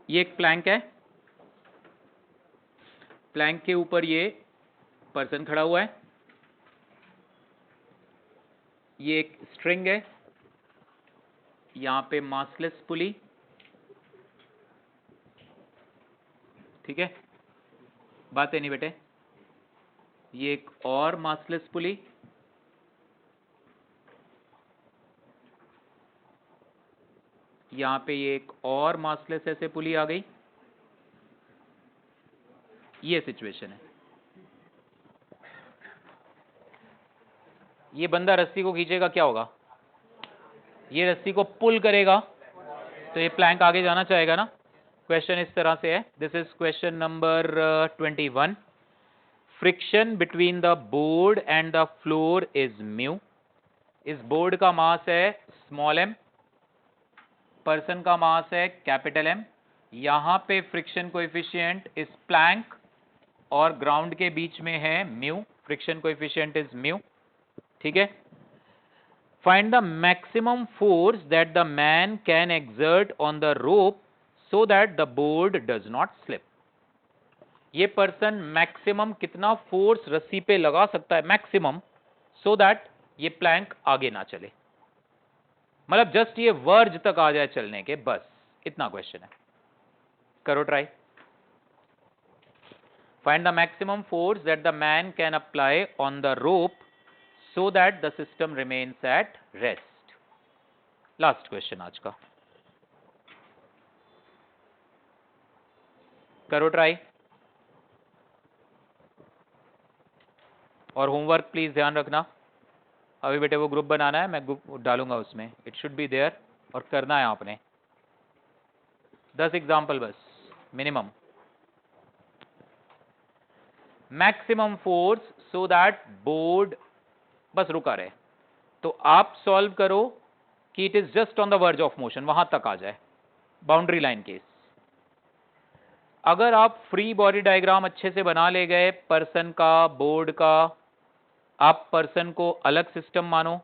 Speaker 1: ये एक प्लैंक है, प्लैंक के ऊपर ये पर्सन खड़ा हुआ है, ये एक स्ट्रिंग है, यहां पे मासलेस पुली, ठीक है, बात है नहीं बेटे, ये एक और मासलेस पुली, यहां पे ये एक और मासलेस ऐसे पुली आ गई, ये सिचुएशन है। ये बंदा रस्सी को खींचेगा, क्या होगा, ये रस्सी को पुल करेगा तो ये प्लैंक आगे जाना चाहेगा ना। क्वेश्चन इस तरह से है, this is question number 21। Friction between the board and the floor is mu. इस बोर्ड का मास है स्मॉल m, पर्सन का मास है कैपिटल M, यहां पे फ्रिक्शन कोएफिशिएंट इस प्लैंक और ग्राउंड के बीच में है mu, friction coefficient is mu, ठीक है। Find the maximum force that the man can exert on the rope so that the board does not slip. ये पर्सन मैक्सिमम कितना फोर्स रस्सी पे लगा सकता है, मैक्सिमम, सो दैट ये प्लैंक आगे ना चले, मतलब जस्ट ये वर्ज तक आ जाए चलने के, बस इतना क्वेश्चन है। करो try. Find the maximum force that the man can apply on the rope so that the system remains at rest. Last question आज का, करो ट्राई। और होमवर्क प्लीज ध्यान रखना, अभी बेटे वो ग्रुप बनाना है, मैं ग्रुप डालूंगा उसमें, इट शुड बी देयर, और करना है आपने 10 एग्जाम्पल बस minimum. Maximum force so that board बस रुका रहे, तो आप सॉल्व करो कि it is just on the verge of motion, वहां तक आ जाए, बाउंड्री लाइन केस। अगर आप फ्री बॉडी डायग्राम अच्छे से बना ले गए, पर्सन का, बोर्ड का, आप पर्सन को अलग सिस्टम मानो,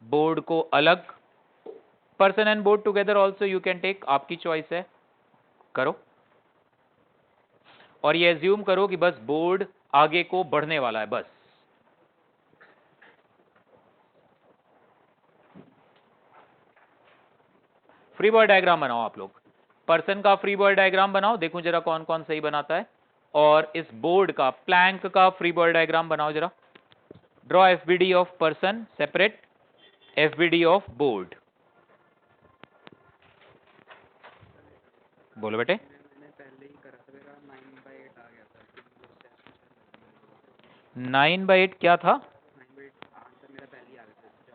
Speaker 1: बोर्ड को अलग, person and board together also you can take, आपकी चॉइस है, करो। और ये एज्यूम करो कि बस बोर्ड आगे को बढ़ने वाला है, बस। फ्री बॉडी डायग्राम बनाओ आप लोग, पर्सन का फ्री बॉडी डायग्राम बनाओ, देखो जरा कौन कौन सही बनाता है, और इस बोर्ड का, प्लैंक का फ्री बॉडी डायग्राम बनाओ जरा। Draw FBD of person separate, FBD of board. बोलो बेटे। 9/8 क्या था?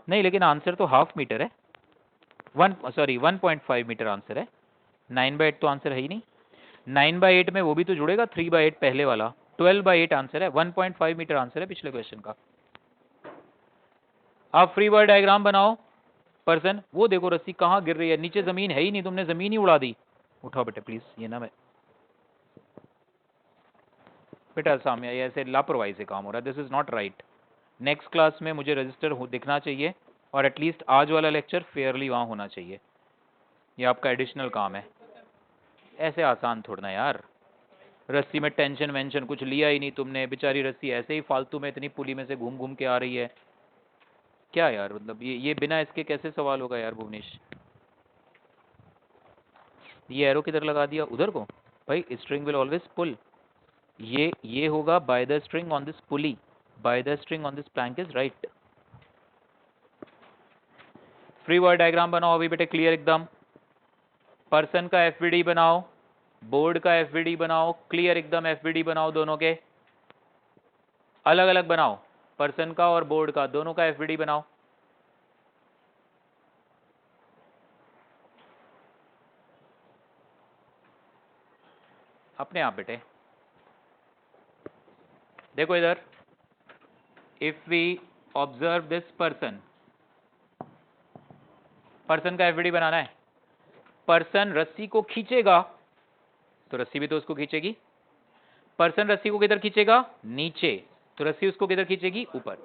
Speaker 1: नहीं, लेकिन आंसर तो हाफ मीटर है, 1.5 मीटर आंसर है, 9/8 तो आंसर है ही नहीं। 9/8 में वो भी तो जुड़ेगा, 3/8 पहले वाला, 12/8 आंसर है, 1.5 मीटर आंसर है पिछले क्वेश्चन का। आप फ्री बॉडी डायग्राम बनाओ, पर्सन, वो देखो रस्सी कहाँ गिर रही है, नीचे जमीन है ही नहीं, तुमने जमीन ही उड़ा दी। उठाओ बेटे प्लीज, ये ना मैं बेटा सामने ये ऐसे लापरवाही से काम हो रहा है, this is not right. Next class में मुझे रजिस्टर दिखना चाहिए, और एटलीस्ट आज वाला लेक्चर फेयरली वहाँ होना चाहिए, ये आपका एडिशनल काम है। ऐसे आसान थोड़ा यार, रस्सी में टेंशन वेंशन कुछ लिया ही नहीं तुमने, बेचारी रस्सी ऐसे ही फालतू में इतनी पुली में से घूम घूम के आ रही है, क्या यार, मतलब ये बिना इसके कैसे सवाल होगा यार भुवनेश। ये एरो किधर लगा दिया, उधर को, भाई स्ट्रिंग विल ऑलवेज पुल, ये होगा by the string on this pulley, by the string on this plank is right. Free body diagram बनाओ अभी बेटे, क्लियर एकदम। पर्सन का एफबीडी बनाओ, बोर्ड का एफबीडी बनाओ, क्लियर एकदम एफबीडी बनाओ, दोनों के अलग अलग बनाओ, पर्सन का और बोर्ड का दोनों का एफबीडी बनाओ। अपने आप बेटे देखो इधर, if we observe this person, person का एफबीडी बनाना है। पर्सन रस्सी को खींचेगा तो रस्सी भी तो उसको खींचेगी। पर्सन रस्सी को किधर खींचेगा? नीचे, तो रस्सी उसको किधर खींचेगी? ऊपर।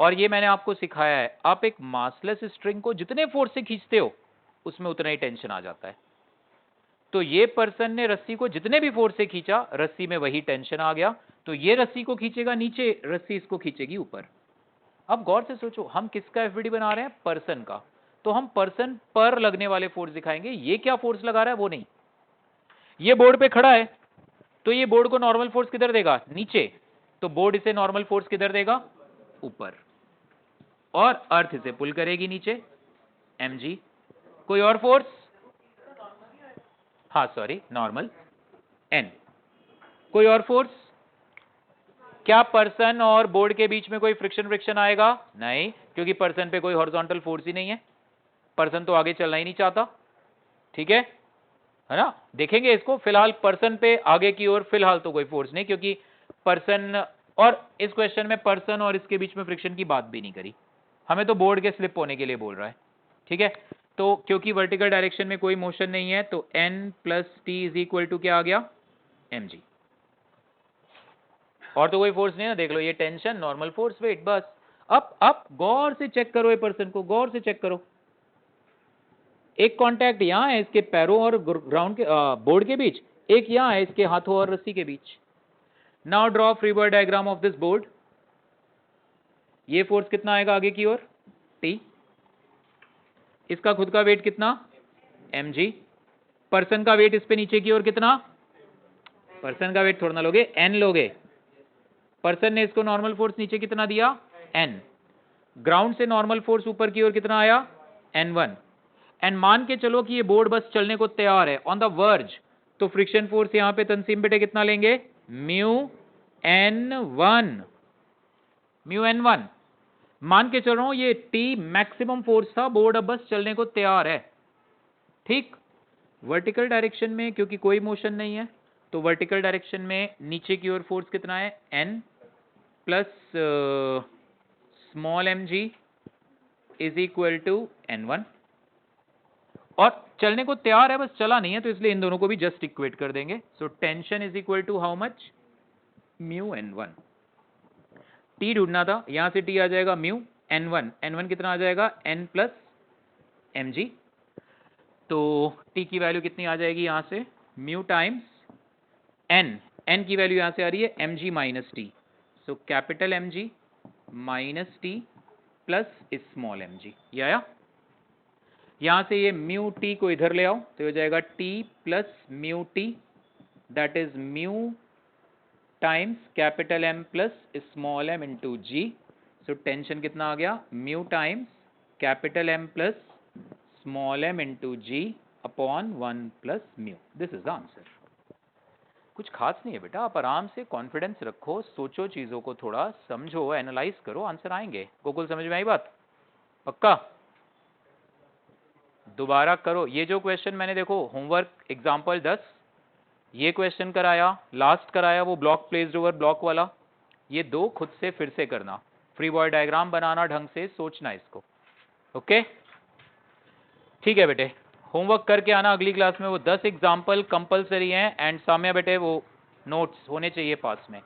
Speaker 1: और ये मैंने आपको सिखाया है, आप एक मासलेस स्ट्रिंग को जितने फोर्स से खींचते हो उसमें उतना ही टेंशन आ जाता है। तो ये पर्सन ने रस्सी को जितने भी फोर्स से खींचा, रस्सी में वही टेंशन आ गया, तो ये रस्सी को खींचेगा नीचे, रस्सी इसको खींचेगी ऊपर। अब गौर से सोचो, हम किसका एफबीडी बना रहे हैं? पर्सन का। तो हम पर्सन पर लगने वाले फोर्स दिखाएंगे, ये क्या फोर्स लगा रहा है वो नहीं। ये बोर्ड पे खड़ा है तो ये बोर्ड को नॉर्मल फोर्स किधर देगा? नीचे, तो बोर्ड इसे नॉर्मल फोर्स किधर देगा? ऊपर। और अर्थ इसे पुल करेगी नीचे, mg। कोई और फोर्स? हाँ सॉरी, नॉर्मल n। कोई और फोर्स? क्या पर्सन और बोर्ड के बीच में कोई फ्रिक्शन आएगा? नहीं, क्योंकि पर्सन पे कोई हॉरिजॉन्टल फोर्स ही नहीं है, पर्सन तो आगे चलना ही नहीं चाहता। ठीक है ना? देखेंगे इसको। फिलहाल पर्सन पे आगे की ओर फिलहाल तो कोई फोर्स नहीं, क्योंकि पर्सन, और इस क्वेश्चन में पर्सन और इसके बीच में फ्रिक्शन की बात भी नहीं करी, हमें तो बोर्ड के स्लिप होने के लिए बोल रहा है। ठीक है, तो क्योंकि वर्टिकल डायरेक्शन में कोई मोशन नहीं है तो n plus T is equal to क्या आ गया? mg। और तो कोई फोर्स नहीं है ना, देख लो, ये टेंशन, नॉर्मल फोर्स, वेट, बस। अब गौर से चेक करो, ये पर्सन को गौर से चेक करो। एक कांटेक्ट यहां है इसके पैरों और ग्राउंड के बोर्ड के बीच, एक यहां है इसके हाथों और रस्सी के बीच। Now draw free body diagram of this board. ये फोर्स कितना आएगा आगे की ओर? T। इसका खुद का वेट कितना? mg। पर्सन का वेट इस पे नीचे की ओर कितना? पर्सन का वेट थोड़ा ना लोगे, n लोगे। पर्सन ने इसको नॉर्मल फोर्स नीचे कितना दिया? n। ग्राउंड से नॉर्मल फोर्स ऊपर की ओर कितना आया? n1। एंड मान के चलो कि ये बोर्ड बस चलने को तैयार है, ऑन द वर्ज, तो फ्रिक्शन फोर्स यहां पे तंसीम बेटे कितना लेंगे? Mu n1। म्यू n1 मान के चल रहा हूं, ये T मैक्सिमम फोर्स था, बोर्ड अब बस चलने को तैयार है। ठीक, वर्टिकल डायरेक्शन में क्योंकि कोई मोशन नहीं है, तो वर्टिकल डायरेक्शन में नीचे की ओर फोर्स कितना है? n plus small mg is equal to n1। और चलने को तैयार है, बस चला नहीं है, तो इसलिए इन दोनों को भी जस्ट इक्वेट कर देंगे। So tension is equal to how much? Mu n1। T ढूंढना था, यहां से T आ जाएगा म्यू n1। n1 कितना आ जाएगा? n plus mg। तो T की वैल्यू कितनी आ जाएगी यहां से? म्यू टाइम्स n की वैल्यू यहां से आ रही है mg minus T, so capital mg minus T plus small mg। ये आया। यहां से ये म्यू टी को इधर ले आओ, तो हो जाएगा t plus mu T, that is mu times capital M plus small m into g. So tension कितना आ गया? Mu times capital M plus small m into g upon 1 plus mu. This is the answer. कुछ खास नहीं है बेटा, आप आराम से कॉन्फिडेंस रखो, सोचो, चीजों को थोड़ा समझो, एनालाइज करो, आंसर आएंगे। गोकुल समझ में आई बात? पक्का? दोबारा करो। ये जो क्वेश्चन मैंने देखो होमवर्क एग्जाम्पल 10, ये क्वेश्चन कराया, लास्ट कराया वो ब्लॉक प्लेस्ड ओवर ब्लॉक वाला, ये दो खुद से फिर से करना, फ्री बॉडी डायग्राम बनाना, ढंग से सोचना इसको। ओके ठीक है बेटे, होमवर्क करके आना अगली क्लास में। वो 10 एग्जाम्पल कंपलसरी हैं, एंड सामने बेटे वो नोट्स होने चाहिए पास में।